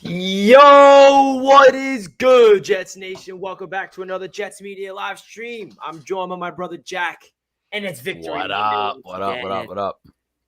Yo, what is good, Jets Nation? Welcome back to another Jets Media live stream. I'm joined by my brother Jack, and it's Victory Monday. What up?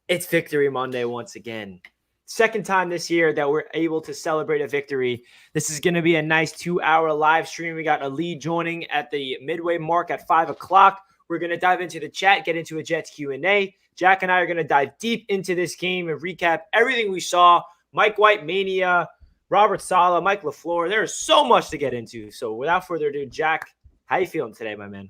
It's Victory Monday once again. Second time this year that we're able to celebrate a victory. This is going to be a nice 2-hour live stream. We got Ali joining at the midway mark at 5 o'clock. We're going to dive into the chat, get into a Jets Q&A. Jack and I are going to dive deep into this game and recap everything we saw. Mike White Mania, Robert Saleh, Mike LaFleur. There is so much to get into. So without further ado, Jack, how you feeling today, my man?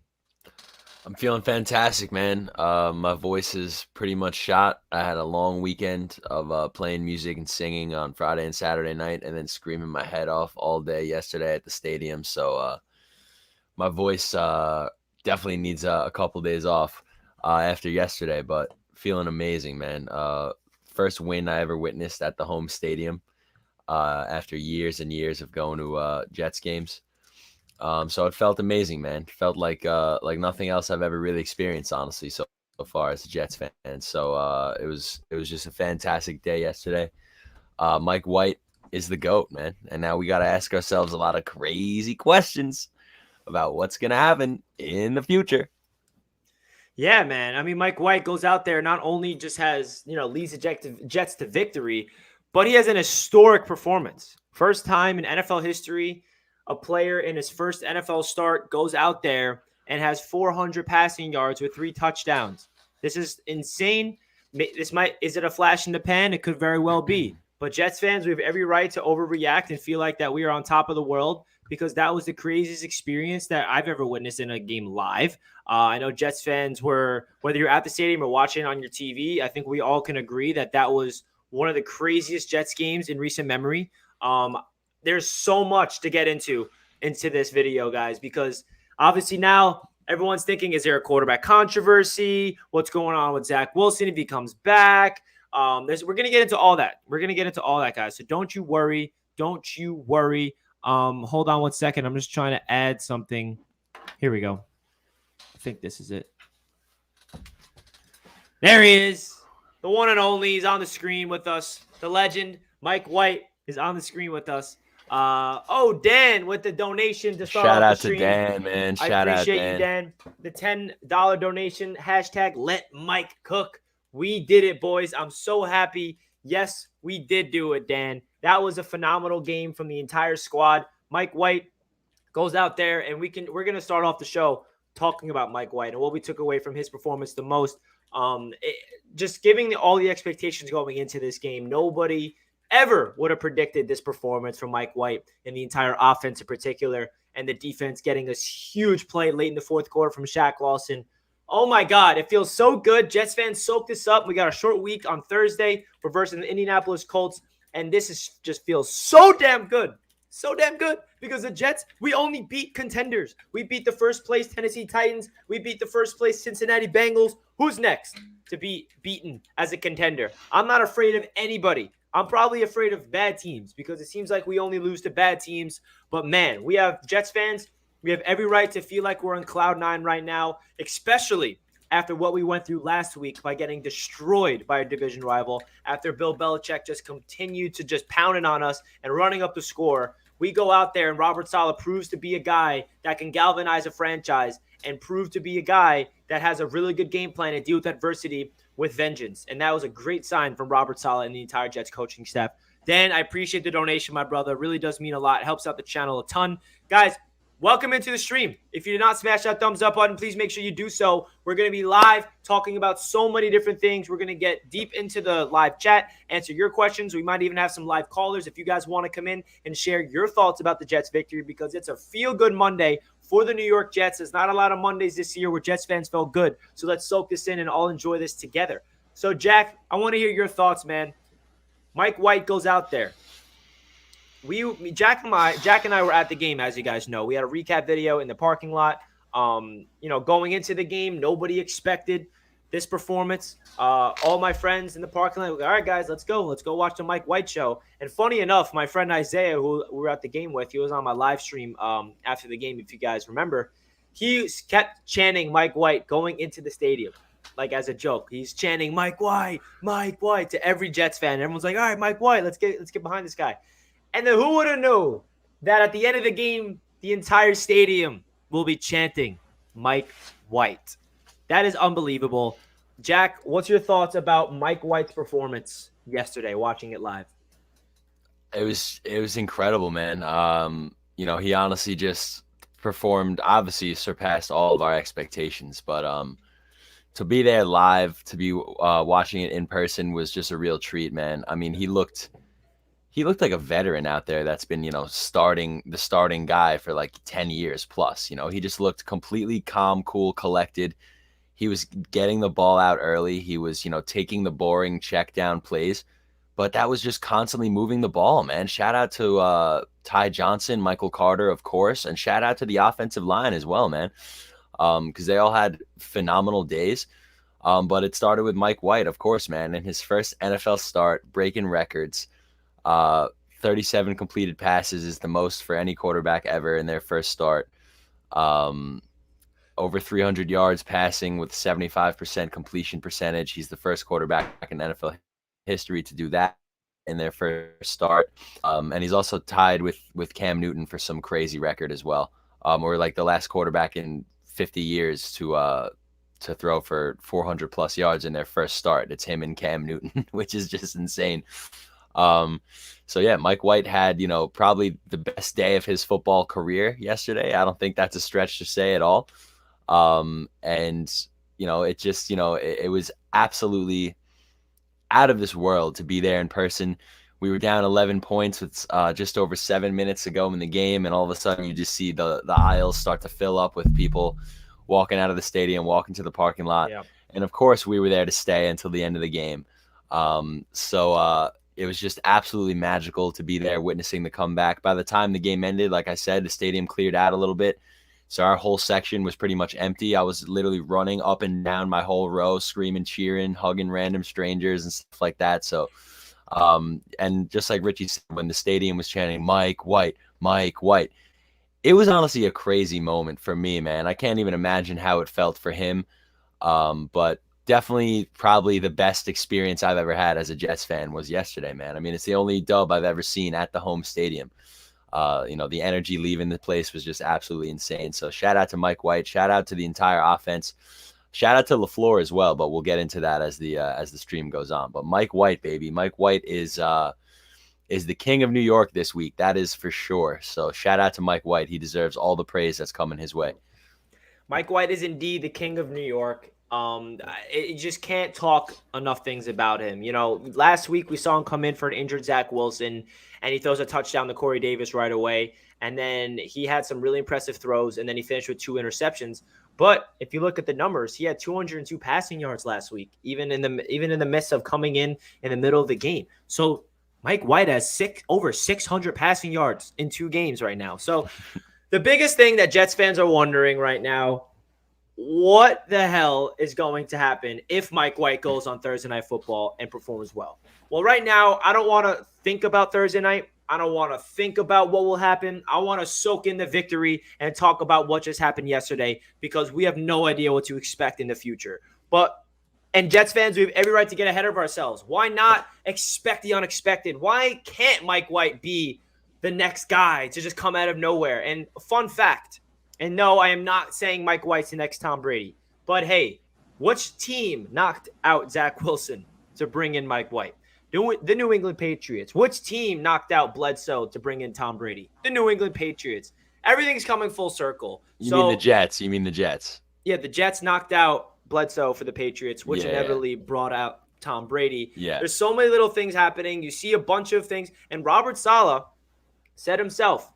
I'm feeling fantastic, man. My voice is pretty much shot. I had a long weekend of playing music and singing on Friday and Saturday night and then screaming my head off all day yesterday at the stadium. So my voice definitely needs a couple days off after yesterday, but feeling amazing, man. First win I ever witnessed at the home stadium. After years and years of going to Jets games. So it felt amazing, man. It felt like nothing else I've ever really experienced, honestly, so far as a Jets fan. So it was just a fantastic day yesterday. Mike White is the GOAT, man. And now we got to ask ourselves a lot of crazy questions about what's going to happen in the future. Yeah, man. I mean, Mike White goes out there, not only just has, leads the Jets to victory, but he has an historic performance. First time in NFL history, a player in his first NFL start goes out there and has 400 passing yards with 3 touchdowns. This is insane. Is it a flash in the pan? It could very well be. But Jets fans, we have every right to overreact and feel like that we are on top of the world because that was the craziest experience that I've ever witnessed in a game live. I know Jets fans were, whether you're at the stadium or watching on your TV, I think we all can agree that was one of the craziest Jets games in recent memory. There's so much to get into this video, guys, because obviously now everyone's thinking, is there a quarterback controversy? What's going on with Zach Wilson if he comes back? We're going to get into all that. We're going to get into all that, guys. So don't you worry. Hold on one second. I'm just trying to add something. Here we go. I think this is it. There he is. The one and only is on the screen with us. The legend, Mike White, is on the screen with us. Dan with the donation to start Shout off out the stream. to Dan, man. Shout out, Dan. I appreciate you, Dan. The $10 donation, hashtag let Mike cook. We did it, boys. I'm so happy. Yes, we did do it, Dan. That was a phenomenal game from the entire squad. Mike White goes out there, and we're going to start off the show talking about Mike White and what we took away from his performance the most. Just giving all the expectations going into this game. Nobody ever would have predicted this performance from Mike White and the entire offense in particular, and the defense getting this huge play late in the fourth quarter from Shaq Lawson. Oh my God, it feels so good. Jets fans, soak this up. We got a short week on Thursday. We're versus the Indianapolis Colts, and just feels so damn good. So damn good because the Jets, we only beat contenders. We beat the first place Tennessee Titans. We beat the first place Cincinnati Bengals. Who's next to be beaten as a contender? I'm not afraid of anybody. I'm probably afraid of bad teams because it seems like we only lose to bad teams. But man, we have Jets fans. We have every right to feel like we're on cloud 9 right now, especially after what we went through last week by getting destroyed by a division rival after Bill Belichick just continued to just pounding on us and running up the score. We go out there and Robert Saleh proves to be a guy that can galvanize a franchise and prove to be a guy that has a really good game plan and deal with adversity with vengeance. And that was a great sign from Robert Saleh and the entire Jets coaching staff. Dan, I appreciate the donation, my brother. It really does mean a lot. It helps out the channel a ton. Guys, welcome into the stream. If you did not smash that thumbs up button, please make sure you do so. We're going to be live talking about so many different things. We're going to get deep into the live chat, answer your questions. We might even have some live callers if you guys want to come in and share your thoughts about the Jets victory, because it's a feel-good Monday for the New York Jets. There's not a lot of Mondays this year where Jets fans felt good. So let's soak this in and all enjoy this together. So, Jack, I want to hear your thoughts, man. Mike White goes out there. Jack and I were at the game, as you guys know. We had a recap video in the parking lot. Going into the game, nobody expected this performance. All my friends in the parking lot were like, all right, guys, let's go watch the Mike White show. And funny enough, my friend Isaiah, who we were at the game with, he was on my live stream after the game, if you guys remember. He kept chanting Mike White going into the stadium, like as a joke. He's chanting Mike White to every Jets fan. Everyone's like, all right, Mike White, let's get behind this guy. And then who would have known that at the end of the game, the entire stadium will be chanting Mike White. That is unbelievable. Jack, what's your thoughts about Mike White's performance yesterday, watching it live? It was incredible, man. He honestly just performed, obviously surpassed all of our expectations, but to be there live, to be watching it in person was just a real treat, man. I mean, he looked like a veteran out there that's been, starting guy for like 10 years plus. He just looked completely calm, cool, collected. He was getting the ball out early. He was, taking the boring check down plays, but that was just constantly moving the ball, man. Shout out to Ty Johnson, Michael Carter, of course, and shout out to the offensive line as well, man, because they all had phenomenal days. But it started with Mike White, of course, man, in his first NFL start, breaking records. 37 completed passes is the most for any quarterback ever in their first start. Over 300 yards passing with 75% completion percentage. He's the first quarterback in NFL history to do that in their first start. And he's also tied with Cam Newton for some crazy record as well. Or like the last quarterback in 50 years to throw for 400 plus yards in their first start. It's him and Cam Newton, which is just insane. So yeah, Mike White had, probably the best day of his football career yesterday. I don't think that's a stretch to say at all. It just, it was absolutely out of this world to be there in person. We were down 11 points with just over 7 minutes to go in the game, and all of a sudden you just see the aisles start to fill up with people walking out of the stadium, walking to the parking lot. Yeah. And of course we were there to stay until the end of the game. It was just absolutely magical to be there witnessing the comeback. By the time the game ended, like I said, the stadium cleared out a little bit. So our whole section was pretty much empty. I was literally running up and down my whole row, screaming, cheering, hugging random strangers and stuff like that. So, and just like Richie said, when the stadium was chanting, Mike White, it was honestly a crazy moment for me, man. I can't even imagine how it felt for him. But definitely probably the best experience I've ever had as a Jets fan was yesterday, man. I mean, it's the only dub I've ever seen at the home stadium. The energy leaving the place was just absolutely insane. So shout out to Mike White, shout out to the entire offense, shout out to LaFleur as well, but we'll get into that as the stream goes on. But Mike White, baby, Mike White is the king of New York this week. That is for sure. So shout out to Mike White. He deserves all the praise that's coming his way. Mike White is indeed the king of New York. It just can't talk enough things about him. Last week we saw him come in for an injured Zach Wilson, and he throws a touchdown to Corey Davis right away. And then he had some really impressive throws, and then he finished with 2 interceptions. But if you look at the numbers, he had 202 passing yards last week, even in the midst of coming in the middle of the game. So Mike White has over 600 passing yards in 2 games right now. So the biggest thing that Jets fans are wondering right now, what the hell is going to happen if Mike White goes on Thursday Night Football and performs well? Well, right now, I don't want to think about Thursday night. I don't want to think about what will happen. I want to soak in the victory and talk about what just happened yesterday, because we have no idea what to expect in the future. And Jets fans, we have every right to get ahead of ourselves. Why not expect the unexpected? Why can't Mike White be the next guy to just come out of nowhere? And fun fact, and no, I am not saying Mike White's the next Tom Brady. But hey, which team knocked out Zach Wilson to bring in Mike White? The New England Patriots. Which team knocked out Bledsoe to bring in Tom Brady? The New England Patriots. everything's coming full circle. You mean the Jets? You mean the Jets? Yeah, the Jets knocked out Bledsoe for the Patriots, which Yeah. inevitably brought out Tom Brady. Yeah. There's so many little things happening. You see a bunch of things. And Robert Saleh said himself,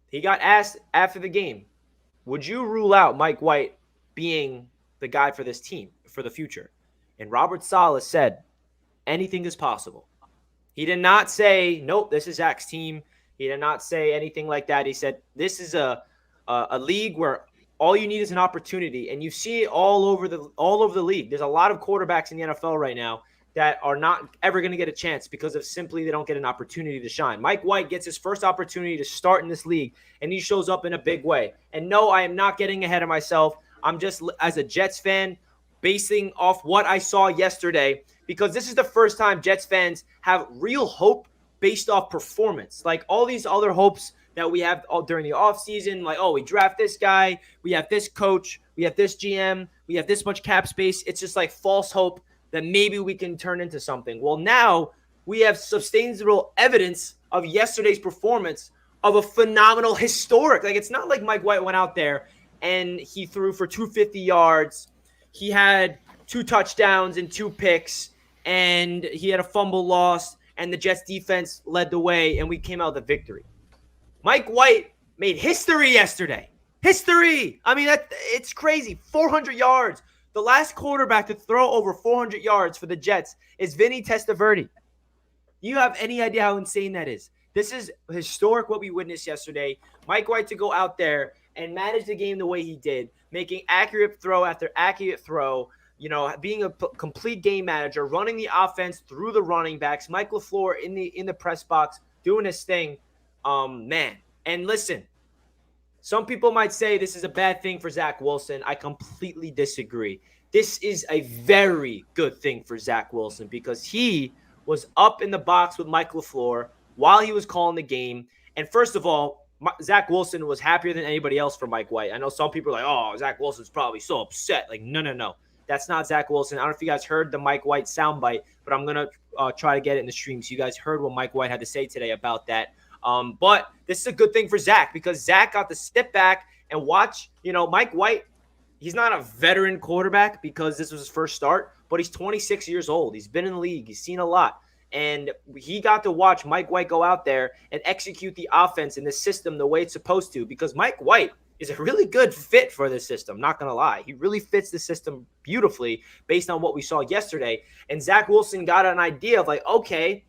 he got asked after the game, would you rule out Mike White being the guy for this team for the future? And Robert Saleh said, anything is possible. He did not say, nope, this is Zach's team. He did not say anything like that. He said, this is a league where all you need is an opportunity, and you see it all over the league. There's a lot of quarterbacks in the NFL right now that are not ever going to get a chance because of simply they don't get an opportunity to shine. Mike White gets his first opportunity to start in this league, and he shows up in a big way. And no, I am not getting ahead of myself. I'm just, as a Jets fan, basing off what I saw yesterday, because this is the first time Jets fans have real hope based off performance. Like all these other hopes that we have during the offseason, like, oh, we draft this guy, we have this coach, we have this GM, we have this much cap space. It's just like false hope that maybe we can turn into something. Well, now we have substantial evidence of yesterday's performance of a phenomenal, historic. Like, it's not like Mike White went out there and he threw for 250 yards. He had 2 touchdowns and 2 picks, and he had a fumble lost, and the Jets defense led the way, and we came out with a victory. Mike White made history yesterday. History. I mean, it's crazy. 400 yards. The last quarterback to throw over 400 yards for the Jets is Vinny Testaverde. You have any idea how insane that is? This is historic what we witnessed yesterday. Mike White to go out there and manage the game the way he did, making accurate throw after accurate throw, being a complete game manager, running the offense through the running backs. Mike LaFleur in the press box doing his thing. Man. And listen, some people might say this is a bad thing for Zach Wilson. I completely disagree. This is a very good thing for Zach Wilson because he was up in the box with Mike LaFleur while he was calling the game. And first of all, Zach Wilson was happier than anybody else for Mike White. I know some people are like, oh, Zach Wilson's probably so upset. Like, no. That's not Zach Wilson. I don't know if you guys heard the Mike White soundbite, but I'm going to try to get it in the stream so you guys heard what Mike White had to say today about that. But this is a good thing for Zach because Zach got to step back and watch, Mike White. He's not a veteran quarterback because this was his first start, but he's 26 years old. He's been in the league. He's seen a lot. And he got to watch Mike White go out there and execute the offense in the system the way it's supposed to because Mike White is a really good fit for this system, not going to lie. He really fits the system beautifully based on what we saw yesterday. And Zach Wilson got an idea of like, okay,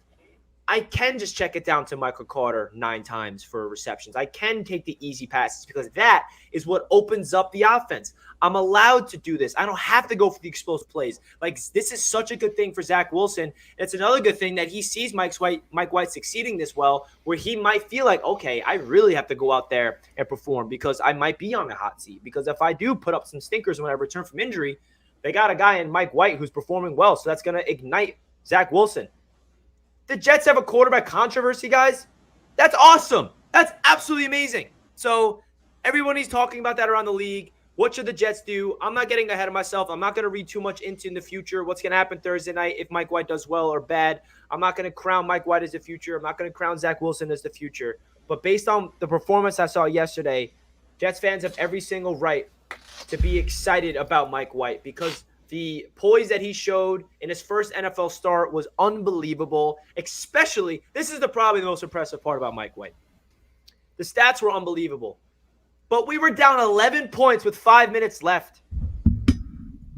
I can just check it down to Michael Carter 9 times for receptions. I can take the easy passes because that is what opens up the offense. I'm allowed to do this. I don't have to go for the explosive plays. Like, this is such a good thing for Zach Wilson. It's another good thing that he sees Mike White succeeding this well, where he might feel like, okay, I really have to go out there and perform because I might be on the hot seat. Because if I do put up some stinkers when I return from injury, they got a guy in Mike White who's performing well. So that's going to ignite Zach Wilson. The Jets have a quarterback controversy, guys. That's awesome. That's absolutely amazing. So everybody's talking about that around the league. What should the Jets do? I'm not getting ahead of myself. I'm not going to read too much into in the future what's going to happen Thursday night if Mike White does well or bad. I'm not going to crown Mike White as the future. I'm not going to crown Zach Wilson as the future. But based on the performance I saw yesterday, Jets fans have every single right to be excited about Mike White because the poise that he showed in his first NFL start was unbelievable. Especially, this is probably the most impressive part about Mike White. The stats were unbelievable. But we were down 11 points with 5 minutes left.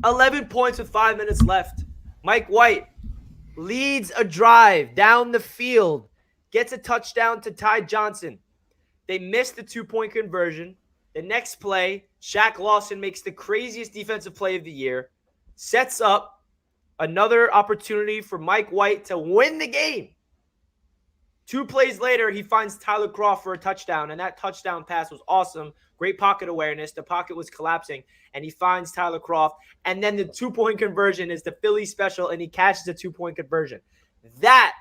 11 points with 5 minutes left. Mike White leads a drive down the field, gets a touchdown to Ty Johnson. They missed the 2-point conversion. The next play, Shaq Lawson makes the craziest defensive play of the year, sets up another opportunity for Mike White to win the game. 2 plays later, he finds Tyler Kroft for a touchdown, and that touchdown pass was awesome. Great pocket awareness. The pocket was collapsing, and he finds Tyler Kroft. And then the 2-point conversion is the Philly special, and he catches a 2-point conversion. That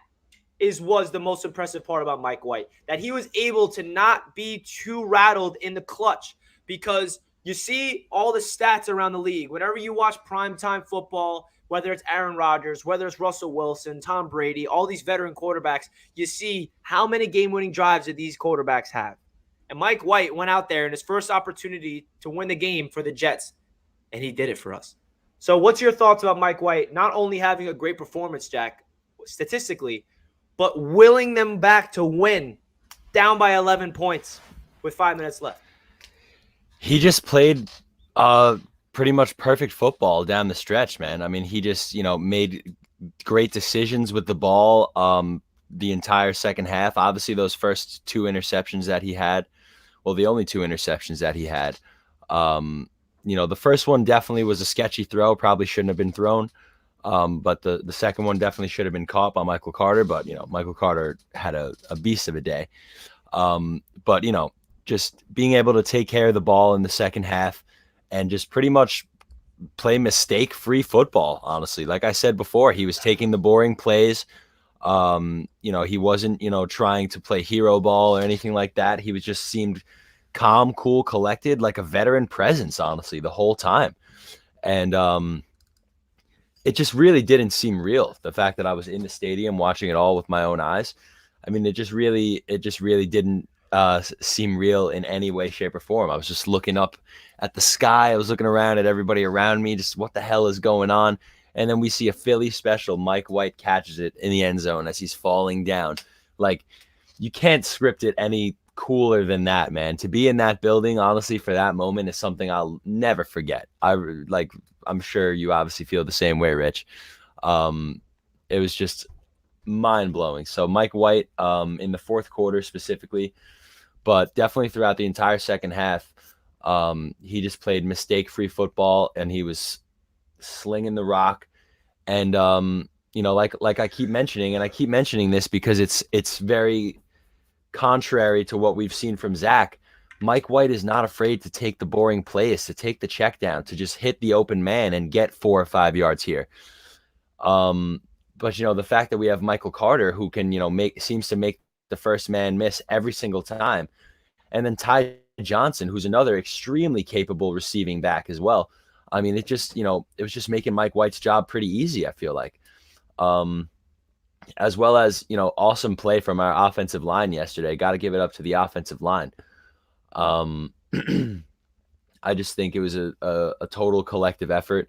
was the most impressive part about Mike White, that he was able to not be too rattled in the clutch because you see all the stats around the league. Whenever you watch primetime football, whether it's Aaron Rodgers, whether it's Russell Wilson, Tom Brady, all these veteran quarterbacks, you see how many game-winning drives that these quarterbacks have. And Mike White went out there in his first opportunity to win the game for the Jets, and he did it for us. So what's your thoughts about Mike White not only having a great performance, Jack, statistically, but willing them back to win down by 11 points with 5 minutes left? He just played pretty much perfect football down the stretch, man. I mean, he just, made great decisions with the ball the entire second half. Obviously, those first 2 interceptions that he had, well, the only 2 interceptions that he had, the first one definitely was a sketchy throw, probably shouldn't have been thrown. But the second one definitely should have been caught by Michael Carter. But, Michael Carter had a beast of a day. But, just being able to take care of the ball in the second half and just pretty much play mistake-free football, honestly. Like I said before, he was taking the boring plays. He wasn't, trying to play hero ball or anything like that. He just seemed calm, cool, collected, like a veteran presence, honestly, the whole time. And it just really didn't seem real. The fact that I was in the stadium watching it all with my own eyes. I mean, it just really didn't seem real in any way, shape, or form. I was just looking up at the sky. I was looking around at everybody around me. Just what the hell is going on? And then we see a Philly special. Mike White catches it in the end zone as he's falling down. Like, you can't script it any cooler than that, man. To be in that building, honestly, for that moment is something I'll never forget. I'm sure you obviously feel the same way, Rich. It was just mind-blowing. So Mike White, in the fourth quarter specifically, but definitely throughout the entire second half, he just played mistake-free football, and he was slinging the rock. And like I keep mentioning, and I keep mentioning this because it's very contrary to what we've seen from Zach. Mike White is not afraid to take the boring plays, to take the check down, to just hit the open man and get 4 or 5 yards here. But the fact that we have Michael Carter, who can seems to make the first man miss every single time, and then Ty Johnson, who's another extremely capable receiving back as well. I mean, it just it was just making Mike White's job pretty easy, I feel like. As well as awesome play from our offensive line yesterday. Got to give it up to the offensive line. I just think it was a total collective effort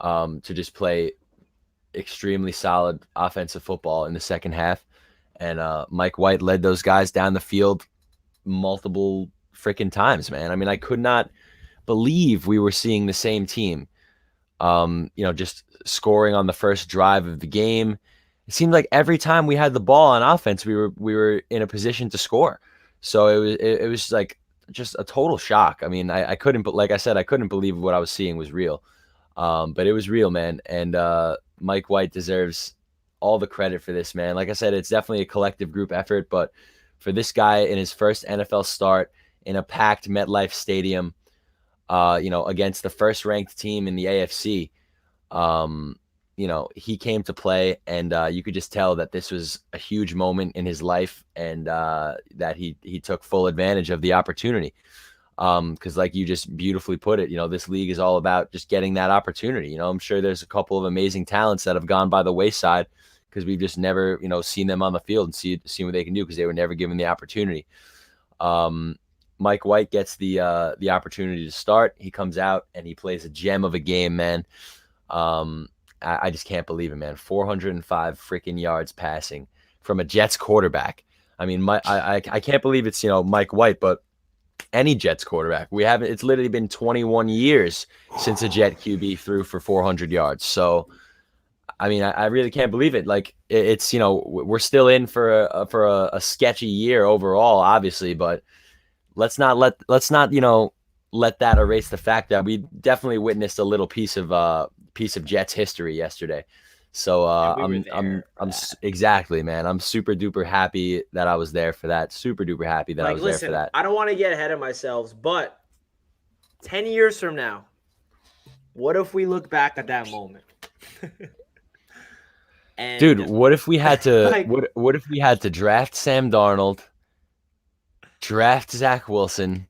to just play extremely solid offensive football in the second half. And Mike White led those guys down the field multiple freaking times, man. I mean, I could not believe we were seeing the same team, just scoring on the first drive of the game. It seemed like every time we had the ball on offense, we were in a position to score. So it was like just a total shock. I mean, I couldn't, but like I said, I couldn't believe what I was seeing was real. But it was real, man. And Mike White deserves all the credit for this, man. Like I said, it's definitely a collective group effort, but for this guy in his first NFL start in a packed MetLife Stadium, against the first ranked team in the AFC, he came to play, and you could just tell that this was a huge moment in his life, and that he took full advantage of the opportunity. Because like you just beautifully put it, this league is all about just getting that opportunity. I'm sure there's a couple of amazing talents that have gone by the wayside because we've just never, seen them on the field and seen what they can do because they were never given the opportunity. Mike White gets the opportunity to start. He comes out and he plays a gem of a game, man. I just can't believe it, man. 405 freaking yards passing from a Jets quarterback. I mean, I can't believe it's, Mike White, but any Jets quarterback. It's literally been 21 years since a Jet QB threw for 400 yards. So, I mean, I really can't believe it. Like, it's, we're still in for a sketchy year overall, obviously, but let's not let that erase the fact that we definitely witnessed a little piece of Jets history yesterday. So exactly, man. I'm super duper happy that I was there for that. Super duper happy that I was there for that. I don't want to get ahead of myself, but 10 years from now, what if we look back at that moment? And, dude, what if we had to what if we had to draft Sam Darnold, draft Zach Wilson,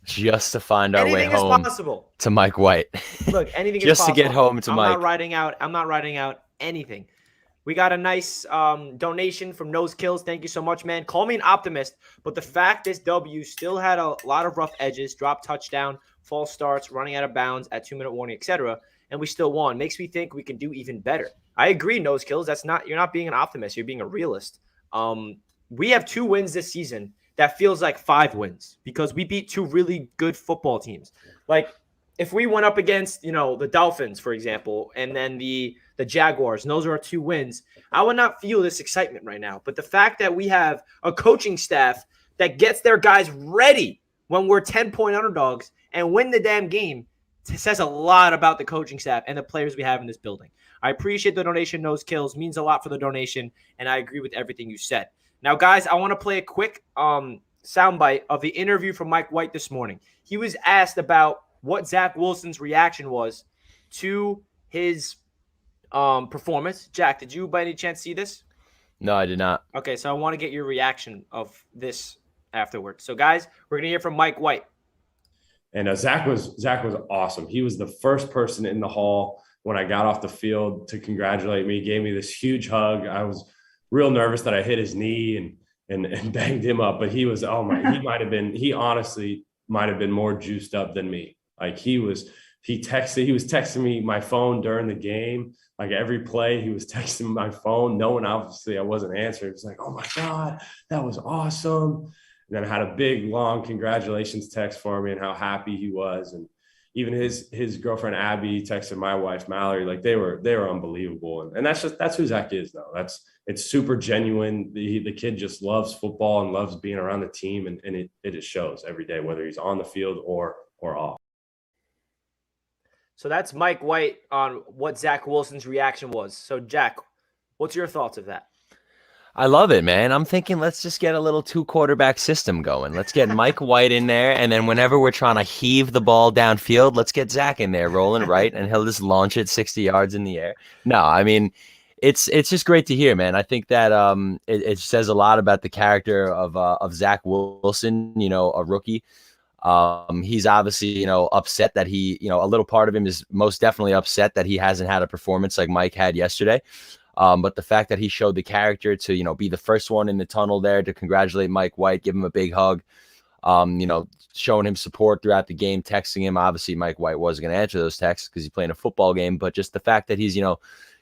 just to find our way home to Mike White? Look, anything just is possible. To get home to Mike. I'm not writing out anything. We got a nice donation from Nose Kills. Thank you so much, man. Call me an optimist, but the fact this W still had a lot of rough edges, drop touchdown, false starts, running out of bounds at 2-minute warning, etc., and we still won, makes me think we can do even better. I agree, Nose Kills. You're not being an optimist. You're being a realist. We have 2 wins this season that feels like 5 wins because we beat 2 really good football teams. Like, if we went up against, the Dolphins, for example, and then the Jaguars, and those are our 2 wins, I would not feel this excitement right now. But the fact that we have a coaching staff that gets their guys ready when we're 10-point underdogs and win the damn game says a lot about the coaching staff and the players we have in this building. I appreciate the donation. Nose Kills means a lot for the donation, and I agree with everything you said. Now, guys, I want to play a quick soundbite of the interview from Mike White this morning. He was asked about what Zach Wilson's reaction was to his performance. Jack, did you by any chance see this? No, I did not. Okay, so I want to get your reaction of this afterwards. So, guys, we're going to hear from Mike White. And Zach was awesome. He was the first person in the hall when I got off the field to congratulate me, gave me this huge hug. I was real nervous that I hit his knee and banged him up, but he was, he honestly might have been more juiced up than me. Like he was texting me my phone during the game. Like every play, he was texting my phone, knowing obviously I wasn't answering. It's like, oh my God, that was awesome. And then I had a big, long congratulations text for me and how happy he was. And even his girlfriend, Abby, texted my wife, Mallory, like they were unbelievable. And that's who Zach is, though. It's super genuine. The kid just loves football and loves being around the team. And it just shows every day, whether he's on the field or off. So that's Mike White on what Zach Wilson's reaction was. So, Jack, what's your thoughts of that? I love it, man. I'm thinking let's just get a little 2-quarterback system going. Let's get Mike White in there, and then whenever we're trying to heave the ball downfield, let's get Zach in there rolling right, and he'll just launch it 60 yards in the air. No, I mean, it's just great to hear, man. I think that it says a lot about the character of Zach Wilson, a rookie. He's obviously, upset that he, a little part of him is most definitely upset that he hasn't had a performance like Mike had yesterday. But the fact that he showed the character to, be the first one in the tunnel there to congratulate Mike White, give him a big hug, showing him support throughout the game, texting him. Obviously, Mike White wasn't going to answer those texts because he's playing a football game. But just the fact that he's,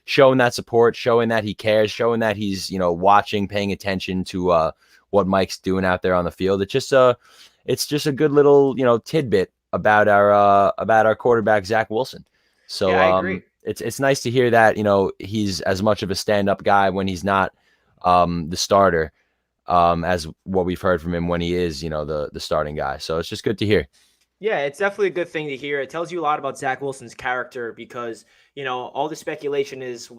showing that support, showing that he cares, showing that he's, watching, paying attention to what Mike's doing out there on the field. It's just a good little, tidbit about our quarterback, Zach Wilson. So yeah, I agree. It's nice to hear that, he's as much of a stand-up guy when he's not the starter as what we've heard from him when he is, the starting guy. So it's just good to hear. Yeah, it's definitely a good thing to hear. It tells you a lot about Zach Wilson's character because, all the speculation is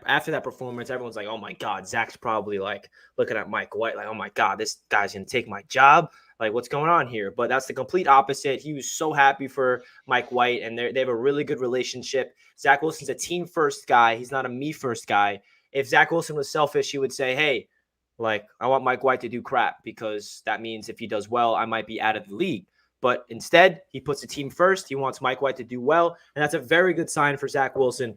after that performance, everyone's like, oh my God, Zach's probably like looking at Mike White like, oh my God, this guy's going to take my job. Like, what's going on here? But that's the complete opposite. He was so happy for Mike White, and they have a really good relationship. Zach Wilson's a team-first guy. He's not a me-first guy. If Zach Wilson was selfish, he would say, hey, like, I want Mike White to do crap because that means if he does well, I might be out of the league. But instead, he puts the team first. He wants Mike White to do well, and that's a very good sign for Zach Wilson,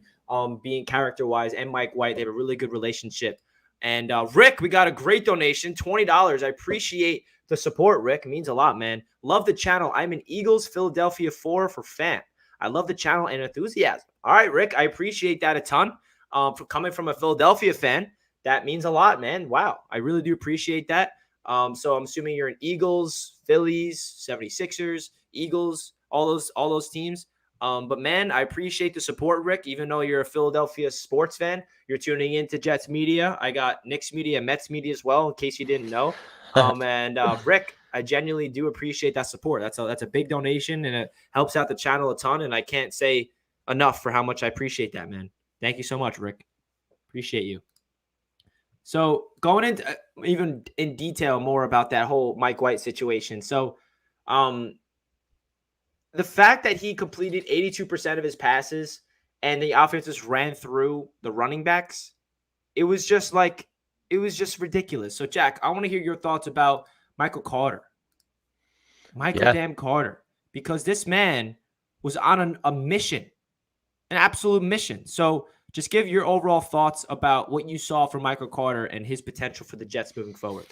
being character-wise, and Mike White. They have a really good relationship. And Rick, we got a great donation, $20. I appreciate the support, Rick. It means a lot, man. Love the channel. I'm an Eagles Philadelphia 4 for fan. I love the channel and enthusiasm. All right, Rick, I appreciate that a ton. For coming from a Philadelphia fan, that means a lot, man. Wow, I really do appreciate that. So I'm assuming you're an Eagles, Phillies, 76ers, Eagles, all those teams. But man, I appreciate the support, Rick. Even though you're a Philadelphia sports fan, you're tuning into Jets media. I got Knicks media, Mets media as well, in case you didn't know. And Rick, I genuinely do appreciate that support. That's a big donation, and it helps out the channel a ton. And I can't say enough for how much I appreciate that, man. Thank you so much, Rick. Appreciate you. So going into even in detail more about that whole Mike White situation. So the fact that he completed 82% of his passes and the offense just ran through the running backs, it was just ridiculous. So Jack, I want to hear your thoughts about Michael Carter. Damn Carter. Because this man was on a mission, an absolute mission. So just give your overall thoughts about what you saw from Michael Carter and his potential for the Jets moving forward.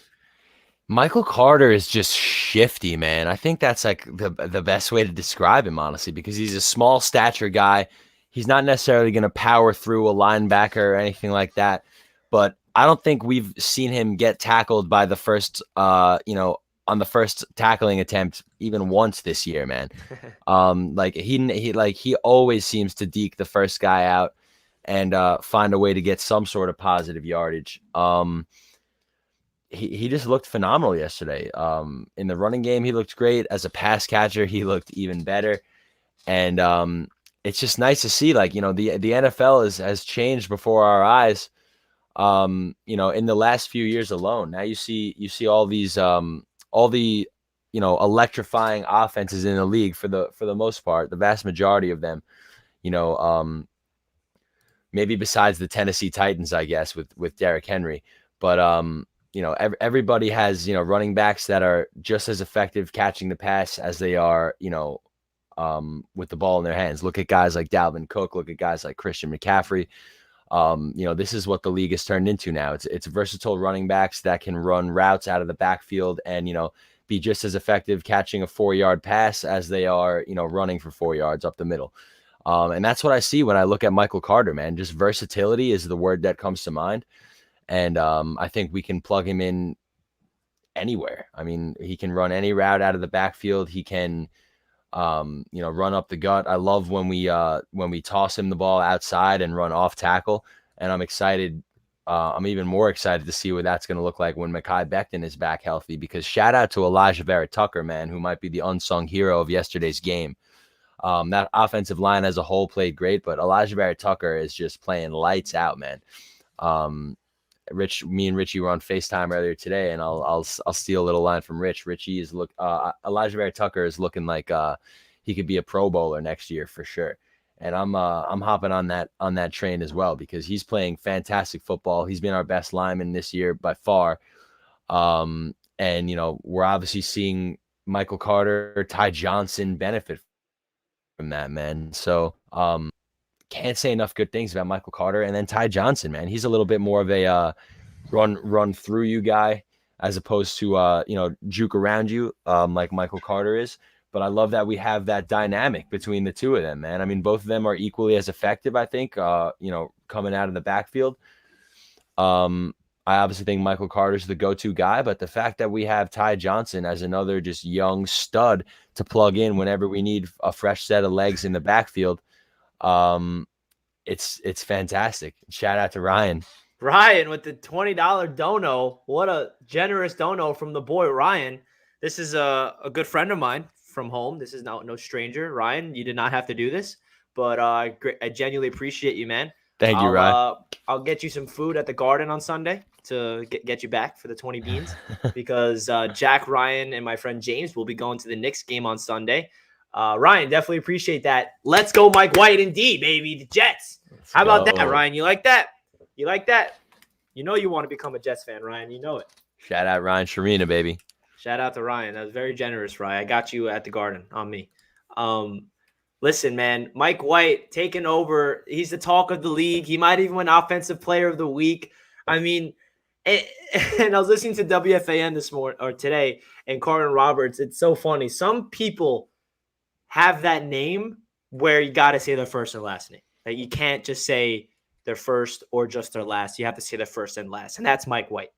Michael Carter is just shifty, man. I think that's like the best way to describe him, honestly, because he's a small stature guy. He's not necessarily going to power through a linebacker or anything like that. But I don't think we've seen him get tackled by the first, on the first tackling attempt even once this year, man. He always seems to deke the first guy out and find a way to get some sort of positive yardage. He just looked phenomenal yesterday. In the running game, he looked great. As a pass catcher, he looked even better. And it's just nice to see, the NFL has changed before our eyes. In the last few years alone. Now you see all these electrifying offenses in the league for the most part, the vast majority of them. Maybe besides the Tennessee Titans, I guess, with Derrick Henry, but everybody has, running backs that are just as effective catching the pass as they are, with the ball in their hands. Look at guys like Dalvin Cook. Look at guys like Christian McCaffrey. This is what the league has turned into now. It's versatile running backs that can run routes out of the backfield and, be just as effective catching a 4-yard pass as they are, running for 4 yards up the middle. And that's what I see when I look at Michael Carter, man. Just versatility is the word that comes to mind. And I think we can plug him in anywhere. I mean, he can run any route out of the backfield. He can, run up the gut. I love when we toss him the ball outside and run off tackle. And I'm excited. I'm even more excited to see what that's going to look like when Mekhi Becton is back healthy, because shout out to Elijah Vera-Tucker, man, who might be the unsung hero of yesterday's game. That offensive line as a whole played great, but Elijah Vera-Tucker is just playing lights out, man. Me and Richie were on FaceTime earlier today, and I'll steal a little line from Rich. Richie is Elijah Vera-Tucker is looking like he could be a Pro Bowler next year for sure. And I'm hopping on that train as well, because he's playing fantastic football. He's been our best lineman this year by far. And we're obviously seeing Michael Carter, Ty Johnson benefit from that, man. So can't say enough good things about Michael Carter. And then Ty Johnson, man, he's a little bit more of a run through you guy, as opposed to juke around you like Michael Carter is. But I love that we have that dynamic between the two of them, man. I mean, both of them are equally as effective, I think, coming out of the backfield. I obviously think Michael Carter's the go-to guy, but the fact that we have Ty Johnson as another just young stud to plug in whenever we need a fresh set of legs in the backfield, it's fantastic. Shout out to Ryan. Ryan with the $20 dono. What a generous dono from the boy Ryan. This is a good friend of mine from home. This is no stranger. Ryan, you did not have to do this, but I genuinely appreciate you, man. Thank you, Ryan. I'll get you some food at the Garden on Sunday to get you back for the 20 beans, because Jack, Ryan, and my friend James will be going to the Knicks game on Sunday. Ryan, definitely appreciate that. Let's go, Mike White, indeed, baby. The Jets. How about that, Ryan? You like that? You like that? You know you want to become a Jets fan, Ryan. You know it. Shout out Ryan Sharina, baby. Shout out to Ryan. That was very generous, Ryan. I got you at the Garden on me. Listen, man, Mike White taking over. He's the talk of the league. He might even win Offensive Player of the Week. I mean, and I was listening to WFAN this morning or today, and Carton Roberts. It's so funny. Some people have that name where you got to say their first and last name. Like, you can't just say their first or just their last. You have to say their first and last, and that's Mike White.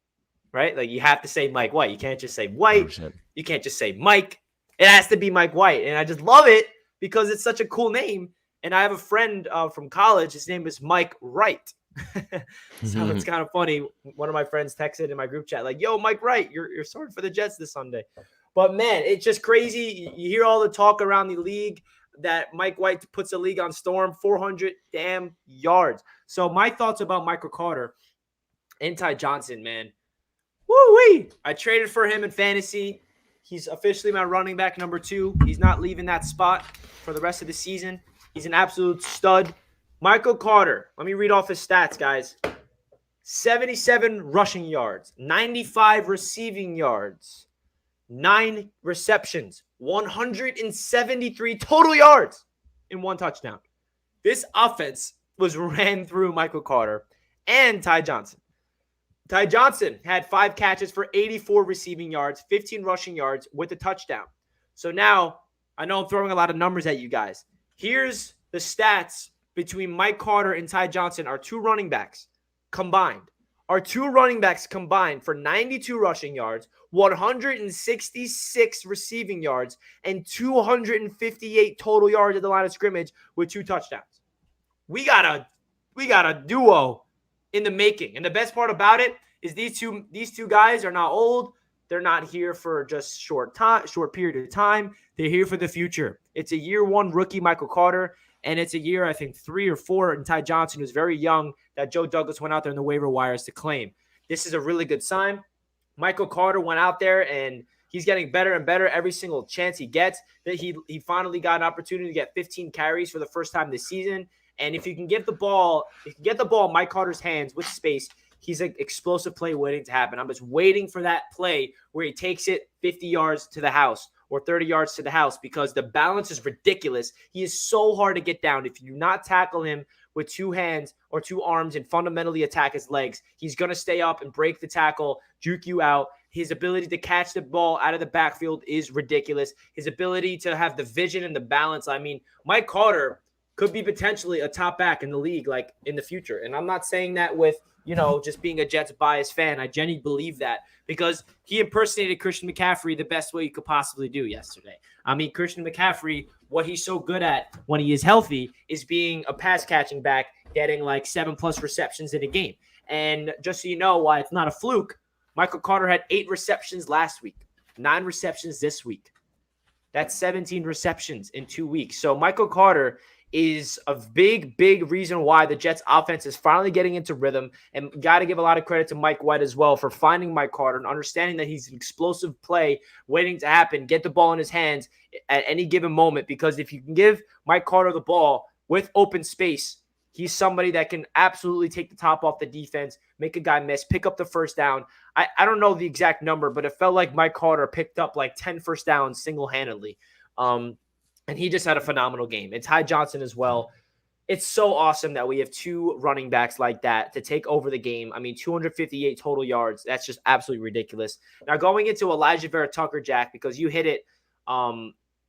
Right? Like, you have to say Mike White. You can't just say White. 100%. You can't just say Mike. It has to be Mike White. And I just love it because it's such a cool name. And I have a friend from college. His name is Mike Wright. So it's kind of funny. One of my friends texted in my group chat, like, yo, Mike Wright, you're sorting for the Jets this Sunday. But, man, it's just crazy. You hear all the talk around the league that Mike White puts the league on storm, 400 damn yards. So my thoughts about Michael Carter and Ty Johnson, man. Woo-wee! I traded for him in fantasy. He's officially my running back number 2. He's not leaving that spot for the rest of the season. He's an absolute stud. Michael Carter, let me read off his stats, guys. 77 rushing yards, 95 receiving yards, 9 receptions, 173 total yards, and 1 touchdown. This offense was ran through Michael Carter and Ty Johnson. Ty Johnson had 5 catches for 84 receiving yards, 15 rushing yards with a touchdown. So now, I know I'm throwing a lot of numbers at you guys. Here's the stats between Mike Carter and Ty Johnson, our 2 running backs combined. Our 2 running backs combined for 92 rushing yards, 166 receiving yards, and 258 total yards at the line of scrimmage with 2 touchdowns. We got a duo in the making. And the best part about it is these two guys are not old. They're not here for just short period of time. They're here for the future. It's a year 1 rookie, Michael Carter, and it's a year, I think, 3 or 4, and Ty Johnson, who's very young, that Joe Douglas went out there in the waiver wires to claim. This is a really good sign. Michael Carter went out there, and he's getting better and better every single chance he gets. That he finally got an opportunity to get 15 carries for the first time this season. And if you can get the ball in Mike Carter's hands with space, he's an explosive play waiting to happen. I'm just waiting for that play where he takes it 50 yards to the house or 30 yards to the house, because the balance is ridiculous. He is so hard to get down. If you do not tackle him with 2 hands or 2 arms and fundamentally attack his legs, he's going to stay up and break the tackle, juke you out. His ability to catch the ball out of the backfield is ridiculous. His ability to have the vision and the balance. I mean, Mike Carter could be potentially a top back in the league, like in the future. And I'm not saying that with, just being a Jets biased fan. I genuinely believe that because he impersonated Christian McCaffrey the best way you could possibly do yesterday. I mean, Christian McCaffrey, what he's so good at when he is healthy is being a pass catching back, getting like 7+ receptions in a game. And just so you know why it's not a fluke, Michael Carter had 8 receptions last week, 9 receptions this week. That's 17 receptions in 2 weeks. So Michael Carter is a big, big reason why the Jets offense is finally getting into rhythm. And got to give a lot of credit to Mike White as well for finding Mike Carter and understanding that he's an explosive play waiting to happen, get the ball in his hands at any given moment. Because if you can give Mike Carter the ball with open space, he's somebody that can absolutely take the top off the defense, make a guy miss, pick up the first down. I don't know the exact number, but it felt like Mike Carter picked up like 10 first downs single-handedly. And he just had a phenomenal game. And Ty Johnson as well. It's so awesome that we have 2 running backs like that to take over the game. I mean, 258 total yards. That's just absolutely ridiculous. Now, going into Elijah Vera-Tucker, Jack, because you hit it,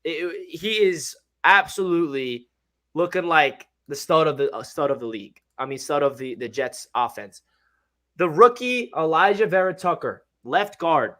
he is absolutely looking like the stud of the league. I mean, stud of the Jets offense. The rookie Elijah Vera-Tucker, left guard.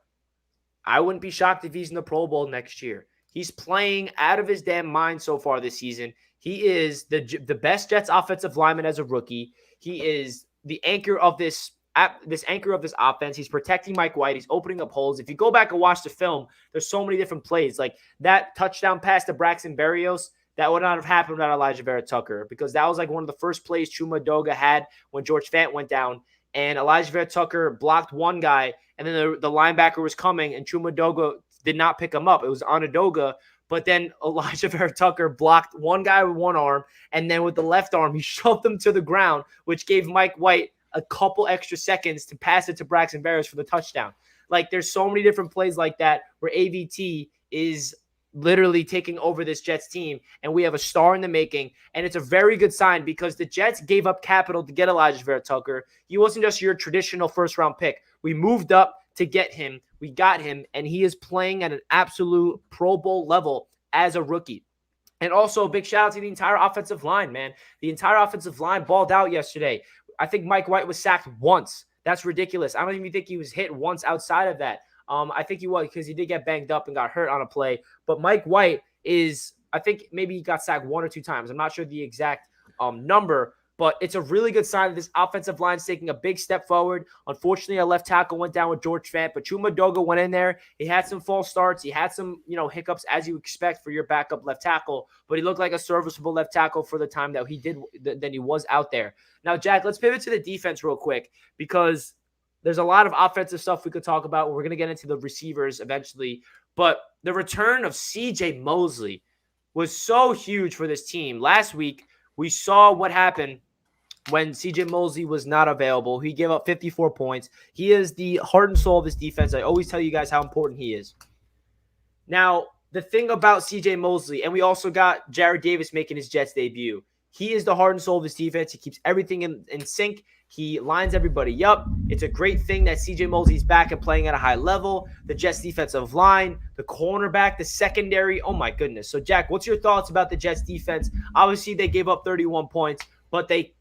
I wouldn't be shocked if he's in the Pro Bowl next year. He's playing out of his damn mind so far this season. He is the best Jets offensive lineman as a rookie. He is the anchor of this offense. He's protecting Mike White. He's opening up holes. If you go back and watch the film, there's so many different plays. Like that touchdown pass to Braxton Berrios, that would not have happened without Elijah Vera-Tucker, because that was like one of the first plays Chuma Doga had when George Fant went down. And Elijah Vera-Tucker blocked one guy, and then the linebacker was coming, and Chuma Doga did not pick him up. It was Onadoga, but then Elijah Vera-Tucker blocked one guy with one arm, and then with the left arm, he shoved him to the ground, which gave Mike White a couple extra seconds to pass it to Braxton Berrios for the touchdown. Like, there's so many different plays like that where AVT is literally taking over this Jets team, and we have a star in the making, and it's a very good sign because the Jets gave up capital to get Elijah Vera-Tucker. He wasn't just your traditional first-round pick. We moved up to get him. We got him, and he is playing at an absolute Pro Bowl level as a rookie. And also a big shout out to the entire offensive line, man. The entire offensive line balled out yesterday. I think Mike White was sacked once. That's ridiculous. I don't even think he was hit once outside of that. I think he was, because he did get banged up and got hurt on a play. But Mike White is, I think maybe he got sacked 1 or 2 times. I'm not sure the exact number, but it's a really good sign that this offensive line is taking a big step forward. Unfortunately, our left tackle went down with George Fant, but Chuma Doga went in there. He had some false starts. He had some, hiccups as you expect for your backup left tackle, but he looked like a serviceable left tackle for the time that he was out there. Now, Jack, let's pivot to the defense real quick, because there's a lot of offensive stuff we could talk about. We're going to get into the receivers eventually, but the return of CJ Mosley was so huge for this team. Last week, we saw what happened when CJ Mosley was not available. He gave up 54 points. He is the heart and soul of this defense. I always tell you guys how important he is. Now, the thing about CJ Mosley, and we also got Jared Davis making his Jets debut. He is the heart and soul of this defense. He keeps everything in sync. He lines everybody up. It's a great thing that CJ Mosley's back and playing at a high level. The Jets defensive line, the cornerback, the secondary. Oh my goodness. So Jack, what's your thoughts about the Jets defense? Obviously, they gave up 31 points, but they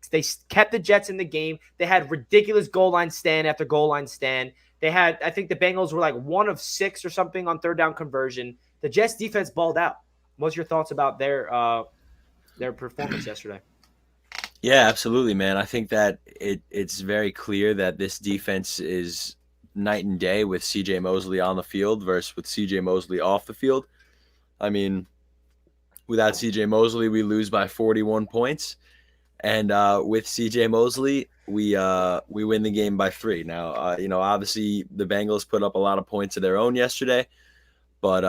kept the Jets in the game. They had ridiculous goal line stand after goal line stand. They had, I think the Bengals were like 1 of 6 or something on third down conversion. The Jets defense balled out. What's your thoughts about their performance yesterday? Yeah, absolutely, man. I think that it's very clear that this defense is night and day with CJ Mosley on the field versus with CJ Mosley off the field. I mean, without CJ Mosley, we lose by 41 points. And with CJ Mosley, we win the game by 3. Now, obviously the Bengals put up a lot of points of their own yesterday. But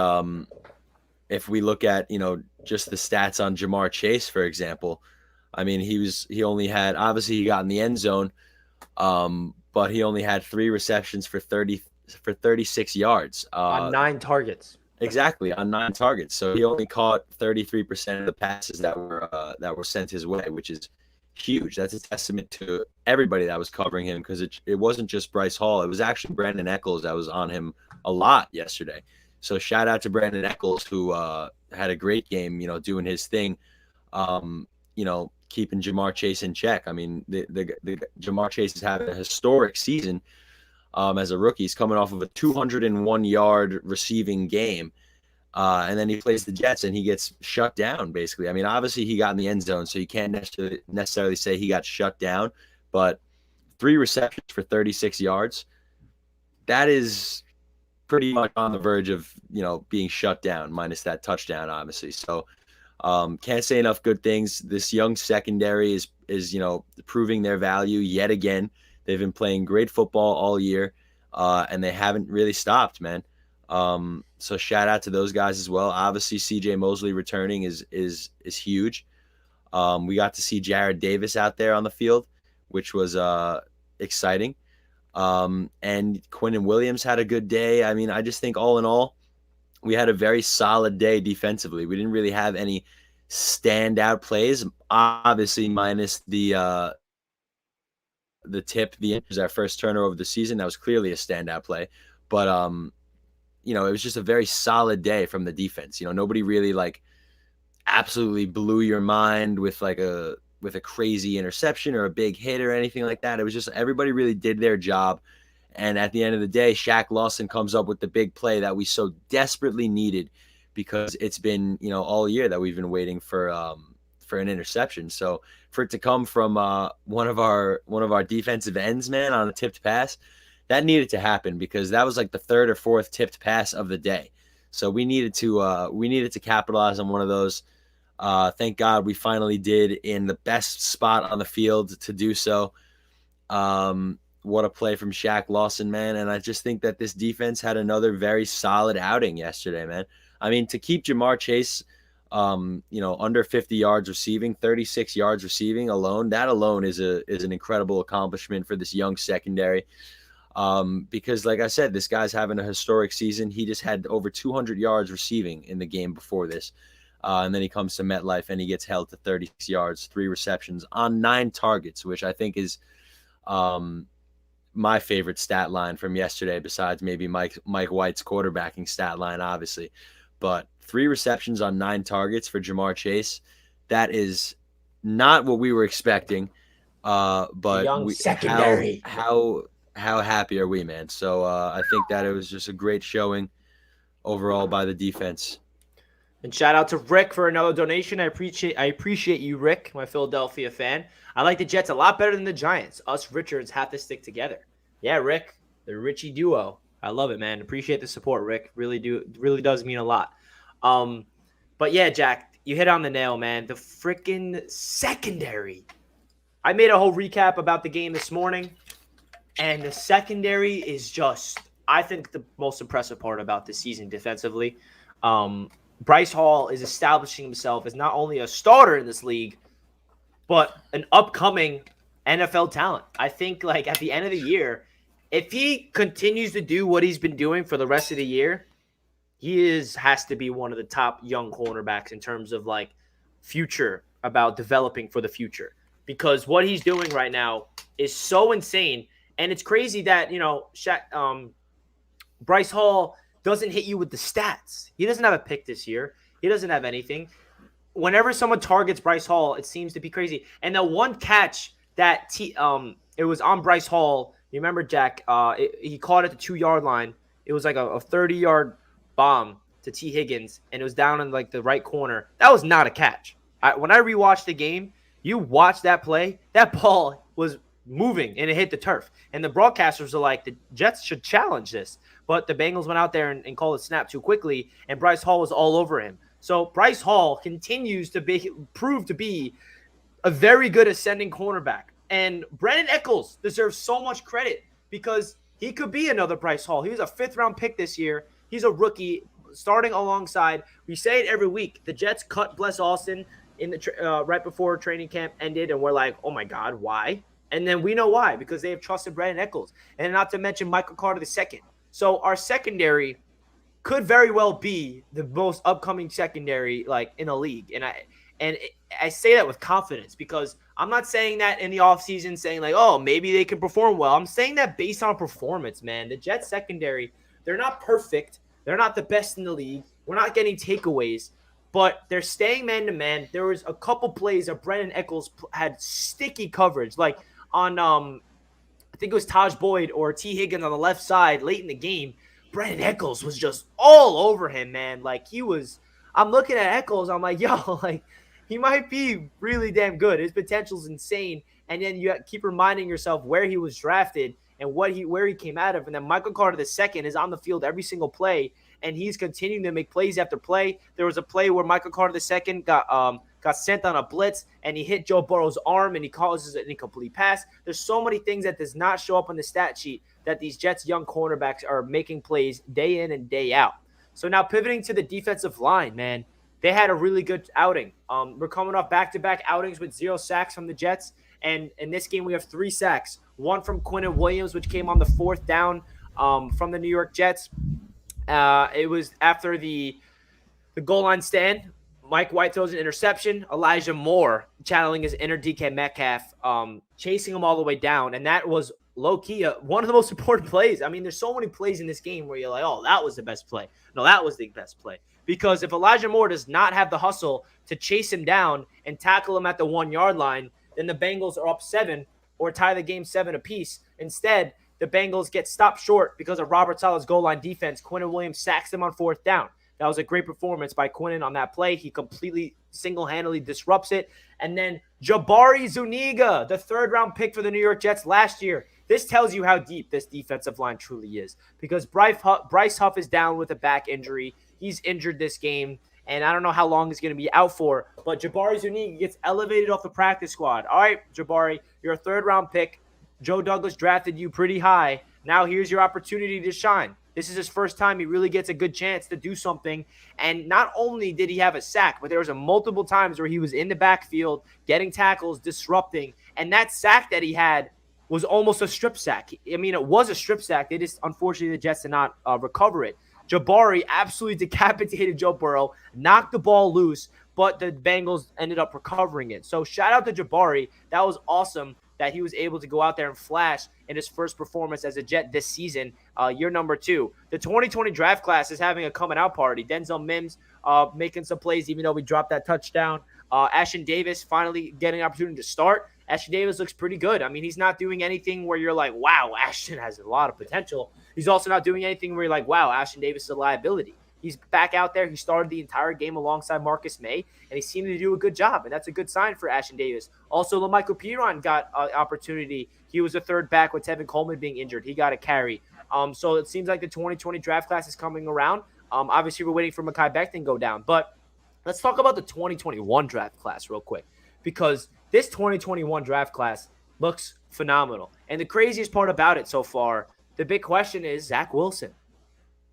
if we look at, just the stats on Jamar Chase, for example, I mean, he only had, obviously he got in the end zone, but he only had 3 receptions for 36 yards. On 9 targets. Exactly, on 9 targets. So he only caught 33% of the passes that were sent his way, which is huge. That's a testament to everybody that was covering him, because it wasn't just Bryce Hall. It was actually Brandon Eccles that was on him a lot yesterday. So shout out to Brandon Eccles, who had a great game, doing his thing, keeping Jamar Chase in check. I mean, the Jamar Chase is having a historic season as a rookie. He's coming off of a 201-yard receiving game, and then he plays the Jets and he gets shut down, basically. I mean, obviously he got in the end zone, so you can't necessarily say he got shut down, but 3 receptions for 36 yards, that is pretty much on the verge of, being shut down, minus that touchdown, obviously. So can't say enough good things. This young secondary is proving their value yet again. They've been playing great football all year, and they haven't really stopped, man. So shout out to those guys as well. Obviously, CJ Mosley returning is huge. We got to see Jared Davis out there on the field, which was exciting. And Quinnen Williams had a good day. I mean, I just think all in all, we had a very solid day defensively. We didn't really have any standout plays, obviously minus the tip. It was our first turnover of the season. That was clearly a standout play. But, it was just a very solid day from the defense. Nobody really absolutely blew your mind with a crazy interception or a big hit or anything like that. It was just everybody really did their job. And at the end of the day, Shaq Lawson comes up with the big play that we so desperately needed, because it's been, all year that we've been waiting for an interception. So for it to come from one of our defensive ends, man, on a tipped pass, that needed to happen, because that was the 3rd or 4th tipped pass of the day. So we needed to capitalize on one of those. Thank God we finally did, in the best spot on the field to do so. What a play from Shaq Lawson, man. And I just think that this defense had another very solid outing yesterday, man. I mean, to keep Jamar Chase, under 50 yards receiving, 36 yards receiving alone, that alone is an incredible accomplishment for this young secondary. Because like I said, this guy's having a historic season. He just had over 200 yards receiving in the game before this. And then he comes to MetLife and he gets held to 36 yards, 3 receptions on 9 targets, which I think is my favorite stat line from yesterday, besides maybe Mike White's quarterbacking stat line, obviously. But 3 receptions on 9 targets for Jamar Chase, that is not what we were expecting. But young secondary. How happy are we, man? So I think that it was just a great showing overall by the defense. And shout out to Rick for another donation. I appreciate you, Rick, my Philadelphia fan. I like the Jets a lot better than the Giants. Us Richards have to stick together. Yeah, Rick, the Richie duo. I love it, man. Appreciate the support, Rick. Really does mean a lot. But yeah, Jack, you hit on the nail, man. The freaking secondary. I made a whole recap about the game this morning, and the secondary is just, I think, the most impressive part about this season defensively. Bryce Hall is establishing himself as not only a starter in this league, but an upcoming NFL talent. I think at the end of the year, if he continues to do what he's been doing for the rest of the year, he has to be one of the top young cornerbacks in terms of future about developing for the future, because what he's doing right now is so insane. And it's crazy that, Bryce Hall doesn't hit you with the stats. He doesn't have a pick this year. He doesn't have anything. Whenever someone targets Bryce Hall, it seems to be crazy. And the one catch that it was on Bryce Hall. You remember, Jack? He caught it at the 2-yard line. It was like a 30-yard bomb to T. Higgins, and it was down in like the right corner. That was not a catch. When I rewatched the game, you watch that play, that ball was moving and it hit the turf. And the broadcasters are like, the Jets should challenge this. But the Bengals went out there and called it snap too quickly, and Bryce Hall was all over him. So Bryce Hall continues to prove to be a very good ascending cornerback. And Brandon Echols deserves so much credit because he could be another Bryce Hall. He was a 5th-round pick this year. He's a rookie starting alongside. We say it every week. The Jets cut Bless Austin in the right before training camp ended, and we're like, oh my God, why? And then we know why, because they have trusted Brandon Echols, and not to mention Michael Carter II. So our secondary could very well be the most upcoming secondary like in the league, and I say that with confidence because I'm not saying that in the offseason saying like, oh, maybe they can perform well. I'm saying that based on performance, man. The Jets secondary, they're not perfect. They're not the best in the league. We're not getting takeaways, but they're staying man-to-man. There was a couple plays that Brandon Echols had sticky coverage, like on I think it was Taj Boyd or T. Higgins on the left side late in the game. Brandon Echols was just all over him, man. Like I'm looking at Echols, I'm like, yo, like he might be really damn good. His potential's insane. And then you keep reminding yourself where he was drafted and where he came out of. And then Michael Carter II is on the field every single play, and he's continuing to make plays after play. There was a play where Michael Carter II got sent on a blitz, and he hit Joe Burrow's arm, and he causes an incomplete pass. There's so many things that does not show up on the stat sheet that these Jets young cornerbacks are making plays day in and day out. So now pivoting to the defensive line, man, they had a really good outing. We're coming off back-to-back outings with 0 sacks from the Jets, and in this game we have 3 sacks. One from Quinnen Williams, which came on the 4th down from the New York Jets. It was after the goal line stand. Mike White throws an interception. Elijah Moore, channeling his inner DK Metcalf, chasing him all the way down. And that was low-key one of the most important plays. I mean, there's so many plays in this game where you're like, oh, that was the best play. No, that was the best play. Because if Elijah Moore does not have the hustle to chase him down and tackle him at the 1-yard line, then the Bengals are up 7 or tie the game 7 apiece. Instead, the Bengals get stopped short because of Robert Saleh's goal line defense. Quinnen Williams sacks them on 4th down. That was a great performance by Quinnen on that play. He completely single-handedly disrupts it. And then Jabari Zuniga, the 3rd-round pick for the New York Jets last year. This tells you how deep this defensive line truly is, because Bryce Huff is down with a back injury. He's injured this game, and I don't know how long he's going to be out for. But Jabari Zuniga gets elevated off the practice squad. All right, Jabari, you're a 3rd-round pick. Joe Douglas drafted you pretty high. Now here's your opportunity to shine. This is his first time he really gets a good chance to do something. And not only did he have a sack, but there was multiple times where he was in the backfield, getting tackles, disrupting. And that sack that he had was almost a strip sack. I mean, it was a strip sack. They just, unfortunately, the Jets did not recover it. Jabari absolutely decapitated Joe Burrow, knocked the ball loose, but the Bengals ended up recovering it. So shout out to Jabari. That was awesome that he was able to go out there and flash in his first performance as a Jet this season, year number 2. The 2020 draft class is having a coming out party. Denzel Mims making some plays, even though we dropped that touchdown. Ashton Davis finally getting an opportunity to start. Ashton Davis looks pretty good. I mean, he's not doing anything where you're like, wow, Ashton has a lot of potential. He's also not doing anything where you're like, wow, Ashton Davis is a liability. He's back out there. He started the entire game alongside Marcus May, and he seemed to do a good job, and that's a good sign for Ashton Davis. Also, LaMichael Piron got an opportunity. He was a 3rd back with Tevin Coleman being injured. He got a carry. So it seems like the 2020 draft class is coming around. Obviously, we're waiting for Mekhi Becton to go down. But let's talk about the 2021 draft class real quick, because this 2021 draft class looks phenomenal. And the craziest part about it so far, the big question is Zach Wilson.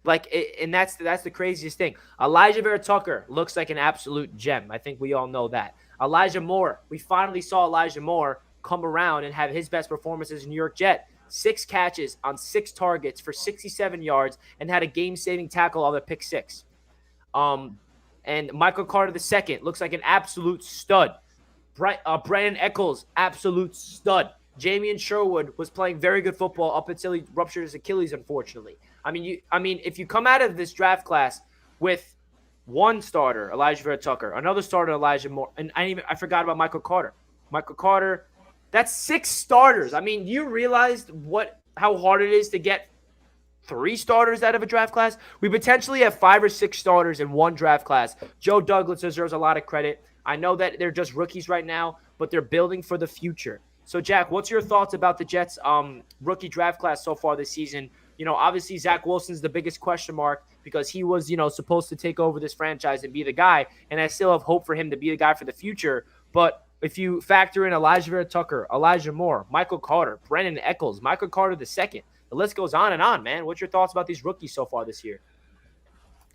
And that's the craziest thing. Elijah Vera-Tucker looks like an absolute gem. I think we all know that. Elijah Moore, we finally saw Elijah Moore come around and have his best performance as a New York Jet. 6 catches on 6 targets for 67 yards and had a game-saving tackle on the pick 6. And Michael Carter II looks like an absolute stud. Brandon Eccles, absolute stud. Jamian Sherwood was playing very good football up until he ruptured his Achilles, unfortunately. I mean, if you come out of this draft class with one starter, Elijah Vera-Tucker, another starter, Elijah Moore, and I forgot about Michael Carter. Michael Carter, that's 6 starters. I mean, you realized how hard it is to get 3 starters out of a draft class? We potentially have 5 or 6 starters in one draft class. Joe Douglas deserves a lot of credit. I know that they're just rookies right now, but they're building for the future. So, Jack, what's your thoughts about the Jets' rookie draft class so far this season? Obviously, Zach Wilson's the biggest question mark because he was, supposed to take over this franchise and be the guy, and I still have hope for him to be the guy for the future. But if you factor in Elijah Vera-Tucker, Elijah Moore, Michael Carter, Brandon Eccles, Michael Carter II, the list goes on and on, man. What's your thoughts about these rookies so far this year?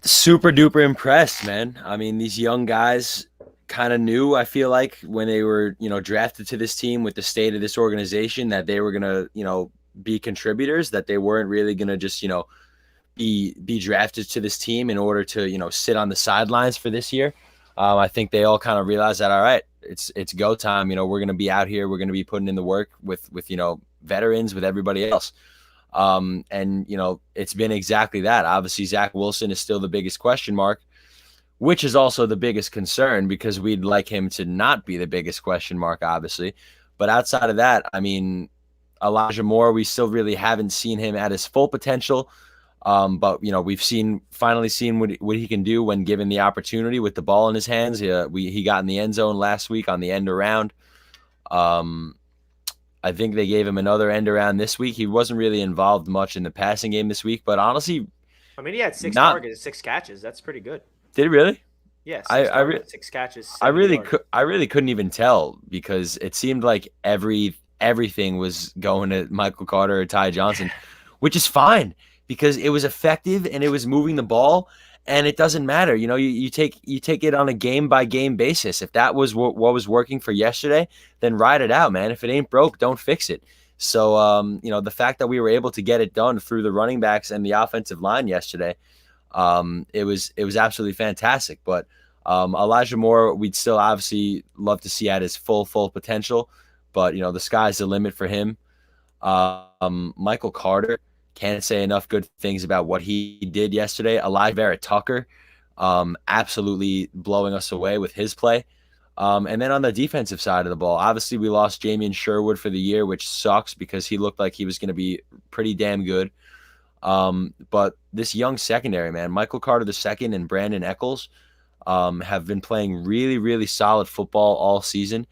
Super duper impressed, man. I mean, these young guys kind of knew, I feel like, when they were, drafted to this team with the state of this organization that they were going to, be contributors, that they weren't really going to just, be drafted to this team in order to, sit on the sidelines for this year. I think they all kind of realized that, all right, it's go time. We're going to be out here. We're going to be putting in the work with veterans, with everybody else. And, it's been exactly that. Obviously, Zach Wilson is still the biggest question mark, which is also the biggest concern because we'd like him to not be the biggest question mark, obviously. But outside of that, I mean, Elijah Moore, we still really haven't seen him at his full potential. But, we've finally seen what he can do when given the opportunity with the ball in his hands. He got in the end zone last week on the end around. I think they gave him another end around this week. He wasn't really involved much in the passing game this week, but honestly, I mean, he had 6 targets, 6 catches. That's pretty good. Did he really? Yes. Yeah, 6 catches. I really couldn't even tell because it seemed like everything was going to Michael Carter or Ty Johnson, which is fine because it was effective and it was moving the ball, and it doesn't matter. You take it on a game by game basis. If that was what was working for yesterday, then ride it out, man. If it ain't broke, don't fix it. So the fact that we were able to get it done through the running backs and the offensive line yesterday, it was absolutely fantastic. But Elijah Moore, we'd still obviously love to see at his full potential, but the sky's the limit for him. Michael Carter, can't say enough good things about what he did yesterday. Elijah Vera-Tucker, absolutely blowing us away with his play. And then on the defensive side of the ball, obviously we lost Jamian Sherwood for the year, which sucks because he looked like he was going to be pretty damn good. But this young secondary, man, Michael Carter II and Brandon Eccles have been playing really, really solid football all season.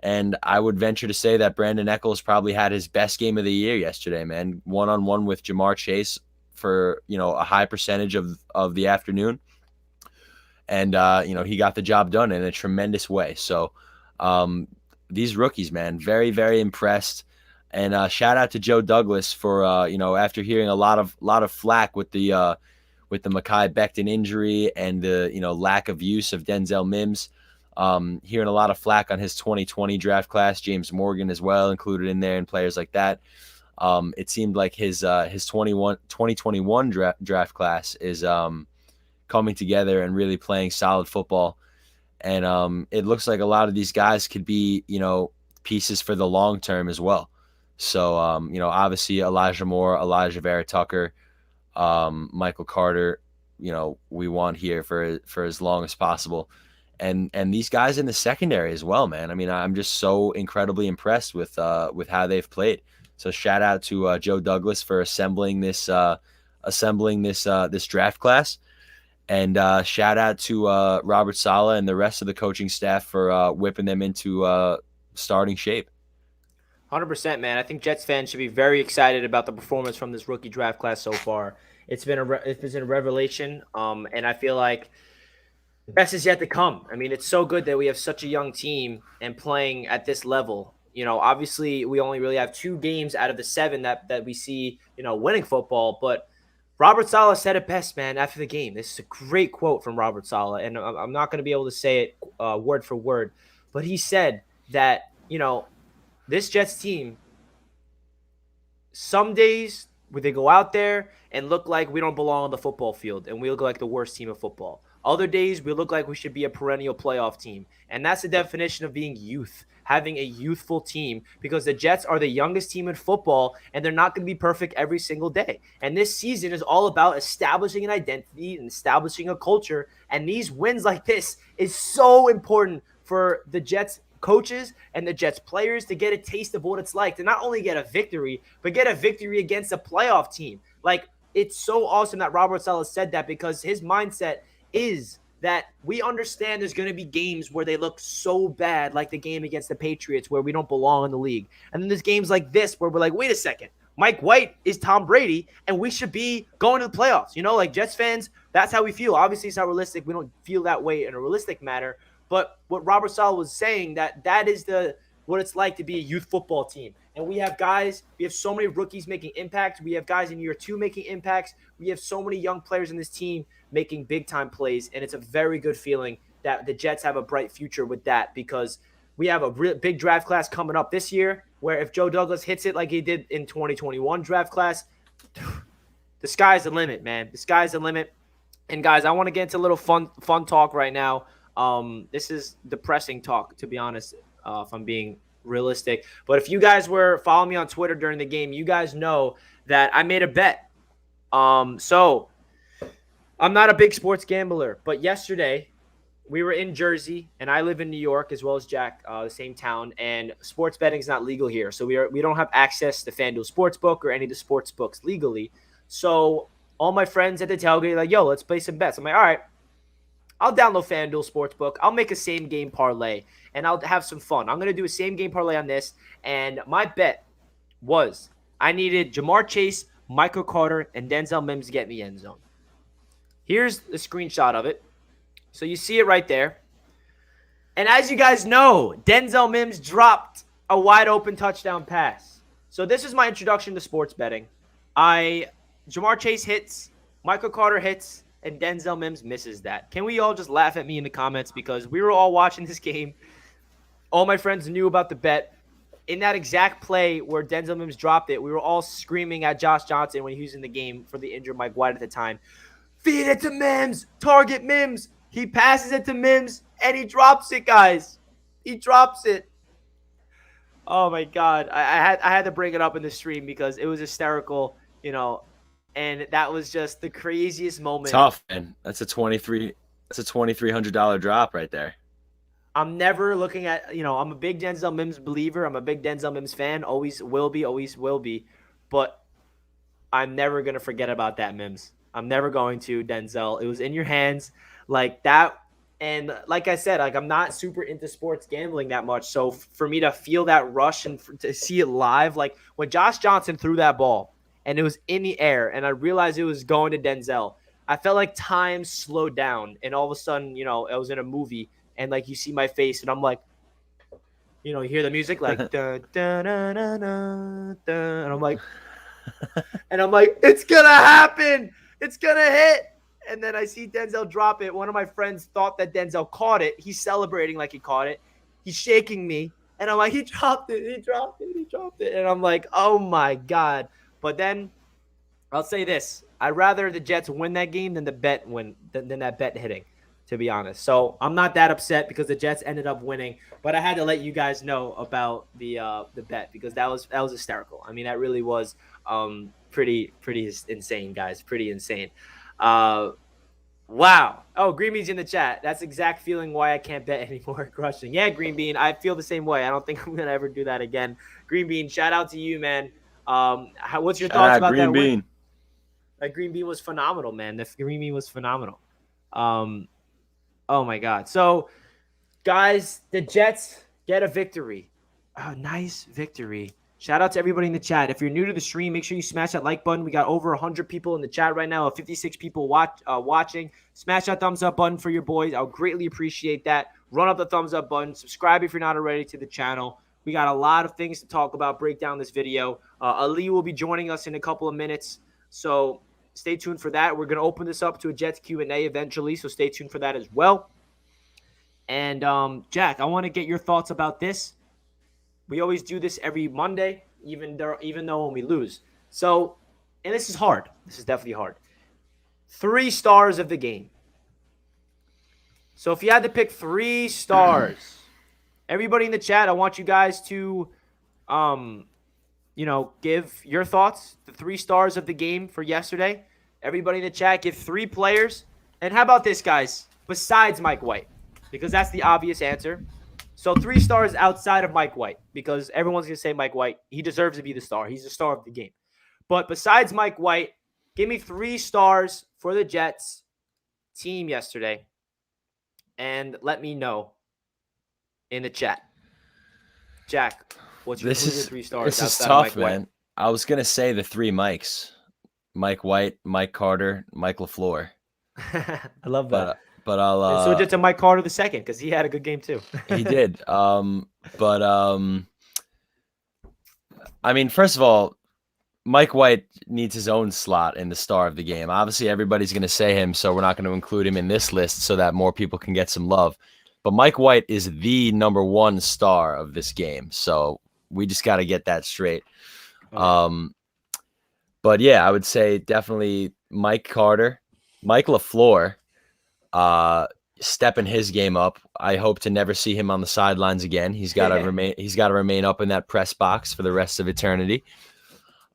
And I would venture to say that Brandon Eccles probably had his best game of the year yesterday, man. 1-on-1 with Jamar Chase for, a high percentage of the afternoon. And, he got the job done in a tremendous way. So these rookies, man, very, very impressed. And shout out to Joe Douglas for, after hearing a lot of flack with the Mekhi Becton injury and the, lack of use of Denzel Mims. Hearing a lot of flack on his 2020 draft class, James Morgan as well included in there, and players like that. It seemed like his 2021 draft class is coming together and really playing solid football. And it looks like a lot of these guys could be, pieces for the long term as well. So, obviously Elijah Moore, Elijah Vera-Tucker, Michael Carter, we want here for as long as possible. And these guys in the secondary as well, man. I mean, I'm just so incredibly impressed with how they've played. So shout out to Joe Douglas for assembling this draft class, and shout out to Robert Saleh and the rest of the coaching staff for whipping them into starting shape. 100%, man. I think Jets fans should be very excited about the performance from this rookie draft class so far. It's been a revelation, and I feel like the best is yet to come. I mean, it's so good that we have such a young team and playing at this level. Obviously, we only really have 2 games out of the 7 that we see, winning football. But Robert Saleh said it best, man, after the game. This is a great quote from Robert Saleh, and I'm not going to be able to say it word for word. But he said that, this Jets team, some days where they go out there and look like we don't belong on the football field and we look like the worst team of football. Other days, we look like we should be a perennial playoff team. And that's the definition of being youth, having a youthful team, because the Jets are the youngest team in football, and they're not going to be perfect every single day. And this season is all about establishing an identity and establishing a culture. And these wins like this is so important for the Jets coaches and the Jets players to get a taste of what it's like to not only get a victory, but get a victory against a playoff team. Like, it's so awesome that Robert Saleh said that, because his mindset is that we understand there's going to be games where they look so bad, like the game against the Patriots where we don't belong in the league. And then there's games like this where we're like, wait a second, Mike White is Tom Brady, and we should be going to the playoffs. You know, like Jets fans, that's how we feel. Obviously, it's not realistic. We don't feel that way in a realistic matter. But what Robert Saleh was saying, that is what it's like to be a youth football team. And we have guys, we have so many rookies making impacts. We have guys in year 2 making impacts. We have so many young players in this team making big-time plays. And it's a very good feeling that the Jets have a bright future with that, because we have a big draft class coming up this year where if Joe Douglas hits it like he did in 2021 draft class, the sky's the limit, man. The sky's the limit. And, guys, I want to get into a little fun talk right now. This is depressing talk, to be honest, if I'm being realistic. But if you guys were following me on Twitter during the game, you guys know that I made a bet. So I'm not a big sports gambler, but yesterday we were in Jersey, and I live in New York as well as Jack, the same town, and sports betting is not legal here. So we don't have access to FanDuel Sportsbook or any of the sports books legally. So all my friends at the tailgate are like, yo, let's play some bets. I'm like, all right, I'll download FanDuel Sportsbook. I'll make a same-game parlay, and I'll have some fun. I'm going to do a same-game parlay on this, and my bet was I needed Jamar Chase, Michael Carter, and Denzel Mims to get me end zone. Here's the screenshot of it. So you see it right there. And as you guys know, Denzel Mims dropped a wide-open touchdown pass. So this is my introduction to sports betting. Jamar Chase hits, Michael Carter hits, and Denzel Mims misses that. Can we all just laugh at me in the comments, because we were all watching this game. All my friends knew about the bet. In that exact play where Denzel Mims dropped it, we were all screaming at Josh Johnson when he was in the game for the injured Mike White at the time. Feed it to Mims. Target Mims. He passes it to Mims, and he drops it, guys. He drops it. Oh, my God. I had to bring it up in the stream because it was hysterical, you know, and that was just the craziest moment. Tough, man. That's a $2,300 drop right there. I'm never looking at, I'm a big Denzel Mims believer. I'm a big Denzel Mims fan. Always will be. But I'm never going to forget about that, Mims. I'm never going to, Denzel. It was in your hands like that. And like I said, like I'm not super into sports gambling that much. So for me to feel that rush and to see it live, like when Josh Johnson threw that ball and it was in the air and I realized it was going to Denzel, I felt like time slowed down. And all of a sudden, I was in a movie. And, like, you see my face, and I'm like, you hear the music, like, dun, dun, dun, dun, dun, dun, and I'm like, it's going to happen. It's going to hit. And then I see Denzel drop it. One of my friends thought that Denzel caught it. He's celebrating like he caught it. He's shaking me. And I'm like, he dropped it. And I'm like, oh, my God. But then I'll say this. I'd rather the Jets win that game than that bet hitting, to be honest. So I'm not that upset because the Jets ended up winning, but I had to let you guys know about the bet because that was hysterical. I mean, that really was pretty insane, guys. Pretty insane. Wow. Oh, Green Bean's in the chat. That's the exact feeling why I can't bet anymore. Crushing. Yeah, Green Bean. I feel the same way. I don't think I'm gonna ever do that again. Green Bean, shout out to you, man. What's your thoughts about Green that Bean? Win? That Green Bean was phenomenal, man. The Green Bean was phenomenal. Oh, my God. So, guys, the Jets get a victory. A nice victory. Shout out to everybody in the chat. If you're new to the stream, make sure you smash that like button. We got over 100 people in the chat right now, 56 people watching. Smash that thumbs up button for your boys. I'll greatly appreciate that. Run up the thumbs up button. Subscribe if you're not already to the channel. We got a lot of things to talk about, break down this video. Ali will be joining us in a couple of minutes, so stay tuned for that. We're going to open this up to a Jets Q&A eventually, so stay tuned for that as well. And, Jack, I want to get your thoughts about this. We always do this every Monday, even though when we lose. So, and this is hard. This is definitely hard. 3 stars of the game. So if you had to pick 3 stars, everybody in the chat, I want you guys to, give your thoughts, the 3 stars of the game for yesterday. Everybody in the chat, give 3 players. And how about this, guys? Besides Mike White, because that's the obvious answer. So 3 stars outside of Mike White, because everyone's going to say Mike White. He deserves to be the star. He's the star of the game. But besides Mike White, give me 3 stars for the Jets team yesterday. And let me know in the chat. Jack, what's your 3 stars? This is tough, man. I was going to say the 3 Mikes. Mike White, Mike Carter, Mike LaFleur. I love that. But I'll switch it to Mike Carter the second, because he had a good game too. He did. I mean, first of all, Mike White needs his own slot in the star of the game. Obviously, everybody's going to say him, so we're not going to include him in this list so that more people can get some love. But Mike White is the number 1 star of this game, so we just got to get that straight. Okay. But yeah, I would say definitely Mike Carter, Mike LaFleur, stepping his game up. I hope to never see him on the sidelines again. He's got to remain. He's got to remain up in that press box for the rest of eternity.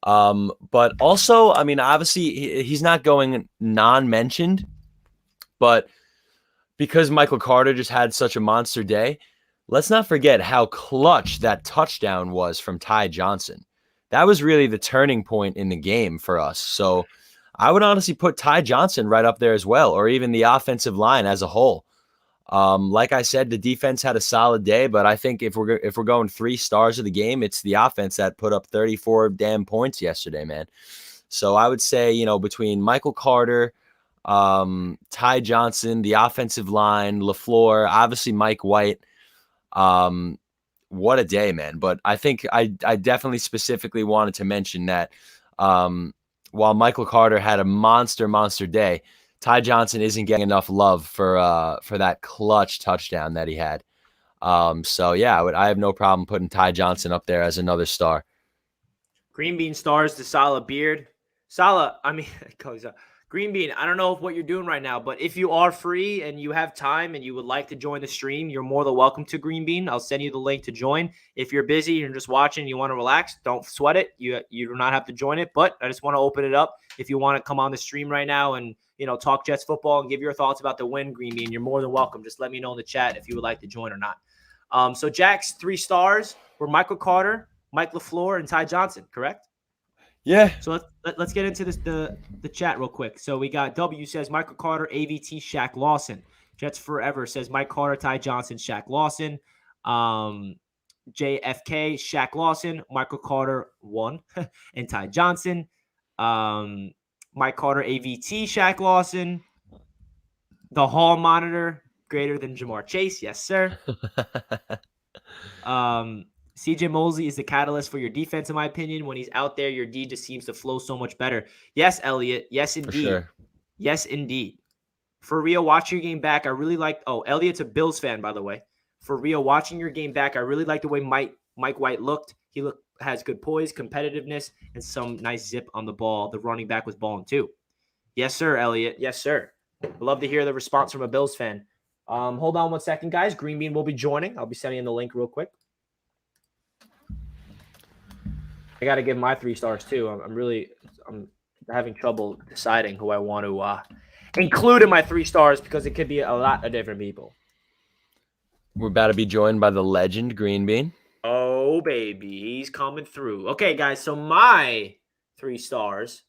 But also, I mean, obviously he's not going non-mentioned, but because Michael Carter just had such a monster day, let's not forget how clutch that touchdown was from Ty Johnson. That was really the turning point in the game for us. So I would honestly put Ty Johnson right up there as well, or even the offensive line as a whole. Like I said, the defense had a solid day, but I think if we're going 3 stars of the game, it's the offense that put up 34 damn points yesterday, man. So I would say, between Michael Carter, Ty Johnson, the offensive line, LaFleur, obviously Mike White. What a day, man. But I think I definitely specifically wanted to mention that while Michael Carter had a monster day, Ty Johnson isn't getting enough love for that clutch touchdown that he had. So yeah, I have no problem putting Ty Johnson up there as another star. Green Bean stars to Saleh Beard. Saleh, Green Bean, I don't know what you're doing right now, but if you are free and you have time and you would like to join the stream, you're more than welcome to, Green Bean. I'll send you the link to join. If you're busy, you're just watching, you want to relax, don't sweat it. You do not have to join it, but I just want to open it up. If you want to come on the stream right now and talk Jets football and give your thoughts about the win, Green Bean, you're more than welcome. Just let me know in the chat if you would like to join or not. So Jack's 3 stars were Michael Carter, Mike LaFleur, and Ty Johnson, correct? Yeah. So let's get into this the chat real quick. So we got W says Michael Carter, AVT, Shaq Lawson. Jets Forever says Mike Carter, Ty Johnson, Shaq Lawson. JFK, Shaq Lawson, Michael Carter 1, and Ty Johnson. Mike Carter, AVT, Shaq Lawson. The Hall Monitor, greater than Jamar Chase. Yes, sir. CJ Mosley is the catalyst for your defense, in my opinion. When he's out there, your D just seems to flow so much better. Yes, Elliot. Yes, indeed. For sure. Yes, indeed. For real, watch your game back. I really like – Elliot's a Bills fan, by the way. For real, watching your game back, I really like the way Mike White looked. He has good poise, competitiveness, and some nice zip on the ball. The running back was balling too. Yes, sir, Elliot. Yes, sir. I'd love to hear the response from a Bills fan. Hold on 1 second, guys. Green Bean will be joining. I'll be sending him the link real quick. I got to give my 3 stars too. I'm having trouble deciding who I want to include in my 3 stars because it could be a lot of different people. We're about to be joined by the legend Green Bean. Oh, baby. He's coming through. Okay, guys. So my 3 stars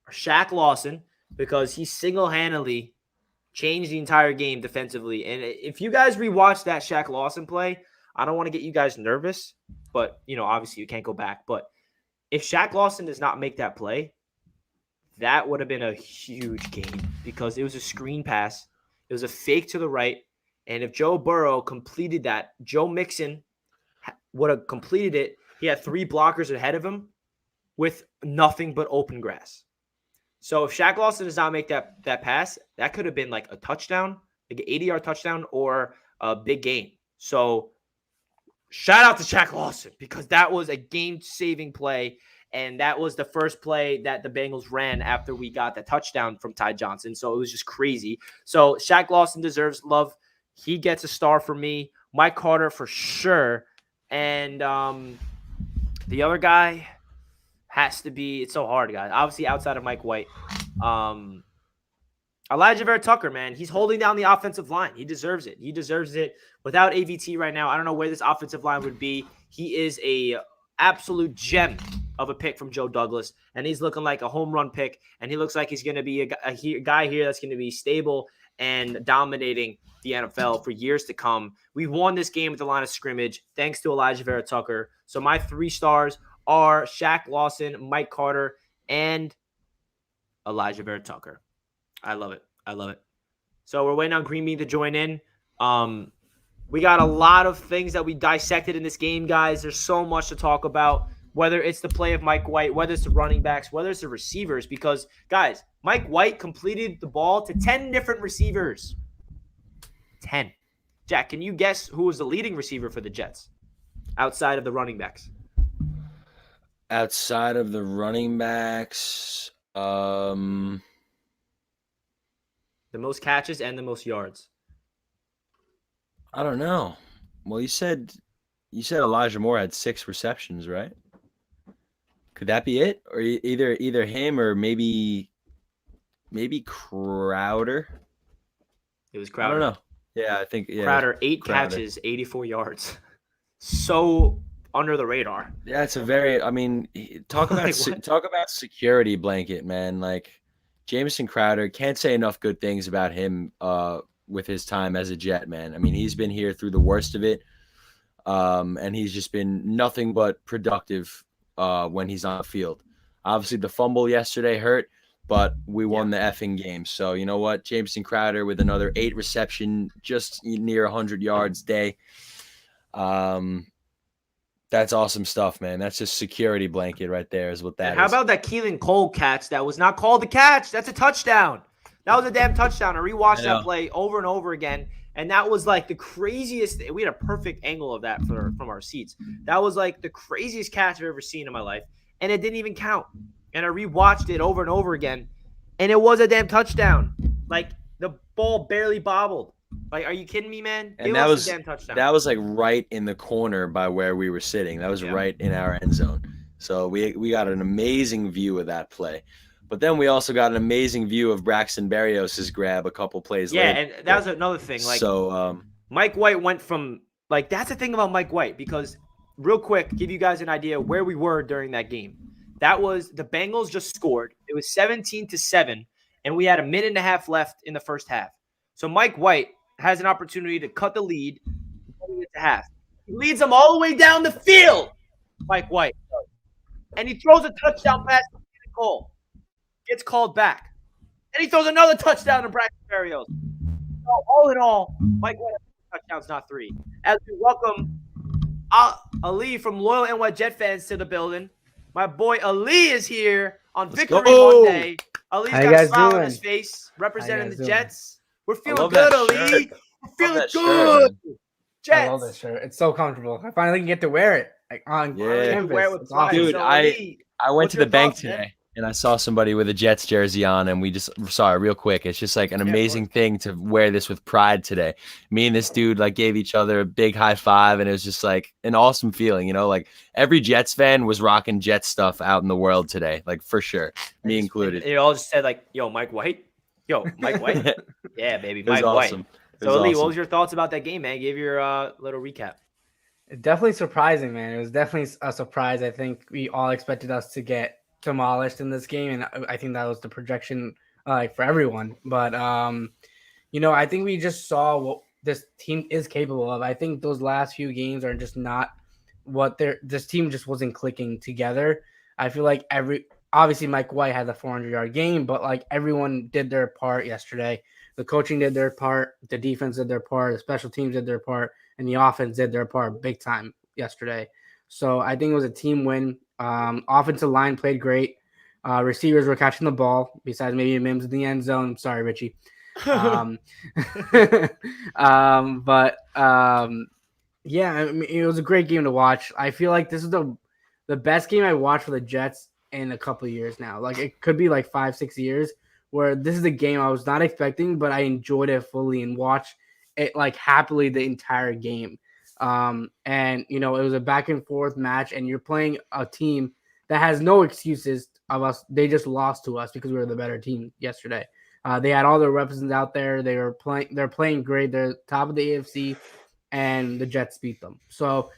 are Shaq Lawson because he single-handedly changed the entire game defensively. And if you guys rewatch that Shaq Lawson play, I don't want to get you guys nervous, but, obviously you can't go back. But if Shaq Lawson does not make that play, that would have been a huge game because it was a screen pass. It was a fake to the right. And if Joe Burrow completed that, Joe Mixon would have completed it. He had 3 blockers ahead of him with nothing but open grass. So if Shaq Lawson does not make that pass, that could have been like a touchdown, like an 80-yard touchdown or a big gain. So shout out to Shaq Lawson because that was a game-saving play, and that was the first play that the Bengals ran after we got the touchdown from Ty Johnson. So it was just crazy. So Shaq Lawson deserves love. He gets a star for me. Mike Carter for sure. And the other guy has to be – it's so hard, guys. Obviously, outside of Mike White. Elijah Vera-Tucker, man. He's holding down the offensive line. He deserves it. He deserves it. Without AVT right now, I don't know where this offensive line would be. He is a absolute gem of a pick from Joe Douglas, and he's looking like a home run pick, and he looks like he's going to be a guy here that's going to be stable and dominating the NFL for years to come. We won this game at the line of scrimmage thanks to Elijah Vera-Tucker. So my 3 stars are Shaq Lawson, Mike Carter, and Elijah Vera-Tucker. I love it. I love it. So we're waiting on Green Bean to join in. We got a lot of things that we dissected in this game, guys. There's so much to talk about, whether it's the play of Mike White, whether it's the running backs, whether it's the receivers, because, guys, Mike White completed the ball to 10 different receivers. 10. Jack, can you guess who was the leading receiver for the Jets outside of the running backs? Outside of the running backs, The most catches and the most yards. I don't know. Well, you said Elijah Moore had 6 receptions, right? Could that be it? Or either him or maybe Crowder? It was Crowder. I don't know. Yeah, I think Crowder, 8 catches, 84 yards. So under the radar. Yeah, it's a very. I mean, talk about talk about security blanket, man. Like Jamison Crowder, can't say enough good things about him. With his time as a Jet, man. I mean, he's been here through the worst of it, and he's just been nothing but productive when he's on the field. Obviously, the fumble yesterday hurt, but we won the effing game. So you know what? Jamison Crowder with another 8 reception, just near 100 yards day. That's awesome stuff, man. That's just security blanket right there is what that is. How about that Keelan Cole catch that was not called a catch? That's a touchdown. That was a damn touchdown. I rewatched that play over and over again, and that was like the craziest. We had a perfect angle of that from our seats. That was like the craziest catch I've ever seen in my life, and it didn't even count. And I rewatched it over and over again, and it was a damn touchdown. Like the ball barely bobbled. Like, are you kidding me, man? And that was a damn touchdown. That was like right in the corner by where we were sitting. That was right in our end zone. So we got an amazing view of that play. But then we also got an amazing view of Braxton Berrios' grab a couple plays later. Yeah, and that was another thing. Like, so Mike White went from – like, that's the thing about Mike White, because real quick, give you guys an idea where we were during that game. That was – the Bengals just scored. It was 17-7, and we had a minute and a half left in the first half. So Mike White has an opportunity to cut the lead going into half. He leads them all the way down the field, Mike White. And he throws a touchdown pass to Cole. Gets called back. And he throws another touchdown to Braxton Berrios. So all in all, Mike White has 2 touchdowns, not 3. As we welcome Ali from Loyal NY Jet fans to the building. My boy Ali is here on Victory Monday. Ali's got a smile on his face, representing the Jets. We're feeling good, Ali. We're feeling good. Jets. I love this shirt. It's so comfortable. I finally can get to wear it. Like on campus. Wear it with pride. Dude, so, I went to the bank today. And I saw somebody with a Jets jersey on, and we just saw it real quick. It's just like an amazing thing to wear this with pride today. Me and this dude like gave each other a big high five, and it was just like an awesome feeling, you know. Like every Jets fan was rocking Jets stuff out in the world today, like for sure, me included. They all just said like, "Yo, Mike White, yo, Mike White, yeah, baby, Mike awesome. White." So, Ali, what was your thoughts about that game, man? Give your little recap. Definitely surprising, man. It was definitely a surprise. I think we all expected us to get demolished in this game, and I think that was the projection for everyone. But I think we just saw what this team is capable of. I think those last few games are just not what this team just wasn't clicking together. I feel like obviously Mike White had a 400-yard game, but like everyone did their part yesterday. The coaching did their part, the defense did their part, the special teams did their part, and the offense did their part big time yesterday. So I think it was a team win. Offensive line played great. Receivers were catching the ball, besides maybe Mims in the end zone. Sorry, Richie. Yeah, I mean, it was a great game to watch. I feel like this is the best game I watched for the Jets in a couple of years now. Like it could be like 5-6 years where this is a game I was not expecting, but I enjoyed it fully and watched it like happily the entire game. And it was a back and forth match, and you're playing a team that has no excuses of us. They just lost to us because we were the better team yesterday. They had all their weapons out there. They're playing great. They're top of the AFC, and the Jets beat them. So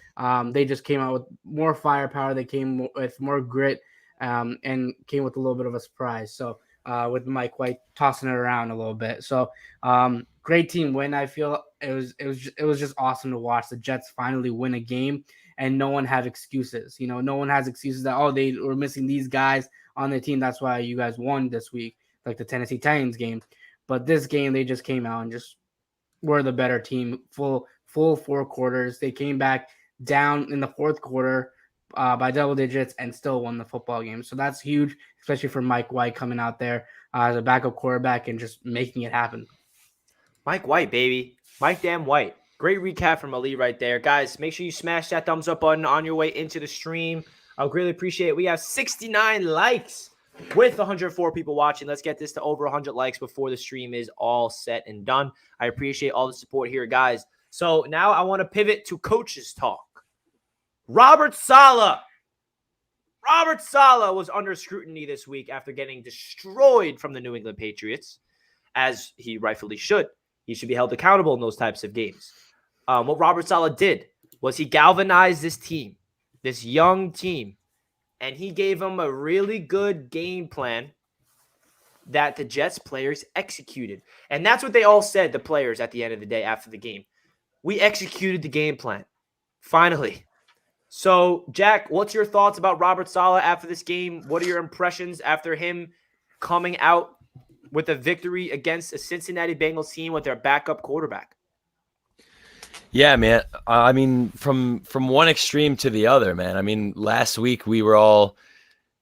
they just came out with more firepower. They came with more grit, and came with a little bit of a surprise. So with Mike White tossing it around a little bit. So great team win. I feel it was just awesome to watch the Jets finally win a game, and no one have excuses. No one has excuses that they were missing these guys on their team. That's why you guys won this week, like the Tennessee Titans game. But this game, they just came out and just were the better team. Full 4 quarters. They came back down in the fourth quarter by double digits and still won the football game. So that's huge, especially for Mike White coming out there as a backup quarterback and just making it happen. Mike White, baby. Mike damn White. Great recap from Ali right there. Guys, make sure you smash that thumbs up button on your way into the stream. I would greatly appreciate it. We have 69 likes with 104 people watching. Let's get this to over 100 likes before the stream is all set and done. I appreciate all the support here, guys. So now I want to pivot to coaches talk. Robert Saleh. Robert Saleh was under scrutiny this week after getting destroyed from the New England Patriots, as he rightfully should. He should be held accountable in those types of games. What Robert Saleh did was he galvanized this team, this young team, and he gave them a really good game plan that the Jets players executed. And that's what they all said, the players, at the end of the day after the game. We executed the game plan. Finally. So, Jack, what's your thoughts about Robert Saleh after this game? What are your impressions after him coming out with a victory against a Cincinnati Bengals team with their backup quarterback? Yeah, man. I mean, from one extreme to the other, man. I mean, last week we were all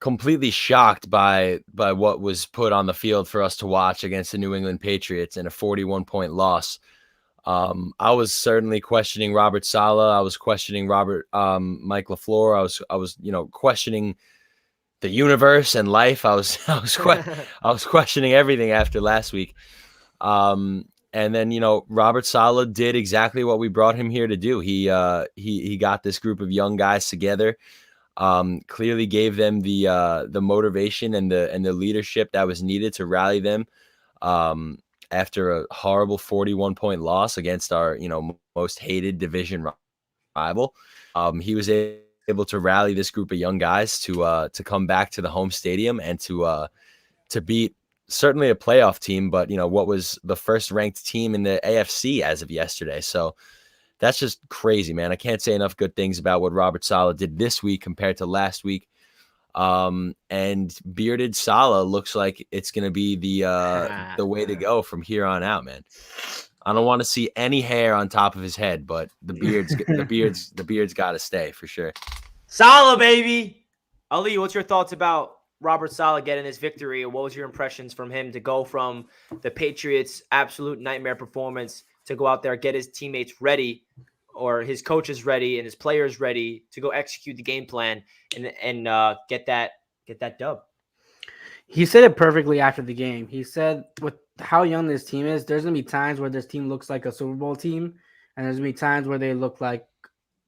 completely shocked by what was put on the field for us to watch against the New England Patriots in a 41-point loss. I was certainly questioning Robert Saleh. I was questioning Mike LaFleur. I was questioning the universe and life. I was questioning everything after last week. And then, Robert Saleh did exactly what we brought him here to do. He got this group of young guys together, clearly gave them the motivation and the leadership that was needed to rally them after a horrible 41-point loss against our, most hated division rival. He was able to rally this group of young guys to come back to the home stadium and to beat certainly a playoff team, but what was the first ranked team in the AFC as of yesterday. So that's just crazy, man. I can't say enough good things about what Robert Saleh did this week compared to last week. And bearded Saleh looks like it's going to be the way to go from here on out, man. I don't want to see any hair on top of his head, but the beard's got to stay for sure. Saleh, baby. Ali, what's your thoughts about Robert Saleh getting this victory? What was your impressions from him to go from the Patriots' absolute nightmare performance to go out there, get his teammates ready, or his coaches ready and his players ready to go execute the game plan and get that dub? He said it perfectly after the game. He said with how young this team is, there's going to be times where this team looks like a Super Bowl team, and there's going to be times where they look like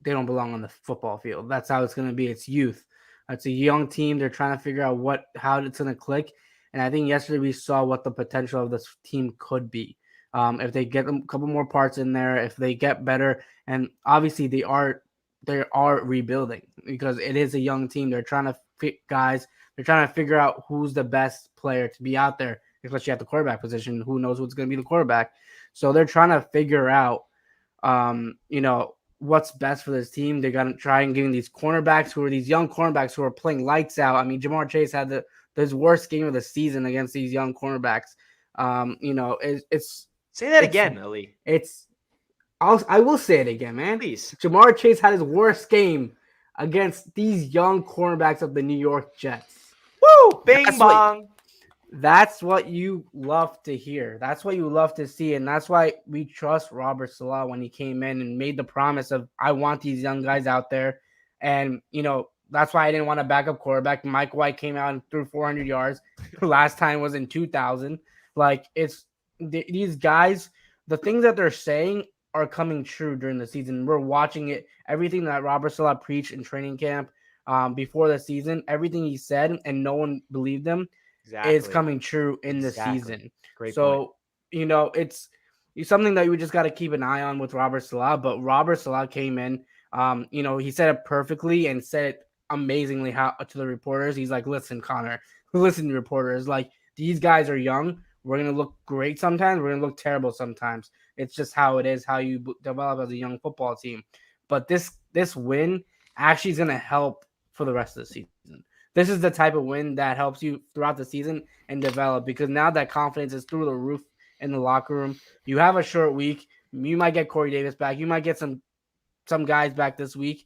they don't belong on the football field. That's how it's going to be. It's youth. It's a young team. They're trying to figure out how it's going to click. And I think yesterday we saw what the potential of this team could be. If they get a couple more parts in there, if they get better, and obviously they are rebuilding because it is a young team. They're trying to fit guys. They're trying to figure out who's the best player to be out there, especially at the quarterback position. Who knows what's going to be the quarterback? So they're trying to figure out, what's best for this team. They're going to try and give these cornerbacks these young cornerbacks who are playing lights out. I mean, Jamar Chase had his worst game of the season against these young cornerbacks. It's say that again, Ali. I will say it again, man. Please. Jamar Chase had his worst game against these young cornerbacks of the New York Jets. Woo! Bing bong. That's what you love to hear. That's what you love to see. And that's why we trust Robert Saleh when he came in and made the promise of, I want these young guys out there. And, that's why I didn't want a backup quarterback. Mike White came out and threw 400 yards. Last time was in 2000. Like, it's these guys, the things that they're saying are coming true during the season. We're watching it. Everything that Robert Saleh preached in training camp before the season, everything he said, and no one believed him, is coming true in the season. Great so, it's something that we just got to keep an eye on with Robert Saleh. But Robert Saleh came in, he said it perfectly and said it amazingly to the reporters. He's like, listen, Connor, listen, reporters, like, these guys are young. We're going to look great sometimes. We're going to look terrible sometimes. It's just how it is, how you develop as a young football team. But this win actually is going to help for the rest of the season. This is the type of win that helps you throughout the season and develop, because now that confidence is through the roof in the locker room. You have a short week. You might get Corey Davis back. You might get some guys back this week,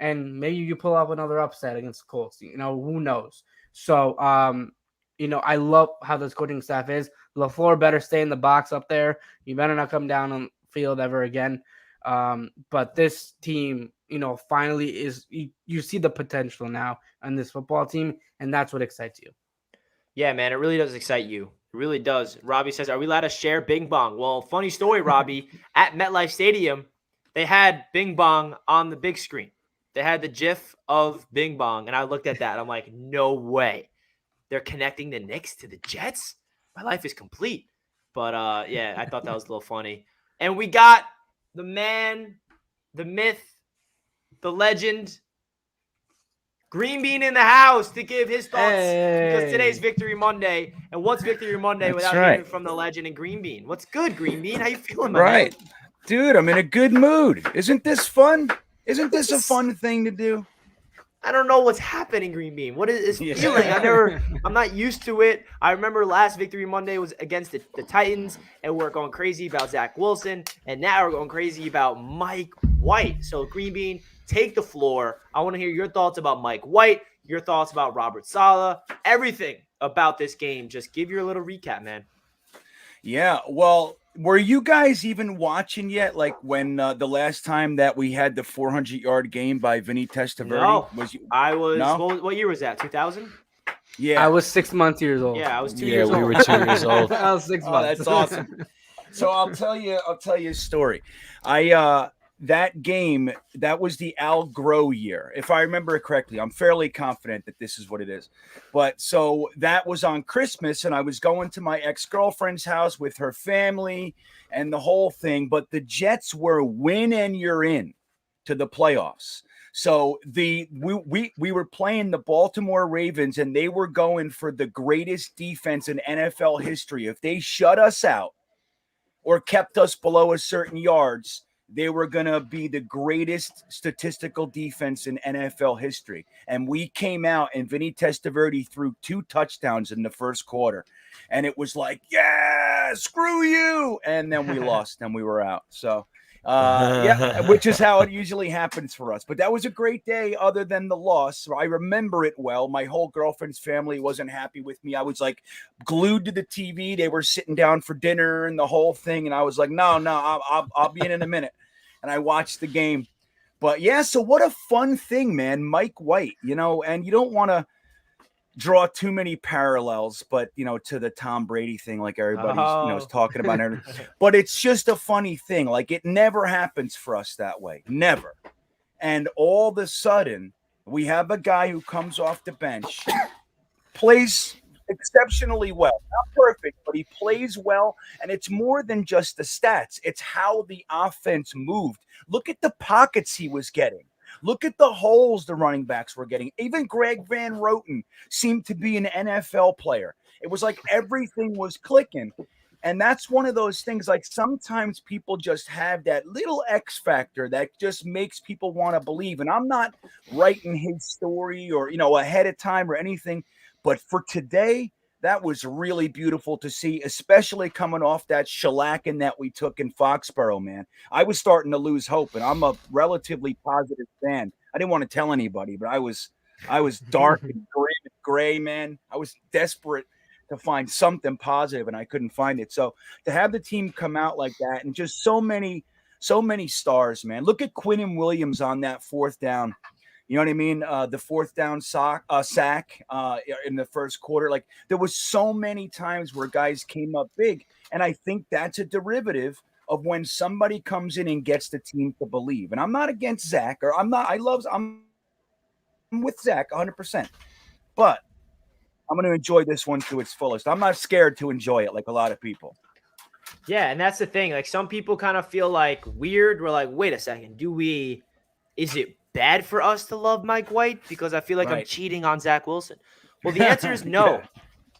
and maybe you pull up another upset against the Colts. Who knows? So, I love how this coaching staff is. LaFleur better stay in the box up there. You better not come down on the field ever again. But this team, finally is you see the potential now on this football team, and that's what excites you. Yeah, man, it really does excite you. It really does. Robbie says, are we allowed to share Bing Bong? Well, funny story, Robbie. At MetLife Stadium, they had Bing Bong on the big screen. They had the GIF of Bing Bong, and I looked at that, and I'm like, no way. They're connecting the Knicks to the Jets? My life is complete. But, yeah, I thought that was a little funny. And we got the man, the myth, the legend, Green Bean in the house to give his thoughts, because today's Victory Monday. And what's Victory Monday without hearing from the legend and Green Bean? What's good, Green Bean? How you feeling, my man? Dude, I'm in a good mood. Isn't this fun? Isn't this a fun thing to do? I don't know what's happening, Green Bean. What is this feeling? I'm not used to it. I remember last Victory Monday was against the Titans, and we're going crazy about Zach Wilson, and now we're going crazy about Mike White. So, Green Bean, take the floor. I want to hear your thoughts about Mike White, your thoughts about Robert Saleh, everything about this game. Just give your little recap, man. Yeah, well, were you guys even watching yet? Like when the last time that we had the 400-yard game by Vinny Testaverde? No, I was. No? What year was that? 2000? Yeah, I was 6 months old. Yeah, I was 2 years old. Yeah, we were 2 years old. I was 6 months. That's awesome. So I'll tell you a story. That game, that was the Al Groh year, if I remember it correctly. I'm fairly confident that this is what it is. But so that was on Christmas, and I was going to my ex-girlfriend's house with her family and the whole thing. But the Jets were win and you're in to the playoffs. So we were playing the Baltimore Ravens, and they were going for the greatest defense in NFL history. If they shut us out or kept us below a certain yards, they were going to be the greatest statistical defense in NFL history. And we came out, and Vinny Testaverde threw 2 touchdowns in the first quarter. And it was like, yeah, screw you. And then we lost, and we were out. So, yeah, which is how it usually happens for us. But that was a great day other than the loss. So I remember it well. My whole girlfriend's family wasn't happy with me. I was like glued to the TV. They were sitting down for dinner and the whole thing. And I was like, no, I'll be in a minute. And I watched the game. But yeah, so what a fun thing, man. Mike White, and you don't want to draw too many parallels, but to the Tom Brady thing, like everybody's is talking about everything. But it's just a funny thing. Like, it never happens for us that way. Never. And all of a sudden, we have a guy who comes off the bench, plays exceptionally well. Not perfect, but he plays well. And it's more than just the stats. It's how the offense moved. Look at the pockets he was getting. Look at the holes the running backs were getting. Even Greg Van Roten seemed to be an NFL player. It was like everything was clicking. And that's one of those things, like sometimes people just have that little X factor that just makes people want to believe. And I'm not writing his story or, ahead of time or anything. But for today, that was really beautiful to see, especially coming off that shellacking that we took in Foxborough, man. I was starting to lose hope, and I'm a relatively positive fan. I didn't want to tell anybody, but I was dark and gray, man. I was desperate to find something positive, and I couldn't find it. So to have the team come out like that, and just so many stars, man. Look at Quinnen Williams on that 4th down. You know what I mean? The 4th down sack in the first quarter. Like, there was so many times where guys came up big. And I think that's a derivative of when somebody comes in and gets the team to believe. And I'm not against Zach, or I'm with Zach 100%. But I'm going to enjoy this one to its fullest. I'm not scared to enjoy it like a lot of people. Yeah, and that's the thing. Like, some people kind of feel like weird. We're like, wait a second, is it bad for us to love Mike White? Because I feel like I'm cheating on Zach Wilson. Well, the answer is no. Yeah.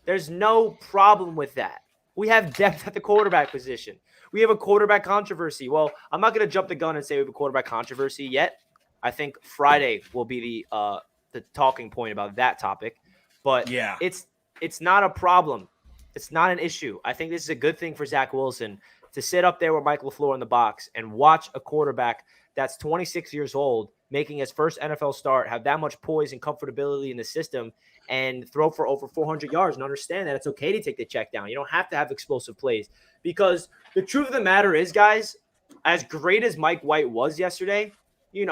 There's no problem with that. We have depth at the quarterback position. We have a quarterback controversy. Well, I'm not going to jump the gun and say we have a quarterback controversy yet. I think Friday will be the talking point about that topic. But yeah, it's not a problem. It's not an issue. I think this is a good thing for Zach Wilson to sit up there with Mike LaFleur in the box and watch a quarterback that's 26 years old making his first NFL start, have that much poise and comfortability in the system, and throw for over 400 yards, and understand that it's okay to take the check down. You don't have to have explosive plays, because the truth of the matter is, guys, as great as Mike White was yesterday, and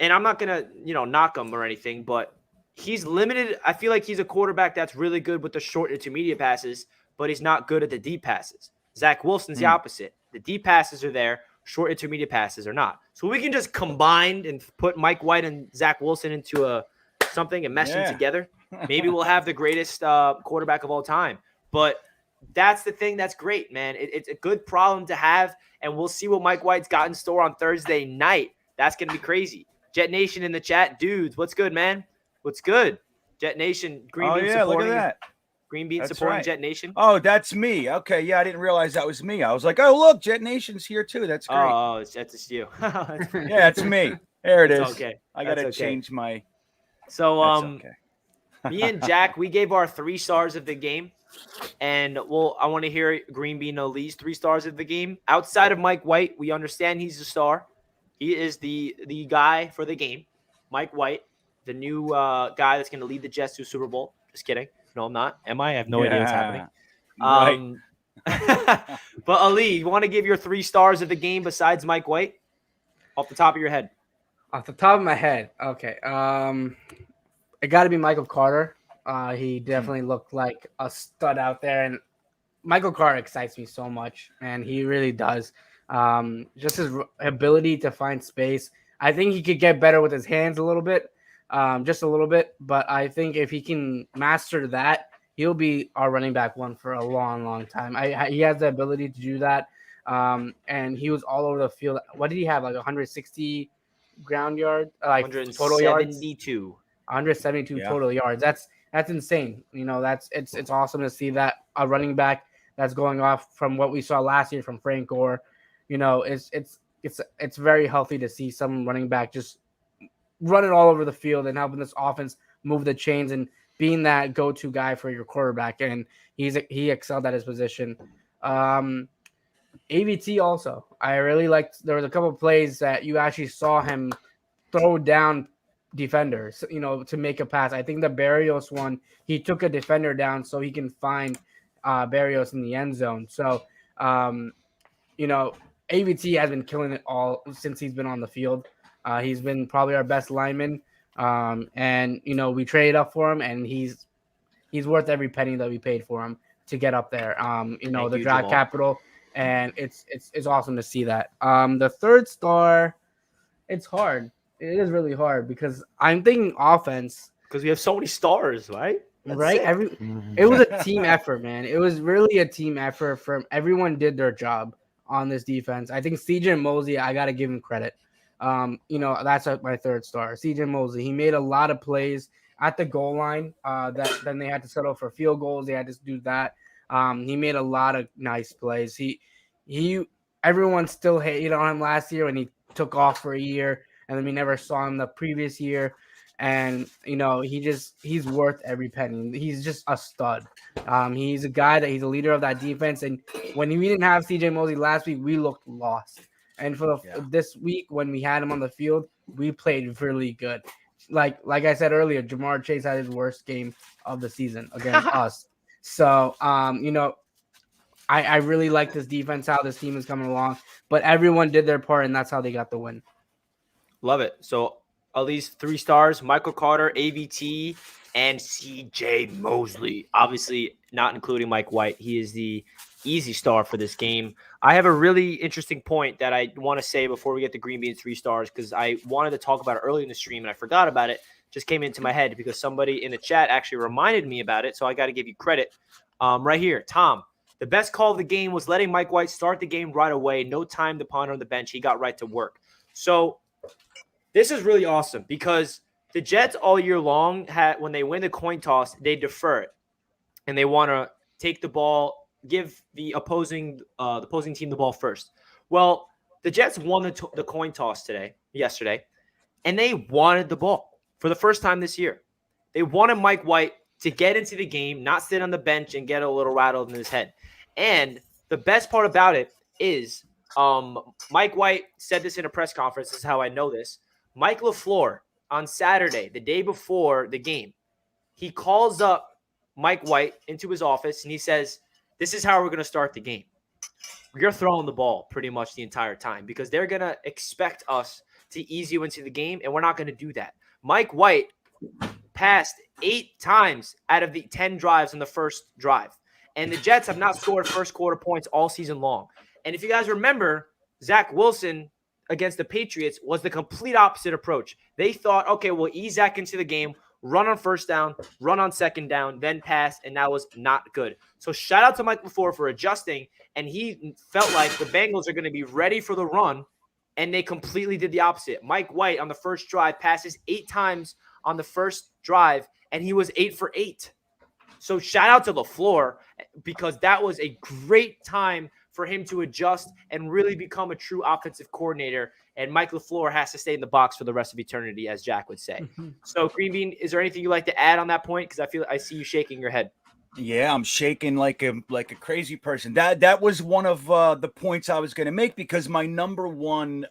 I'm not going to, knock him or anything, but he's limited. I feel like he's a quarterback that's really good with the short intermediate passes, but he's not good at the deep passes. Zach Wilson's the opposite. The deep passes are there. Short intermediate passes are not. So we can just combine and put Mike White and Zach Wilson into something and mesh them together. Maybe we'll have the greatest quarterback of all time. But that's the thing that's great, man. It's a good problem to have, and we'll see what Mike White's got in store on Thursday night. That's going to be crazy. Jet Nation in the chat. Dudes, what's good, man? What's good? Jet Nation, Green Bean supporting. Look at that. Green Bean supporting Jet Nation. Oh, that's me. Okay, yeah, I didn't realize that was me. I was like, oh, look, Jet Nation's here too. That's great. Oh, that's just you. Yeah, it's me. There it is. Okay. I got to change my. So, me and Jack, we gave our 3 stars of the game, and I want to hear Green Bean Ali's 3 stars of the game. Outside of Mike White, we understand he's a star. He is the guy for the game. Mike White, the new guy that's going to lead the Jets to Super Bowl. Just kidding. No, I'm not. Am I? I have no idea what's happening. But Ali, you want to give your 3 stars of the game besides Mike White? Off the top of your head. Off the top of my head. Okay. It got to be Michael Carter. He definitely looked like a stud out there. And Michael Carter excites me so much. And he really does. Just his ability to find space. I think he could get better with his hands a little bit. Just a little bit, but I think if he can master that, he'll be our running back one for a long, long time. He has the ability to do that, and he was all over the field. What did he have? Like 160 ground yards, like total yards? 172 total yards. That's insane. It's awesome to see that a running back that's going off from what we saw last year from Frank Gore. It's very healthy to see some running back just running all over the field and helping this offense move the chains and being that go-to guy for your quarterback. And he excelled at his position. AVT also, I really liked. There was a couple of plays that you actually saw him throw down defenders, to make a pass. I think the Barrios one, he took a defender down so he can find Barrios in the end zone. So, AVT has been killing it all since he's been on the field. He's been probably our best lineman, and we traded up for him, and he's worth every penny that we paid for him to get up there. The draft capital, and it's awesome to see that. The 3rd star, it's hard. It is really hard because I'm thinking offense because we have so many stars, right? Right. It was a team effort, man. It was really a team effort. From everyone did their job on this defense. I think CJ Mosley, I got to give him credit. That's my 3rd star. CJ Mosley, he made a lot of plays at the goal line that then they had to settle for field goals. They had to do that. He made a lot of nice plays. Everyone still hated on him last year when he took off for a year, and then we never saw him the previous year. And, he's worth every penny. He's just a stud. He's a guy he's a leader of that defense. And when we didn't have CJ Mosley last week, we looked lost. And for this week, when we had him on the field, we played really good. Like I said earlier, Jamar Chase had his worst game of the season against us. So, I really like this defense, how this team is coming along. But everyone did their part, and that's how they got the win. Love it. So, at least 3 stars: Michael Carter, AVT, and CJ Mosley. Obviously, not including Mike White. He is the easy star for this game. I have a really interesting point that I want to say before we get to green bean 3 stars, because I wanted to talk about it early in the stream and I forgot about it. Just came into my head because somebody in the chat actually reminded me about it. So I got to give you credit. Right here, Tom. The best call of the game was letting Mike White start the game right away. No time to ponder on the bench. He got right to work. So this is really awesome because the Jets all year long when they win the coin toss, they defer it and they want to take the ball, give the opposing team the ball first. Well, the Jets won the coin toss yesterday, and they wanted the ball for the first time this year. They wanted Mike White to get into the game, not sit on the bench and get a little rattled in his head. And the best part about it is Mike White said this in a press conference. This is how I know this. Mike LaFleur on Saturday, the day before the game, he calls up Mike White into his office and he says, this is how we're going to start the game. You're throwing the ball pretty much the entire time because they're going to expect us to ease you into the game, and we're not going to do that. Mike White passed 8 times out of the 10 drives on the first drive. And the Jets have not scored first quarter points all season long. And if you guys remember, Zach Wilson against the Patriots was the complete opposite approach. They thought, okay, we'll ease Zach into the game, run on first down, run on second down, then pass, and that was not good. So shout out to Mike LaFleur for adjusting, and he felt like the Bengals are going to be ready for the run, and they completely did the opposite. Mike White on the first drive passes 8 times on the first drive, and he was 8 for 8. So shout out to LaFleur because that was a great time for him to adjust and really become a true offensive coordinator. And Mike LaFleur has to stay in the box for the rest of eternity, as Jack would say. So, Green Bean, is there anything you'd like to add on that point? Because I see you shaking your head. Yeah, I'm shaking like a crazy person. That was one of the points I was going to make because my number one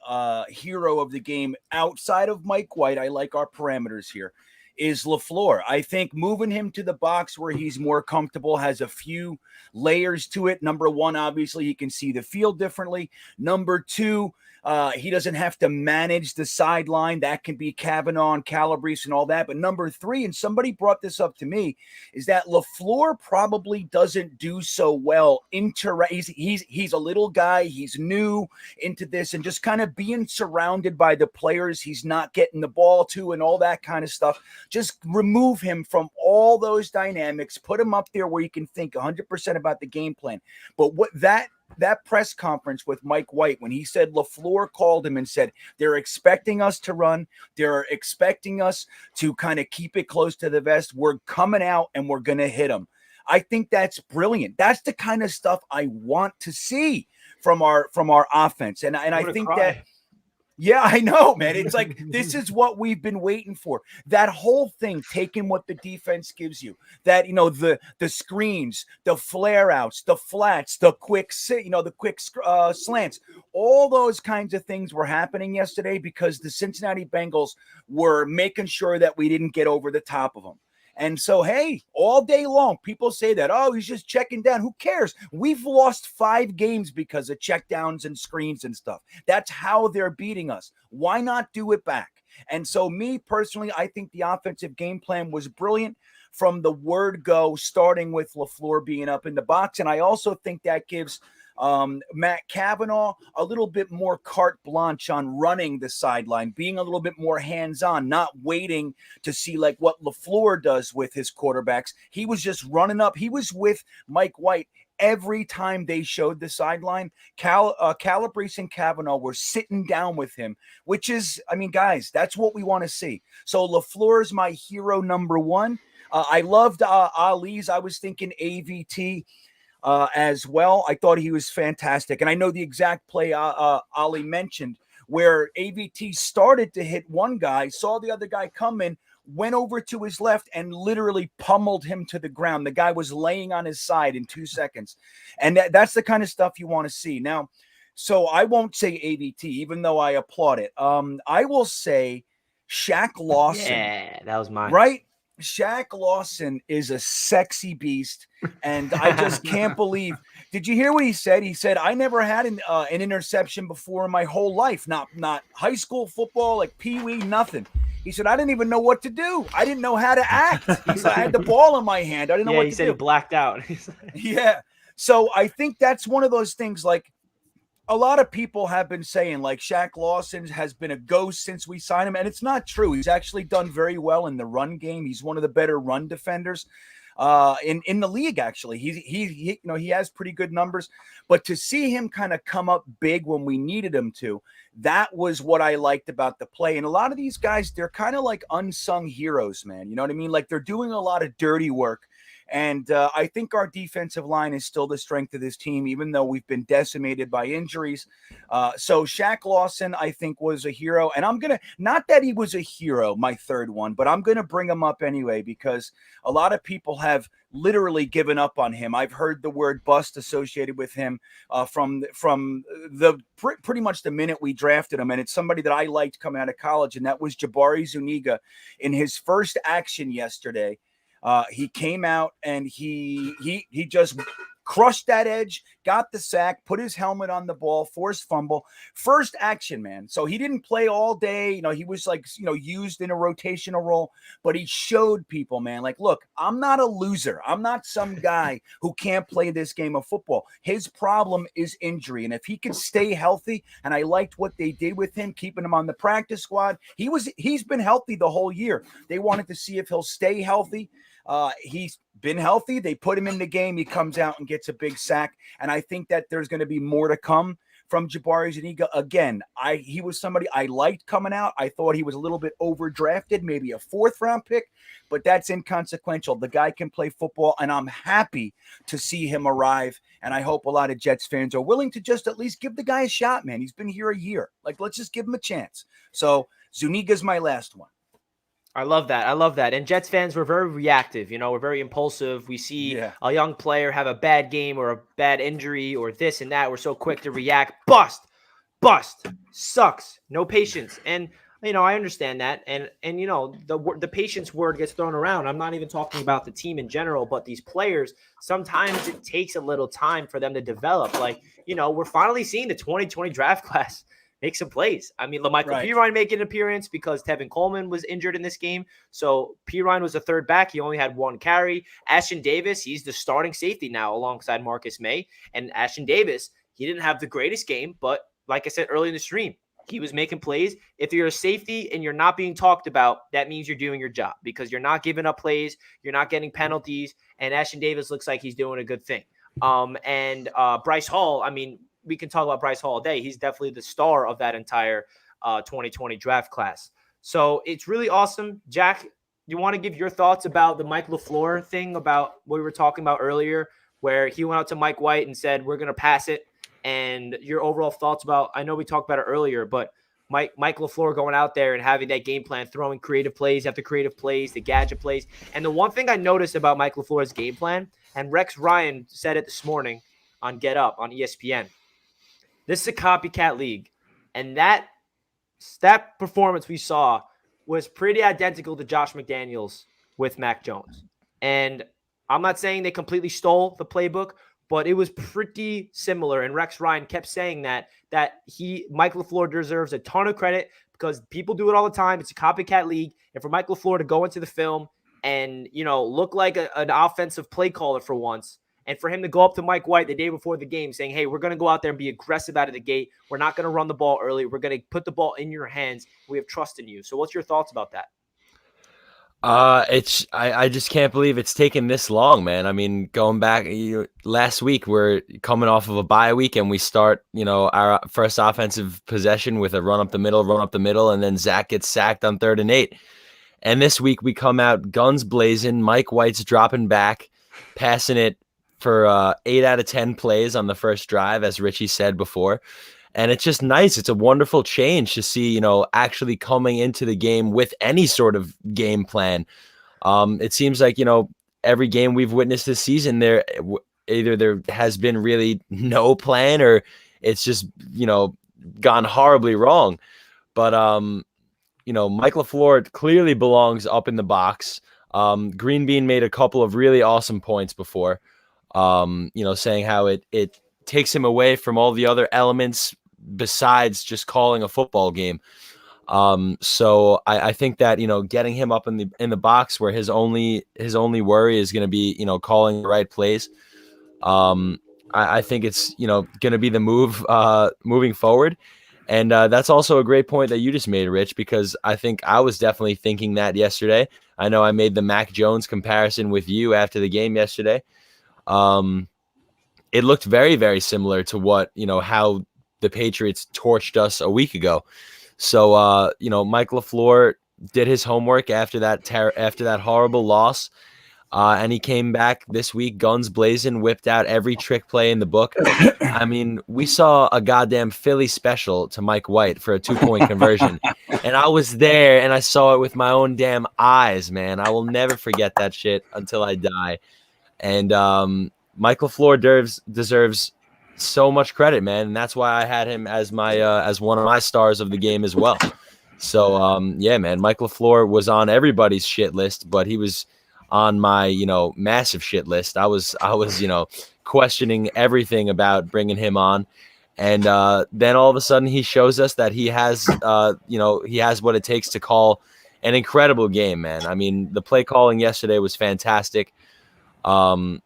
hero of the game outside of Mike White, I like our parameters here, is LaFleur. I think moving him to the box where he's more comfortable has a few layers to it. Number one, obviously, he can see the field differently. Number two, he doesn't have to manage the sideline. That can be Kavanaugh and Calabrese and all that. But number three, and somebody brought this up to me, is that LaFleur probably doesn't do so well. He's a little guy. He's new into this and just kind of being surrounded by the players he's not getting the ball to and all that kind of stuff. Just remove him from all those dynamics, put him up there where you can think 100% about the game plan. But what that press conference with Mike White, when he said LaFleur called him and said, they're expecting us to run. They're expecting us to kind of keep it close to the vest. We're coming out and we're going to hit them. I think that's brilliant. That's the kind of stuff I want to see from our offense. And I think that, yeah, I know, man. It's like, this is what we've been waiting for. That whole thing, taking what the defense gives you, that, the screens, the flare outs, the flats, the quick slants, all those kinds of things were happening yesterday because the Cincinnati Bengals were making sure that we didn't get over the top of them. And so, hey, all day long, people say that, oh, he's just checking down. Who cares? We've lost 5 games because of checkdowns and screens and stuff. That's how they're beating us. Why not do it back? And so me personally, I think the offensive game plan was brilliant from the word go, starting with LaFleur being up in the box. And I also think that gives Matt Kavanaugh a little bit more carte blanche on running the sideline, being a little bit more hands-on, not waiting to see like what LaFleur does with his quarterbacks. He was just running up. He was with Mike White every time they showed the sideline. Calabrese and Kavanaugh were sitting down with him, which is, guys, that's what we want to see. So LaFleur is my hero number one. I loved Ali's. I was thinking AVT as well. I thought he was fantastic. And I know the exact play Ali mentioned where AVT started to hit one guy, saw the other guy come in, went over to his left and literally pummeled him to the ground. The guy was laying on his side in 2 seconds. And that's the kind of stuff you want to see. Now, so I won't say AVT, even though I applaud it. I will say Shaq Lawson. Yeah, that was mine. Right? Shaq Lawson is a sexy beast, and I just can't believe. Did you hear what he said? He said, I never had an interception before in my whole life, not high school football, like Pee Wee, nothing. He said, I didn't even know what to do. I didn't know how to act. He said, I had the ball in my hand. I didn't know what to do. He said he blacked out. Yeah. So I think that's one of those things, like, a lot of people have been saying, like, Shaq Lawson has been a ghost since we signed him, and it's not true. He's actually done very well in the run game. He's one of the better run defenders in the league. Actually, he has pretty good numbers. But to see him kind of come up big when we needed him to, that was what I liked about the play. And a lot of these guys, they're kind of like unsung heroes, man. You know what I mean? Like, they're doing a lot of dirty work. And I think our defensive line is still the strength of this team, even though we've been decimated by injuries. So Shaq Lawson, I think, was a hero. And I'm going to, not that he was a hero, my third one, but I'm going to bring him up anyway, because a lot of people have literally given up on him. I've heard the word bust associated with him from the pretty much the minute we drafted him. And it's somebody that I liked coming out of college, and that was Jabari Zuniga. In his first action yesterday, he came out and he just crushed that edge, got the sack, put his helmet on the ball, forced fumble, first action, man. So he didn't play all day. You know, he was like, used in a rotational role, but he showed people, man, like, look, I'm not a loser. I'm not some guy who can't play this game of football. His problem is injury. And if he could stay healthy, and I liked what they did with him, keeping him on the practice squad, he's been healthy the whole year. They wanted to see if he'll stay healthy. He's been healthy. They put him in the game. He comes out and gets a big sack. And I think that there's going to be more to come from Jabari Zuniga. Again, he was somebody I liked coming out. I thought he was a little bit overdrafted, maybe a 4th round pick, but that's inconsequential. The guy can play football, and I'm happy to see him arrive. And I hope a lot of Jets fans are willing to just at least give the guy a shot, man. He's been here a year. Like, let's just give him a chance. So Zuniga's my last one. I love that. I love that. And Jets fans, we're very reactive. We're very impulsive. We see a young player have a bad game or a bad injury or this and that. We're so quick to react. Bust, sucks, no patience. And, I understand that. And the patience word gets thrown around. I'm not even talking about the team in general, but these players, sometimes it takes a little time for them to develop. Like, we're finally seeing the 2020 draft class make some plays. I mean, LaMichael Pirine making an appearance because Tevin Coleman was injured in this game. So Pirine was the third back. He only had 1 carry. Ashton Davis, he's the starting safety now alongside Marcus May. And Ashton Davis, he didn't have the greatest game, but like I said earlier in the stream, he was making plays. If you're a safety and you're not being talked about, that means you're doing your job because you're not giving up plays. You're not getting penalties. And Ashton Davis looks like he's doing a good thing. And Bryce Hall, I mean, we can talk about Bryce Hall all day. He's definitely the star of that entire 2020 draft class. So it's really awesome. Jack, you want to give your thoughts about the Mike LaFleur thing, about what we were talking about earlier, where he went out to Mike White and said, we're going to pass it. And your overall thoughts about, I know we talked about it earlier, but Mike LaFleur going out there and having that game plan, throwing creative plays after creative plays, the gadget plays. And the one thing I noticed about Mike LaFleur's game plan, and Rex Ryan said it this morning on Get Up on ESPN, this is a copycat league, and that performance we saw was pretty identical to Josh McDaniels with Mac Jones. And I'm not saying they completely stole the playbook, but it was pretty similar. And Rex Ryan kept saying that Mike LaFleur deserves a ton of credit because people do it all the time. It's a copycat league. And for Mike LaFleur to go into the film and, look like an offensive play caller for once, and for him to go up to Mike White the day before the game saying, hey, we're going to go out there and be aggressive out of the gate. We're not going to run the ball early. We're going to put the ball in your hands. We have trust in you. So what's your thoughts about that? I just can't believe it's taken this long, man. I mean, going back last week, we're coming off of a bye week and we start, our first offensive possession with a run up the middle, and then Zach gets sacked on 3rd and 8. And this week we come out guns blazing. Mike White's dropping back, passing it for 8 out of 10 plays on the first drive, as Richie said before. And it's just nice. It's a wonderful change to see, actually coming into the game with any sort of game plan. It seems like, every game we've witnessed this season, either there has been really no plan or it's just, gone horribly wrong. But, Mike LaFleur clearly belongs up in the box. Green Bean made a couple of really awesome points before. Saying how it takes him away from all the other elements besides just calling a football game. So I think that, getting him up in the box where his only worry is going to be, calling the right plays. I think it's, going to be the move moving forward. And that's also a great point that you just made, Rich, because I think I was definitely thinking that yesterday. I know I made the Mac Jones comparison with you after the game yesterday. It looked very, very similar to what, how the Patriots torched us a week ago. So, Mike LaFleur did his homework after that horrible loss. And he came back this week, guns blazing, whipped out every trick play in the book. I mean, we saw a goddamn Philly special to Mike White for a 2-point conversion. And I was there and I saw it with my own damn eyes, man. I will never forget that shit until I die. And Mike LaFleur deserves so much credit, man. And that's why I had him as my as one of my stars of the game as well. So, yeah, man, Mike LaFleur was on everybody's shit list, but he was on my, massive shit list. I was, questioning everything about bringing him on. And then all of a sudden he shows us that he has, he has what it takes to call an incredible game, man. I mean, the play calling yesterday was fantastic. And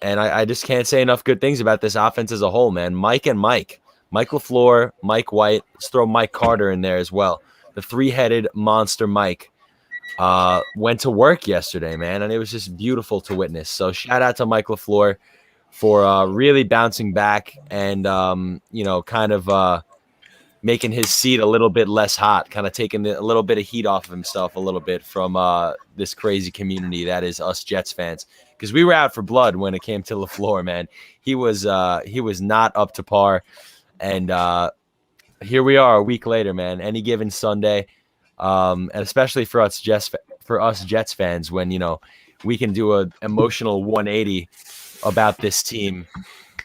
I just can't say enough good things about this offense as a whole, man. Mike LaFleur, Mike White, let's throw Mike Carter in there as well. The 3-headed monster Mike went to work yesterday, man, and it was just beautiful to witness. So shout out to Mike LaFleur for really bouncing back and, kind of making his seat a little bit less hot, kind of taking a little bit of heat off of himself a little bit from this crazy community that is us Jets fans. Because we were out for blood when it came to LaFleur, man. He was not up to par. And here we are a week later, man. Any given Sunday, and especially for us Jets fans, when we can do an emotional 180 about this team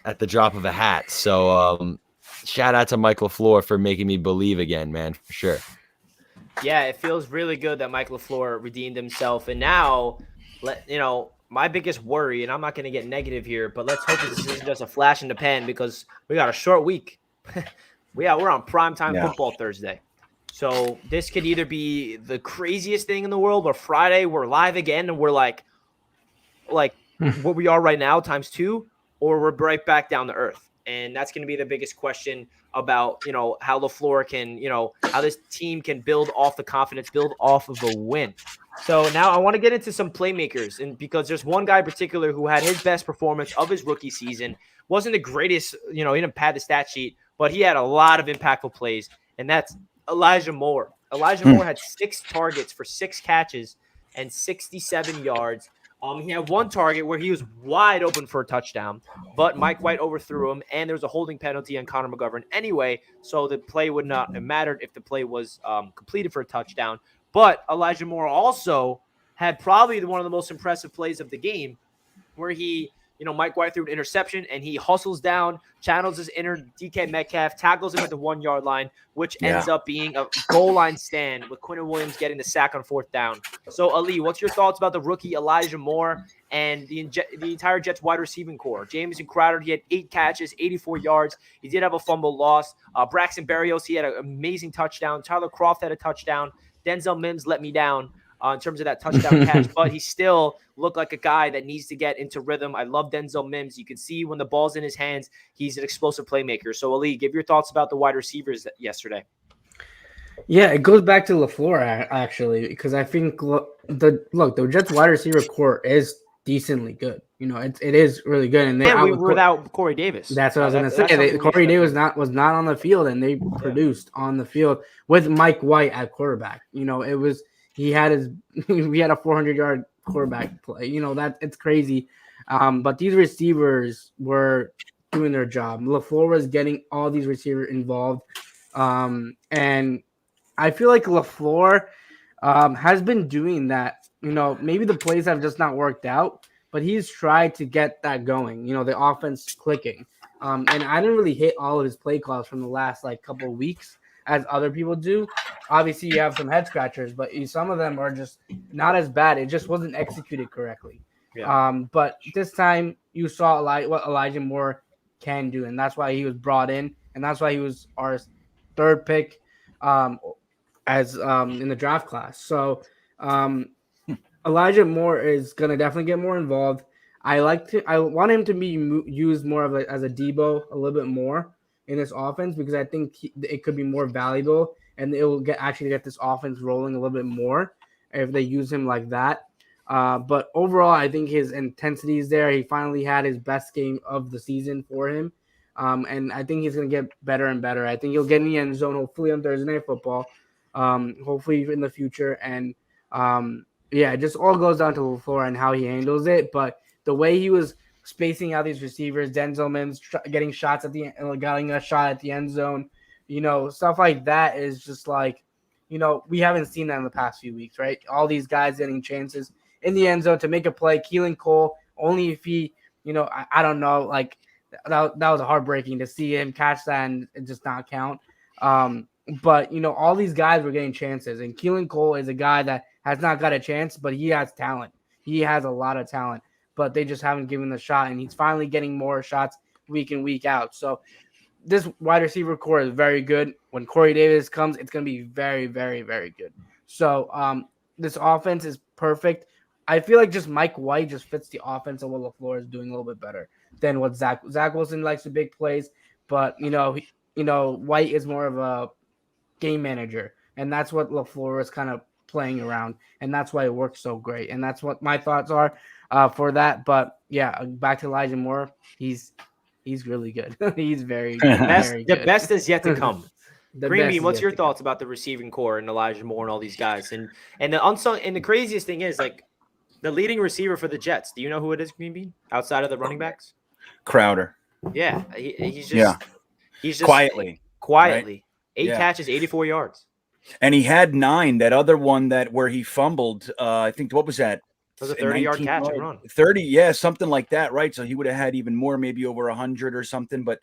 at the drop of a hat. So shout out to Mike LaFleur for making me believe again, man, for sure. Yeah, it feels really good that Mike LaFleur redeemed himself, and now my biggest worry, and I'm not going to get negative here, but let's hope this isn't just a flash in the pan because we got a short week. We're on primetime football Thursday. So this could either be the craziest thing in the world, or Friday we're live again and we're like what we are right now times 2, or we're right back down to earth. And that's going to be the biggest question about, how LaFleur can, how this team can build off the confidence, build off of a win. So now I want to get into some playmakers, and because there's one guy in particular who had his best performance of his rookie season. Wasn't the greatest, he didn't pad the stat sheet, but he had a lot of impactful plays, and that's Elijah Moore. Elijah Moore had 6 targets for 6 catches and 67 yards. He had 1 target where he was wide open for a touchdown, but Mike White overthrew him, and there was a holding penalty on Connor McGovern anyway, so the play would not have mattered if the play was completed for a touchdown. But Elijah Moore also had probably one of the most impressive plays of the game, where he, Mike White threw an interception, and he hustles down, channels his inner DK Metcalf, tackles him at the 1-yard line, which ends up being a goal line stand with Quinnen Williams getting the sack on 4th down. So, Ali, what's your thoughts about the rookie Elijah Moore and the entire Jets wide receiving core? Jamison Crowder, he had 8 catches, 84 yards. He did have a fumble lost. Braxton Berrios, he had an amazing touchdown. Tyler Kroft had a touchdown. Denzel Mims let me down in terms of that touchdown catch, but he still looked like a guy that needs to get into rhythm. I love Denzel Mims. You can see when the ball's in his hands, he's an explosive playmaker. So, Ali, give your thoughts about the wide receivers yesterday. Yeah, it goes back to LaFleur, actually, because I think the Jets wide receiver core is decently good. It is really good. And we were without Corey Davis. That's what I was going to say. Corey Davis was not on the field, and they produced on the field with Mike White at quarterback. It was we had a 400-yard quarterback play. That it's crazy. But these receivers were doing their job. LaFleur was getting all these receivers involved, and I feel like LaFleur has been doing that. Maybe the plays have just not worked out, but he's tried to get that going. The offense clicking. And I didn't really hit all of his play calls from the last couple of weeks as other people do. Obviously, you have some head scratchers, but some of them are just not as bad. It just wasn't executed correctly. Yeah. But this time you saw what Elijah Moore can do, and that's why he was brought in, and that's why he was our 3rd pick as in the draft class. So Elijah Moore is gonna definitely get more involved. I want him to be used more of as a Debo a little bit more in this offense because I think it could be more valuable and it will actually get this offense rolling a little bit more if they use him like that. But overall, I think his intensity is there. He finally had his best game of the season for him. And I think he's going to get better and better. I think he'll get in the end zone, hopefully on Thursday Night Football, hopefully in the future. And yeah, it just all goes down to LaFleur and how he handles it. But the way he was spacing out these receivers, Denzel Mims getting shots getting a shot at the end zone, stuff like that is just like, we haven't seen that in the past few weeks, right? All these guys getting chances in the end zone to make a play. Keelan Cole, only if he, I don't know, like that was heartbreaking to see him catch that and it just not count. But all these guys were getting chances, and Keelan Cole is a guy that has not got a chance, but he has talent. He has a lot of talent, but they just haven't given the shot, and he's finally getting more shots week in, week out. So this wide receiver core is very good. When Corey Davis comes, it's going to be very, very, very good. So this offense is perfect. I feel like just Mike White just fits the offense of what LaFleur is doing a little bit better than what Zach Wilson likes the big plays, but White is more of a game manager, and that's what LaFleur is kind of playing around, and that's why it works so great. And that's what my thoughts are for that. But yeah, back to Elijah Moore. He's really good. He's very good. The best is yet to come. Green Bean, what's your to thoughts about the receiving core and Elijah Moore and all these guys? And the unsung and the craziest thing is like the leading receiver for the Jets. Do you know who it is, Green Bean? Outside of the running backs? Crowder. Yeah, he's just quietly. Right? 8 Yeah. catches, 84 yards. And he had 9. That other one where he fumbled, I think, what was that? It was a 30-yard catch and run. 30, yeah, something like that, right? So he would have had even more, maybe over 100 or something. But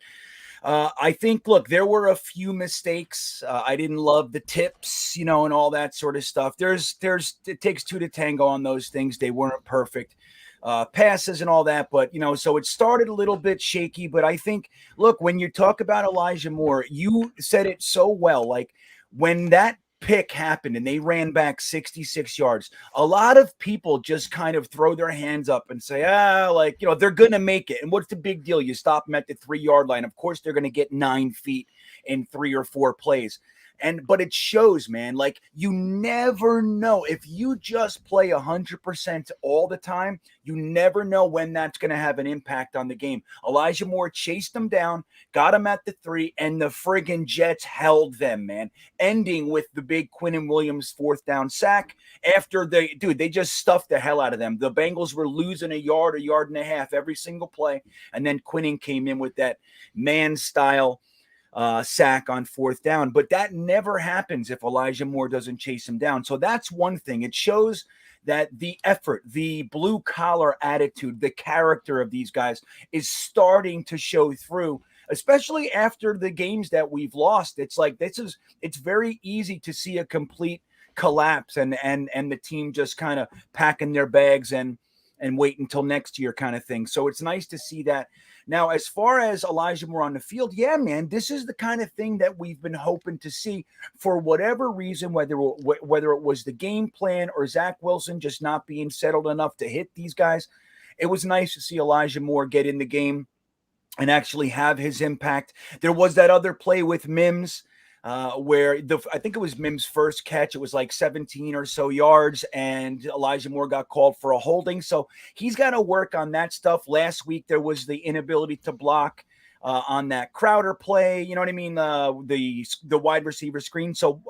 I think, look, there were a few mistakes. I didn't love the tips, and all that sort of stuff. It takes 2 to tango on those things. They weren't perfect. Passes and all that, but so it started a little bit shaky. But I think, look, when you talk about Elijah Moore, you said it so well. Like when that pick happened and they ran back 66 yards, a lot of people just kind of throw their hands up and say, they're gonna make it. And what's the big deal? You stop them at the 3-yard line. Of course, they're gonna get 9 feet in 3 or 4 plays. But it shows, man, like you never know if you just play 100% all the time, you never know when that's going to have an impact on the game. Elijah Moore chased them down, got him at the 3, and the friggin' Jets held them, man, ending with the big Quinnen Williams 4th down sack after they just stuffed the hell out of them. The Bengals were losing a yard and a half every single play. And then Quinnen came in with that man style sack on 4th down, but that never happens if Elijah Moore doesn't chase him down. So that's one thing. It shows that the effort, the blue collar attitude, the character of these guys is starting to show through, especially after the games that we've lost. It's like it's very easy to see a complete collapse and the team just kind of packing their bags and wait until next year kind of thing. So it's nice to see that. Now, as far as Elijah Moore on the field, yeah, man, this is the kind of thing that we've been hoping to see for whatever reason, whether it was the game plan or Zach Wilson just not being settled enough to hit these guys. It was nice to see Elijah Moore get in the game and actually have his impact. There was that other play with Mims where I think it was Mims' first catch. It was like 17 or so yards, and Elijah Moore got called for a holding. So he's got to work on that stuff. Last week, there was the inability to block on that Crowder play. You know what I mean? The wide receiver screen. So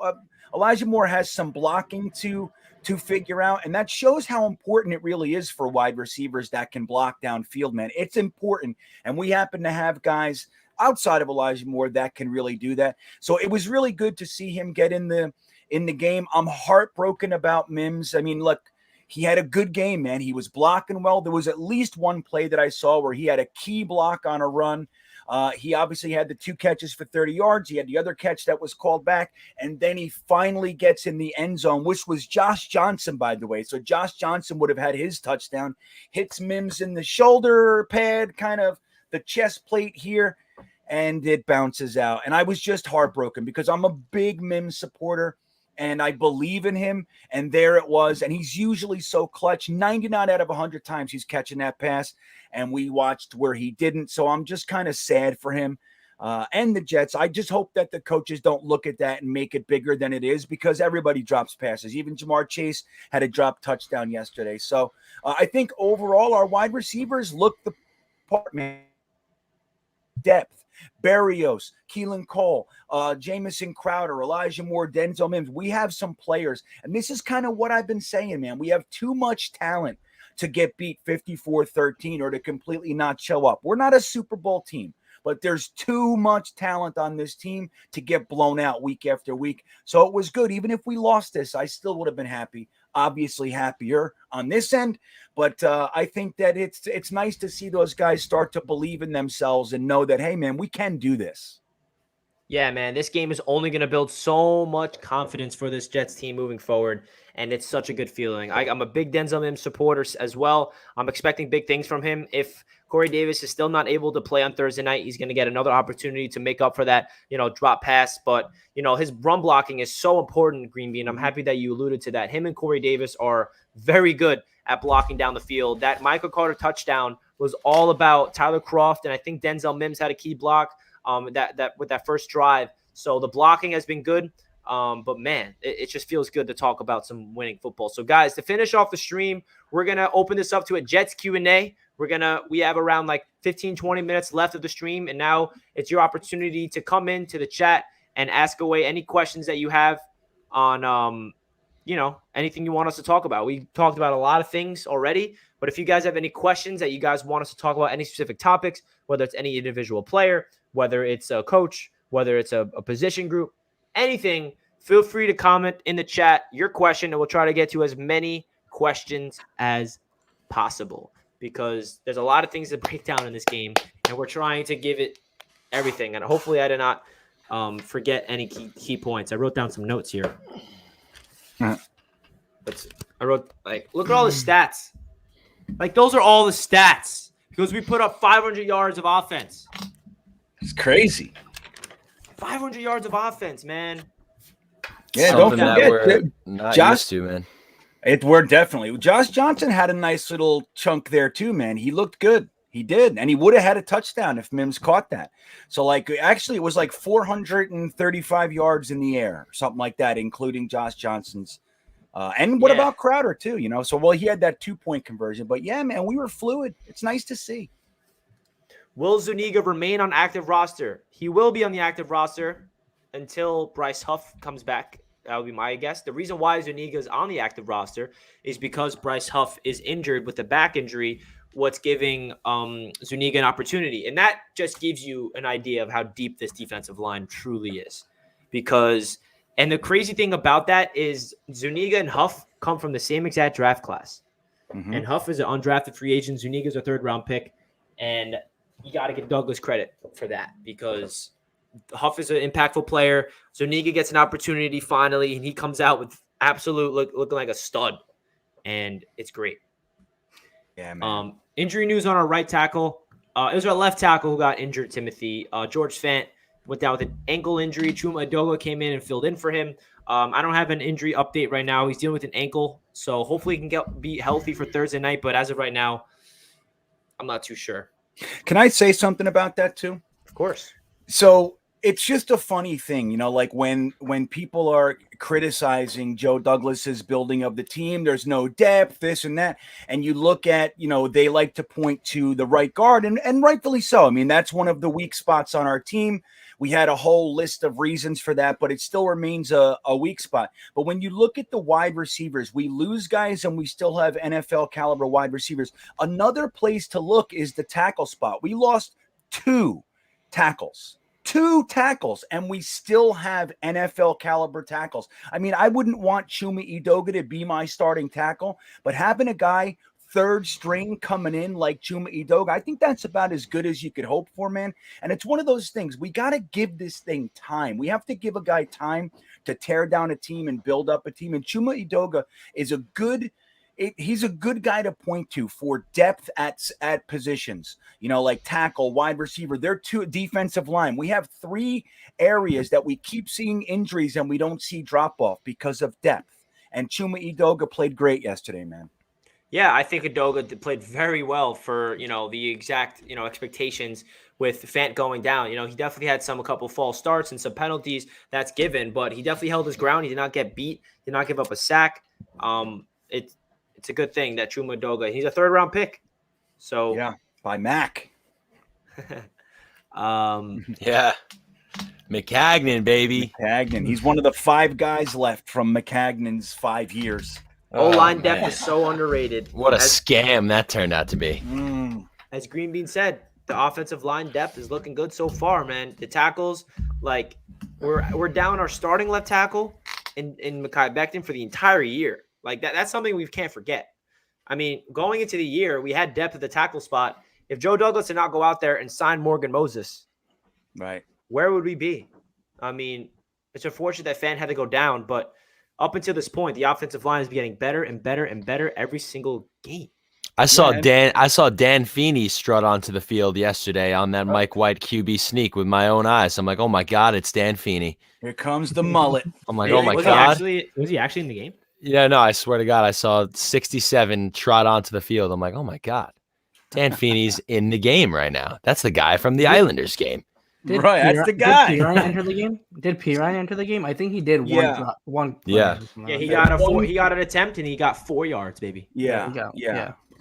Elijah Moore has some blocking to figure out, and that shows how important it really is for wide receivers that can block downfield, man. It's important, and we happen to have guys outside of Elijah Moore that can really do that. So it was really good to see him get in the game. I'm heartbroken about Mims. I mean, look, he had a good game, man. He was blocking well. There was at least one play that I saw where he had a key block on a run. He obviously had the 2 catches for 30 yards. He had the other catch that was called back. And then he finally gets in the end zone, which was Josh Johnson, by the way. So Josh Johnson would have had his touchdown. Hits Mims in the shoulder pad, kind of the chest plate here, and it bounces out. And I was just heartbroken because I'm a big Mims supporter. and I believe in him. And there it was. And he's usually so clutch. 99 out of 100 times he's catching that pass. And we watched where he didn't. So I'm just kind of sad for him and the Jets. I just hope that the coaches don't look at that and make it bigger than it is, because everybody drops passes. Even Jamar Chase had a drop touchdown yesterday. So I think overall our wide receivers look the part, man. Depth. Berrios, Keelan Cole, Jamison Crowder, Elijah Moore, Denzel Mims. We have some players, and this is kind of what I've been saying, man. We have too much talent to get beat 54-13 or to completely not show up. We're not a Super Bowl team, but there's too much talent on this team to get blown out week after week. So it was good. Even if we lost this, I still would have been happy. Obviously happier on this end, but I think that it's nice to see those guys start to believe in themselves and know that, hey, man, we can do this. Yeah, man, this game is only going to build so much confidence for this Jets team moving forward, and it's such a good feeling. I'm a big Denzel Mims supporter as well. I'm expecting big things from him. If Corey Davis is still not able to play on Thursday night, he's going to get another opportunity to make up for that, drop pass. But, his run blocking is so important, Greenby, and I'm happy that you alluded to that. Him and Corey Davis are very good at blocking down the field. That Michael Carter touchdown was all about Tyler Kroft, and I think Denzel Mims had a key block that with that first drive. So the blocking has been good. But man, it just feels good to talk about some winning football. So guys, to finish off the stream, we're going to open this up to a Jets Q&A. We have around like 15, 20 minutes left of the stream. And now it's your opportunity to come into the chat and ask away any questions that you have on, anything you want us to talk about. We talked about a lot of things already, but if you guys have any questions that you guys want us to talk about, any specific topics, whether it's any individual player, whether it's a coach, whether it's a position group, anything, feel free to comment in the chat your question, and we'll try to get to as many questions as possible, because there's a lot of things to break down in this game, and we're trying to give it everything. And hopefully I did not forget any key points. I wrote down some notes here. But I wrote, look at all the stats. Those are all the stats, because we put up 500 yards of offense. It's crazy. 500 yards of offense, man. Yeah, something don't that forget, we're not Josh, used to, man. We're definitely. Josh Johnson had a nice little chunk there too, man. He looked good. He did, and he would have had a touchdown if Mims caught that. So, actually, it was 435 yards in the air, something like that, including Josh Johnson's. And what about Crowder too? So he had that 2-point conversion, but yeah, man, we were fluid. It's nice to see. Will Zuniga remain on active roster? He will be on the active roster until Bryce Huff comes back. That would be my guess. The reason why Zuniga is on the active roster is because Bryce Huff is injured with a back injury, what's giving Zuniga an opportunity. And that just gives you an idea of how deep this defensive line truly is. And the crazy thing about that is Zuniga and Huff come from the same exact draft class. Mm-hmm. And Huff is an undrafted free agent. Zuniga is a third-round pick. And you got to give Douglas credit for that, because Huff is an impactful player. Zuniga gets an opportunity finally, and he comes out with looking like a stud, and it's great. Yeah, man. Injury news on our right tackle. It was our left tackle who got injured, Timothy. George Fant went down with an ankle injury. Chuma Edoga came in and filled in for him. I don't have an injury update right now. He's dealing with an ankle, so hopefully he can be healthy for Thursday night. But as of right now, I'm not too sure. Can I say something about that too? Of course. So it's just a funny thing, when people are criticizing Joe Douglas's building of the team, there's no depth, this and that. And you look at, they like to point to the right guard, and rightfully so. I mean, that's one of the weak spots on our team. We had a whole list of reasons for that, but it still remains a weak spot. But when you look at the wide receivers, we lose guys and we still have NFL caliber wide receivers. Another place to look is the tackle spot. We lost 2 tackles, and we still have NFL caliber tackles. I mean, I wouldn't want Chuma Edoga to be my starting tackle, but having a guy third string coming in like Chuma Edoga, I think that's about as good as you could hope for, man. And it's one of those things. We got to give this thing time. We have to give a guy time to tear down a team and build up a team. And Chuma Edoga is a good he's a good guy to point to for depth at positions, like tackle, wide receiver. They're two defensive line. We have 3 areas that we keep seeing injuries and we don't see drop off because of depth. And Chuma Edoga played great yesterday, man. Yeah, I think Edoga played very well for, the exact, expectations with Fant going down. He definitely had a couple false starts and some penalties that's given, but he definitely held his ground. He did not get beat, did not give up a sack. It's a good thing that Chuma Edoga, he's a 3rd-round pick. So yeah, by Mac. Yeah. McCagnon, baby. McCagnon. He's one of the 5 guys left from McCagnon's 5 years. O-line depth is so underrated. What a scam that turned out to be. As Green Bean said, the offensive line depth is looking good so far, man. The tackles, we're down our starting left tackle in Mekhi Becton for the entire year. That's something we can't forget. I mean, going into the year, we had depth at the tackle spot. If Joe Douglas did not go out there and sign Morgan Moses, right, where would we be? I mean, it's unfortunate that Fant had to go down, but up until this point, the offensive line is getting better and better and better every single game. I saw Dan Feeney strut onto the field yesterday on that Mike White QB sneak with my own eyes. I'm like, oh my God, it's Dan Feeney. Here comes the mullet. I'm like, oh my God. Was he actually in the game? Yeah, no, I swear to God, I saw 67 trot onto the field. I'm like, oh my God, Dan Feeney's in the game right now. That's the guy from the Islanders game. That's the guy. Did Pirine enter the game? Enter the game? I think he did one. Yeah. Yeah, he got an attempt and he got 4 yards, baby. Yeah. So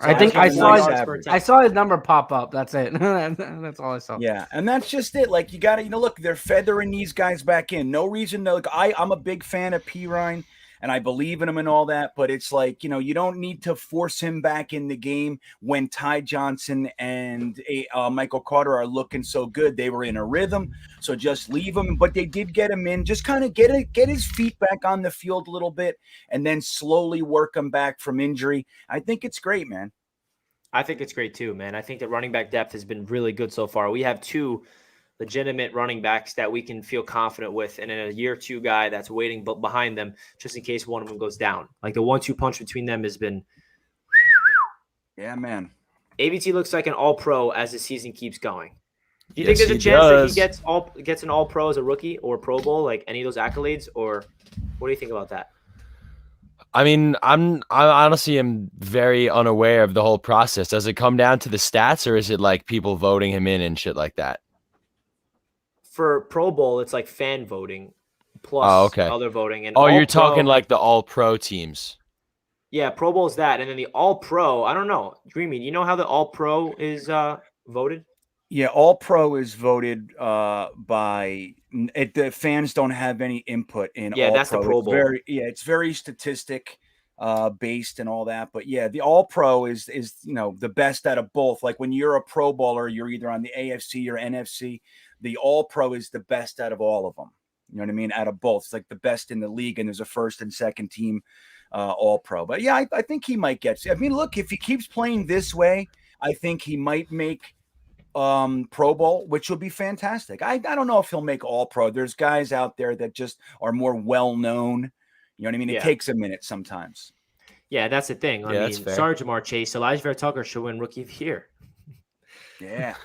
I think I saw his number pop up. That's it. That's all I saw. Yeah, and that's just it. You got to, look, they're feathering these guys back in. No reason to. I'm a big fan of Pirine. And I believe in him and all that, but it's you don't need to force him back in the game when Ty Johnson and Michael Carter are looking so good. They were in a rhythm, so just leave him. But they did get him in, just kind of get his feet back on the field a little bit, and then slowly work him back from injury. I think it's great, man. I think it's great too, man. I think the running back depth has been really good so far. We have 2 legitimate running backs that we can feel confident with, and in a year 2 guy that's waiting behind them just in case one of them goes down. The 1-2 punch between them has been. Yeah, man. AVT looks like an all-pro as the season keeps going. Do you think there's a chance that he gets an all-pro as a rookie or Pro Bowl, any of those accolades, or what do you think about that? I mean, I honestly am very unaware of the whole process. Does it come down to the stats, or is it people voting him in and shit like that? For Pro Bowl, it's fan voting plus other voting. And you're talking the all-pro teams. Yeah, Pro Bowl is that. And then the all-pro, I don't know. Dreamy, you know how the all-pro is voted? Yeah, all-pro is voted by the fans don't have any input in all-pro. That's the Pro Bowl. It's very statistic based and all that. But yeah, the all-pro is the best out of both. When you're a Pro Bowler, you're either on the AFC or NFC. The all-pro is the best out of all of them. You know what I mean? Out of both. It's the best in the league, and there's a first and second team all-pro. But yeah, I think he might get. I mean, look, if he keeps playing this way, I think he might make Pro Bowl, which would be fantastic. I don't know if he'll make all-pro. There's guys out there that just are more well-known. You know what I mean? It takes a minute sometimes. Yeah, that's the thing. I mean, sorry, Jamar Chase. Elijah Vera-Tucker should win Rookie of the Year. Yeah.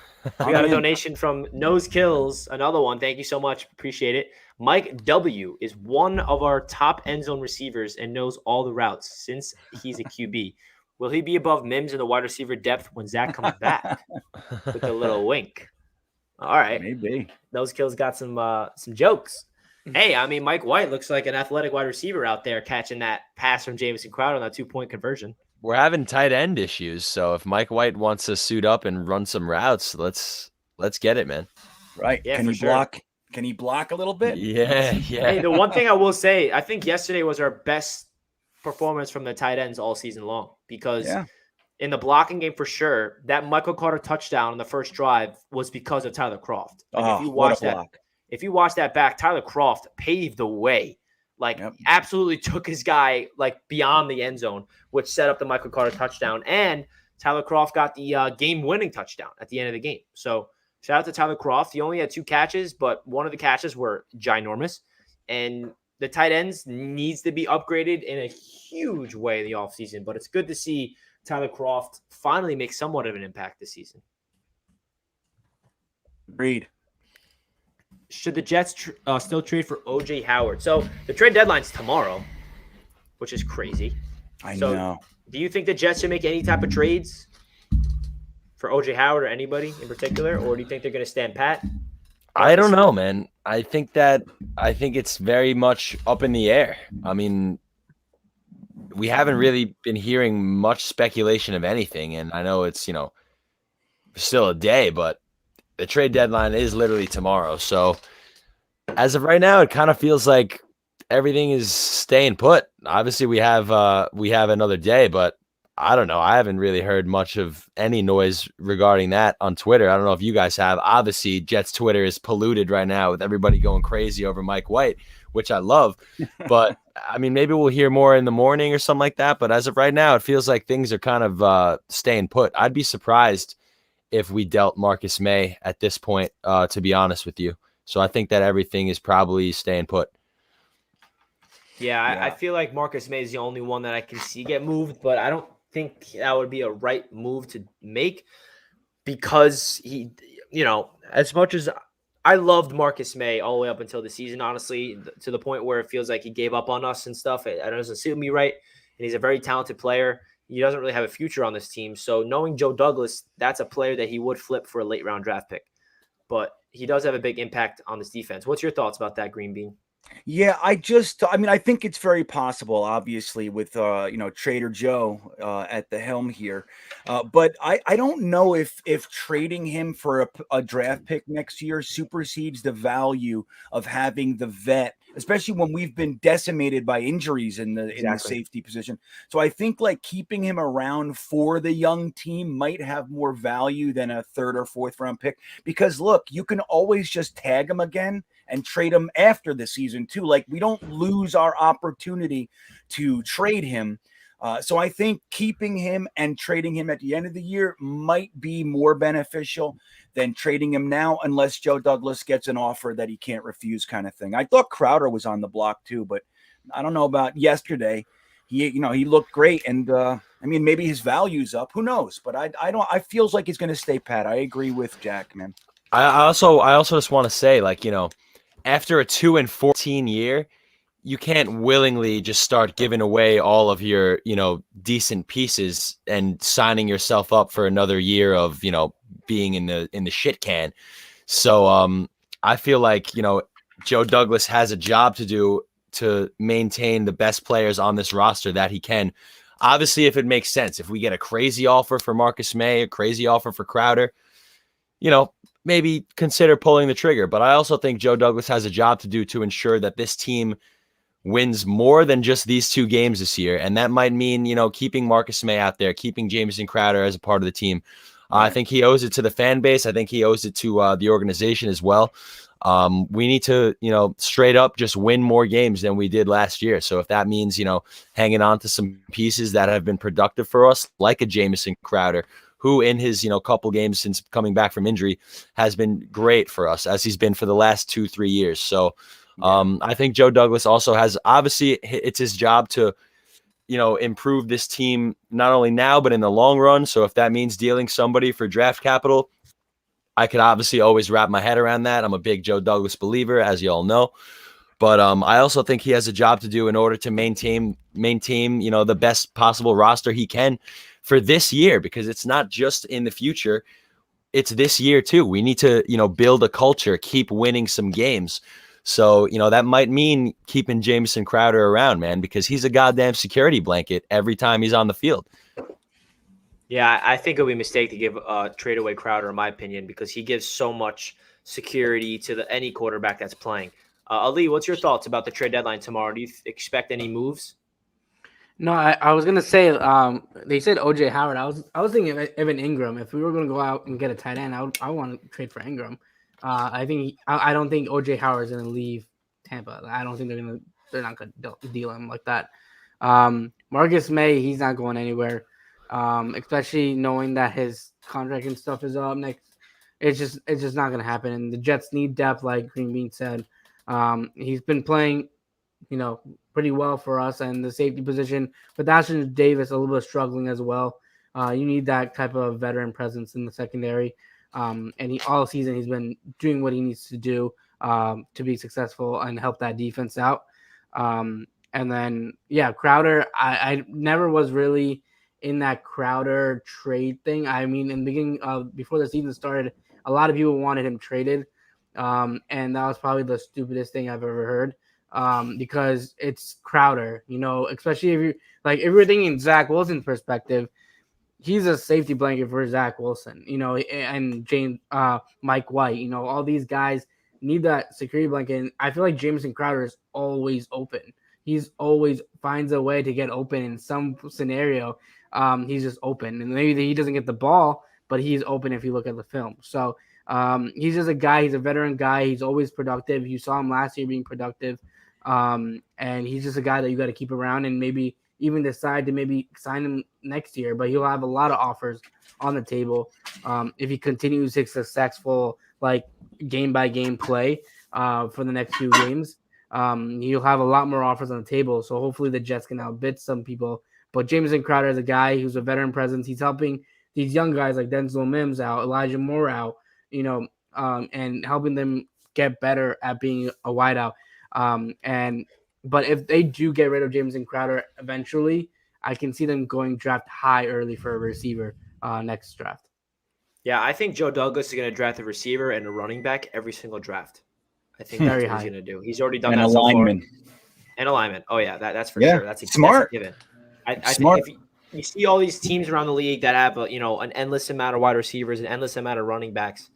We got a donation from Nose Kills, another one. Thank you so much. Appreciate it. Mike W. is one of our top end zone receivers and knows all the routes since he's a QB. Will he be above Mims in the wide receiver depth when Zach comes back? With a little wink. All right. Maybe. Nose Kills got some jokes. Hey, I mean, Mike White looks like an athletic wide receiver out there catching that pass from Jamison Crowder on that 2-point conversion. We're having tight end issues, so if Mike White wants to suit up and run some routes, let's get it, man. Right? Yeah, can he block? Can he block a little bit? Yeah. Hey, the one thing I will say, I think yesterday was our best performance from the tight ends all season long because in the blocking game for sure, that Michael Carter touchdown on the first drive was because of Tyler Kroft. If you watch that back, Tyler Kroft paved the way. Absolutely took his guy beyond the end zone, which set up the Michael Carter touchdown. And Tyler Kroft got the game-winning touchdown at the end of the game. So shout out to Tyler Kroft. He only had 2 catches, but one of the catches were ginormous. And the tight ends needs to be upgraded in a huge way in the offseason, but it's good to see Tyler Kroft finally make somewhat of an impact this season. Agreed. Should the Jets still trade for OJ Howard? So the trade deadline's tomorrow, which is crazy. I know. Do you think the Jets should make any type of trades for OJ Howard or anybody in particular, or do you think they're going to stand pat? I don't know, man. I think it's very much up in the air. I mean, we haven't really been hearing much speculation of anything, and I know it's, still a day, but the trade deadline is literally tomorrow. So as of right now, it kind of feels like everything is staying put. Obviously, we have another day, but I don't know. I haven't really heard much of any noise regarding that on Twitter. I don't know if you guys have. Obviously, Jets Twitter is polluted right now with everybody going crazy over Mike White, which I love. But, I mean, maybe we'll hear more in the morning or something like that. But as of right now, it feels like things are kind of staying put. I'd be surprised if we dealt Marcus May at this point, to be honest with you. So I think that everything is probably staying put. Yeah, I feel like Marcus May is the only one that I can see get moved, but I don't think that would be a right move to make because he, as much as I loved Marcus May all the way up until the season, honestly, to the point where it feels like he gave up on us and stuff. It doesn't suit me right. And he's a very talented player. He doesn't really have a future on this team. So knowing Joe Douglas, that's a player that he would flip for a late round draft pick. But he does have a big impact on this defense. What's your thoughts about that, Green Bean? Yeah, I think it's very possible, obviously, with, Trader Joe at the helm here. But I don't know if trading him for a draft pick next year supersedes the value of having the vet, especially when we've been decimated by injuries in the safety position. So I think like keeping him around for the young team might have more value than a third or fourth round pick, because look, you can always just tag him again and trade him after the season too. Like, we don't lose our opportunity to trade him. So I think keeping him and trading him at the end of the year might be more beneficial than trading him now, unless Joe Douglas gets an offer that he can't refuse, kind of thing. I thought Crowder was on the block too, but I don't know about yesterday. He looked great, and maybe his value's up. Who knows? But I feels like he's going to stay pat. I agree with Jack, man. I also just want to say, after a 2-14 year, you can't willingly just start giving away all of your, decent pieces and signing yourself up for another year of, being in the shit can. So I feel like, Joe Douglas has a job to do to maintain the best players on this roster that he can. Obviously, if it makes sense, if we get a crazy offer for Marcus May, a crazy offer for Crowder, maybe consider pulling the trigger. But I also think Joe Douglas has a job to do to ensure that this team wins more than just these 2 games this year. And that might mean, keeping Marcus May out there, keeping Jamison Crowder as a part of the team. I think he owes it to the fan base. I think he owes it to the organization as well. We need to, straight up just win more games than we did last year. So if that means, hanging on to some pieces that have been productive for us, like a Jamison Crowder, who in his, couple games since coming back from injury has been great for us, as he's been for the last 2-3 years. So I think Joe Douglas also has, obviously it's his job to, improve this team, not only now, but in the long run. So if that means dealing somebody for draft capital, I could obviously always wrap my head around that. I'm a big Joe Douglas believer, as you all know. But I also think he has a job to do in order to maintain, the best possible roster he can for this year, because it's not just in the future. It's this year too. We need to, build a culture, keep winning some games. So, that might mean keeping Jamison Crowder around, man, because he's a goddamn security blanket every time he's on the field. Yeah, I think it would be a mistake to give trade away Crowder, in my opinion, because he gives so much security to any quarterback that's playing. Ali, what's your thoughts about the trade deadline tomorrow? Do you expect any moves? No, I was gonna say they said OJ Howard. I was thinking of Evan Ingram. If we were gonna go out and get a tight end, I want to trade for Ingram. I don't think OJ Howard is gonna leave Tampa. I don't think they're not gonna deal him like that. Marcus May, he's not going anywhere. Especially knowing that his contract and stuff is up next. It's just not gonna happen. And the Jets need depth, like Green Bean said. He's been playing pretty well for us. And the safety position with Ashton Davis a little bit struggling as well. You need that type of veteran presence in the secondary. And all season he's been doing what he needs to do to be successful and help that defense out. And then, Crowder, I never was really in that Crowder trade thing. I mean, in the beginning before the season started, a lot of people wanted him traded. And that was probably the stupidest thing I've ever heard. Because it's Crowder, especially if you're thinking Zach Wilson's perspective, he's a safety blanket for Zach Wilson, and Mike White, all these guys need that security blanket. And I feel like Jamison Crowder is always open. He's always finds a way to get open in some scenario. He's just open, and maybe he doesn't get the ball, but he's open if you look at the film. So he's just a guy. He's a veteran guy. He's always productive. You saw him last year being productive. And he's just a guy that you got to keep around and maybe even decide to maybe sign him next year. But he'll have a lot of offers on the table if he continues his successful game by game play for the next few games. He'll have a lot more offers on the table. So hopefully the Jets can outbid some people. But Jamison Crowder is a guy who's a veteran presence. He's helping these young guys like Denzel Mims out, Elijah Moore out, and helping them get better at being a wideout. But if they do get rid of Jamison Crowder eventually, I can see them going draft high early for a receiver next draft. Yeah, I think Joe Douglas is going to draft a receiver and a running back every single draft. I think that's what he's going to do. He's already done that so far. And alignment. Oh, yeah, that's for sure. That's smart. That's a given. I think if you see all these teams around the league that have an endless amount of wide receivers, an endless amount of running backs,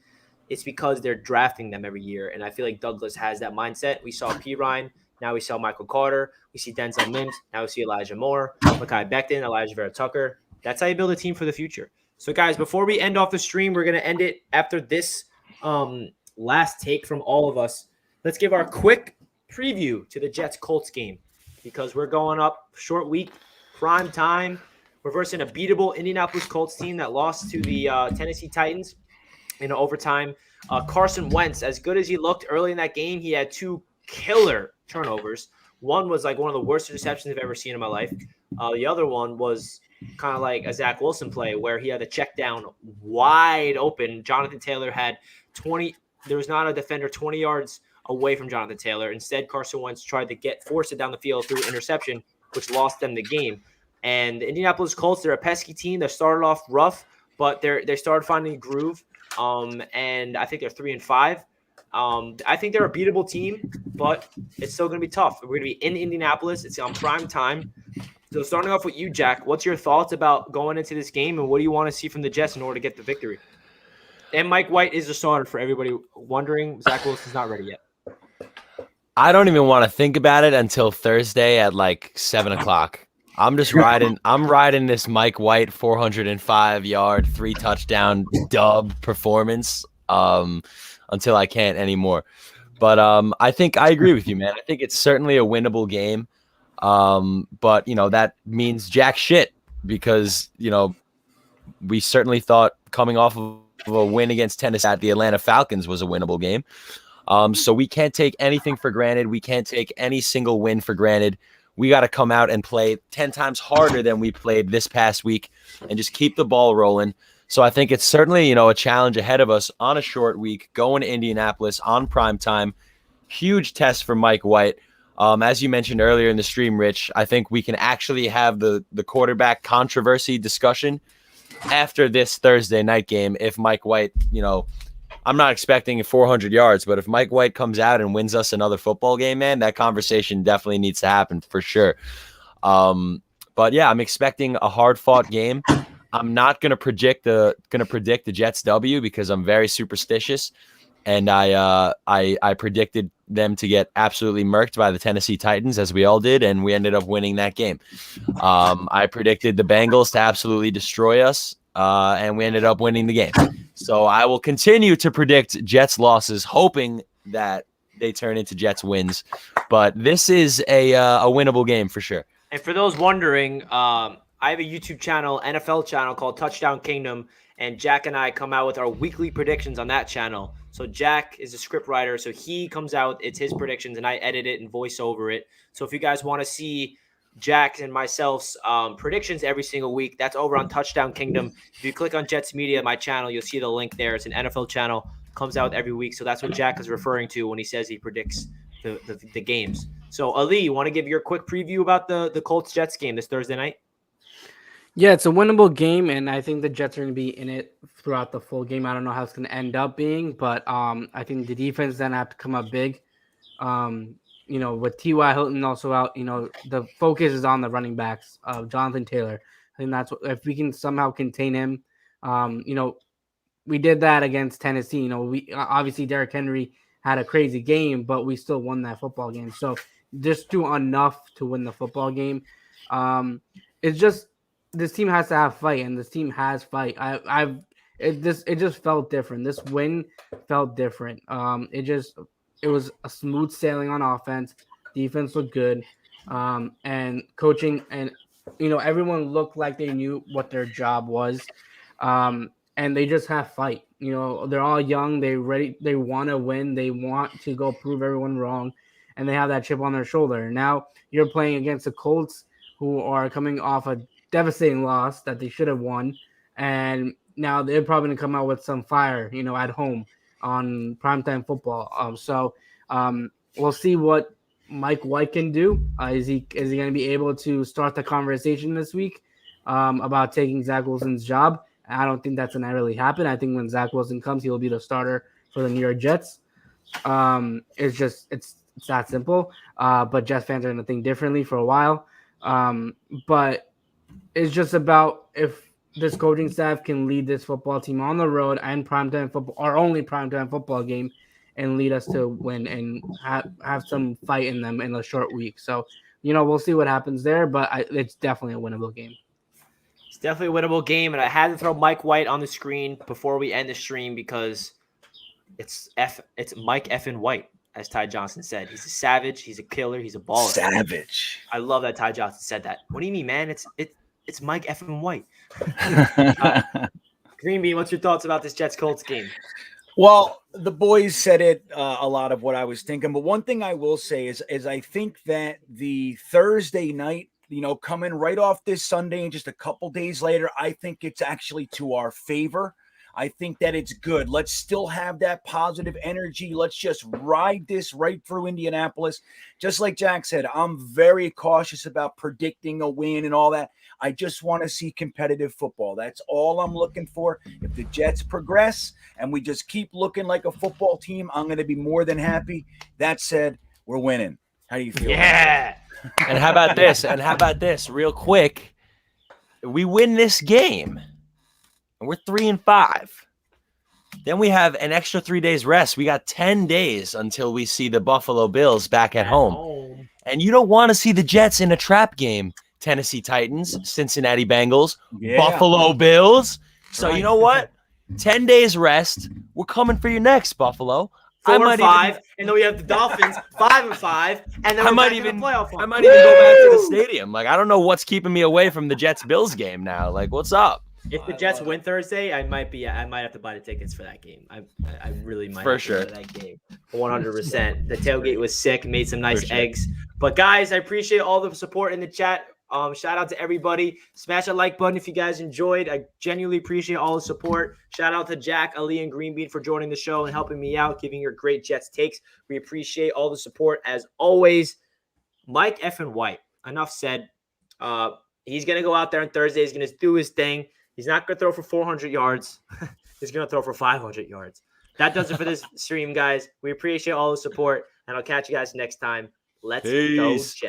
it's because they're drafting them every year. And I feel like Douglas has that mindset. We saw P. Ryan. Now we saw Michael Carter. We see Denzel Mims. Now we see Elijah Moore, Mekhi Becton, Elijah Vera-Tucker. That's how you build a team for the future. So, guys, before we end off the stream, we're going to end it after this last take from all of us. Let's give our quick preview to the Jets-Colts game because we're going up short week, prime time. We're versus a beatable Indianapolis Colts team that lost to the Tennessee Titans in overtime. Carson Wentz, as good as he looked early in that game, he had two killer turnovers. One was one of the worst interceptions I've ever seen in my life. The other one was kind of like a Zach Wilson play where he had a check down wide open. Jonathan Taylor had 20. There was not a defender 20 yards away from Jonathan Taylor. Instead, Carson Wentz tried to force it down the field through interception, which lost them the game. And the Indianapolis Colts, they're a pesky team. They started off rough, but they started finding a groove. And I think they're 3-5. I think they're a beatable team, but it's still going to be tough. We're going to be in Indianapolis. It's on prime time. So starting off with you, Jack, what's your thoughts about going into this game, and what do you want to see from the Jets in order to get the victory? And Mike White is a starter for everybody wondering. Zach Wilson's not ready yet. I don't even want to think about it until Thursday at 7 o'clock. I'm just riding. I'm riding this Mike White 405-yard, 3-touchdown dub performance until I can't anymore. But I think I agree with you, man. I think it's certainly a winnable game. But that means jack shit because we certainly thought coming off of a win against Tennessee at the Atlanta Falcons was a winnable game. So we can't take anything for granted. We can't take any single win for granted. We got to come out and play 10 times harder than we played this past week and just keep the ball rolling. So I think it's certainly, a challenge ahead of us on a short week, going to Indianapolis on prime time. Huge test for Mike White. As you mentioned earlier in the stream, Rich, I think we can actually have the quarterback controversy discussion after this Thursday night game. If Mike White, I'm not expecting 400 yards, but if Mike White comes out and wins us another football game, man, that conversation definitely needs to happen for sure. But yeah, I'm expecting a hard-fought game. I'm not going to predict the Jets W because I'm very superstitious, and I predicted them to get absolutely murked by the Tennessee Titans, as we all did, and we ended up winning that game. I predicted the Bengals to absolutely destroy us, and we ended up winning the game. So I will continue to predict Jets losses, hoping that they turn into Jets wins. But this is a winnable game for sure. And for those wondering, I have a YouTube channel, NFL channel called Touchdown Kingdom, and Jack and I come out with our weekly predictions on that channel. So Jack is a script writer. So he comes out, it's his predictions, and I edit it and voice over it. So if you guys want to see Jack and myself's predictions every single week, that's over on Touchdown Kingdom. If you click on Jets Media, my channel, you'll see the link there. It's an NFL channel, comes out every week. So that's what Jack is referring to when he says he predicts the games. So Ali, you want to give your quick preview about the Colts-Jets game this Thursday night? Yeah, it's a winnable game, and I think the Jets are going to be in it throughout the full game. I don't know how it's going to end up being, but I think the defense then have to come up big. With T.Y. Hilton also out, the focus is on the running backs of Jonathan Taylor. I think that's what, if we can somehow contain him, we did that against Tennessee. We obviously Derrick Henry had a crazy game, but we still won that football game. So just do enough to win the football game. It's just this team has to have fight, and this team has fight. It just felt different. This win felt different. It was a smooth sailing on offense. Defense looked good, and coaching and everyone looked like they knew what their job was, and they just have fight. They're all young. They ready. They want to win. They want to go prove everyone wrong, and they have that chip on their shoulder. Now you're playing against the Colts, who are coming off a devastating loss that they should have won, and now they're probably going to come out with some fire, at home on primetime football. So we'll see what Mike White can do. Is he going to be able to start the conversation this week about taking Zach Wilson's job? I don't think that's going to really happen. I think when Zach Wilson comes, he'll be the starter for the New York Jets. It's that simple. But Jets fans are going to think differently for a while. But it's just about if this coaching staff can lead this football team on the road and primetime football, our only primetime football game, and lead us to win and have some fight in them in a short week. So, we'll see what happens there, but it's definitely a winnable game. It's definitely a winnable game, and I had to throw Mike White on the screen before we end the stream because it's Mike effing White, as Ty Johnson said. He's a savage. He's a killer. He's a baller. Savage. I love that Ty Johnson said that. What do you mean, man? It's Mike effing White. Green Bean, what's your thoughts about this Jets-Colts game? Well, the boys said it, a lot of what I was thinking. But one thing I will say is I think that the Thursday night, coming right off this Sunday and just a couple days later, I think it's actually to our favor. I think that it's good. Let's still have that positive energy. Let's just ride this right through Indianapolis. Just like Jack said, I'm very cautious about predicting a win and all that. I just want to see competitive football. That's all I'm looking for. If the Jets progress and we just keep looking like a football team, I'm going to be more than happy. That said, we're winning. How do you feel? Yeah. And how about this? Real quick, we win this game. And we're 3-5. Then we have an extra 3 days rest. We got 10 days until we see the Buffalo Bills back at home. And you don't want to see the Jets in a trap game. Tennessee Titans, Cincinnati Bengals, Buffalo Bills. So you know what? 10 days rest. We're coming for you next, Buffalo. 4-5, and then we have the Dolphins 5-5, and then we're back in the playoff hunt. I might even go back to the stadium. I don't know what's keeping me away from the Jets-Bills game now. What's up? If the Jets win Thursday, I might have to buy the tickets for that game. I really might. For have sure. To go to that game. 100%. The tailgate was sick. Made some nice eggs. But guys, I appreciate all the support in the chat. Shout out to everybody. Smash that like button if you guys enjoyed. I genuinely appreciate all the support. Shout out to Jack, Ali, and Greenbean for joining the show and helping me out, giving your great Jets takes. We appreciate all the support as always. Mike effing White. Enough said. He's gonna go out there on Thursday. He's gonna do his thing. He's not going to throw for 400 yards. He's going to throw for 500 yards. That does it for this stream, guys. We appreciate all the support, and I'll catch you guys next time. Let's go, Jets.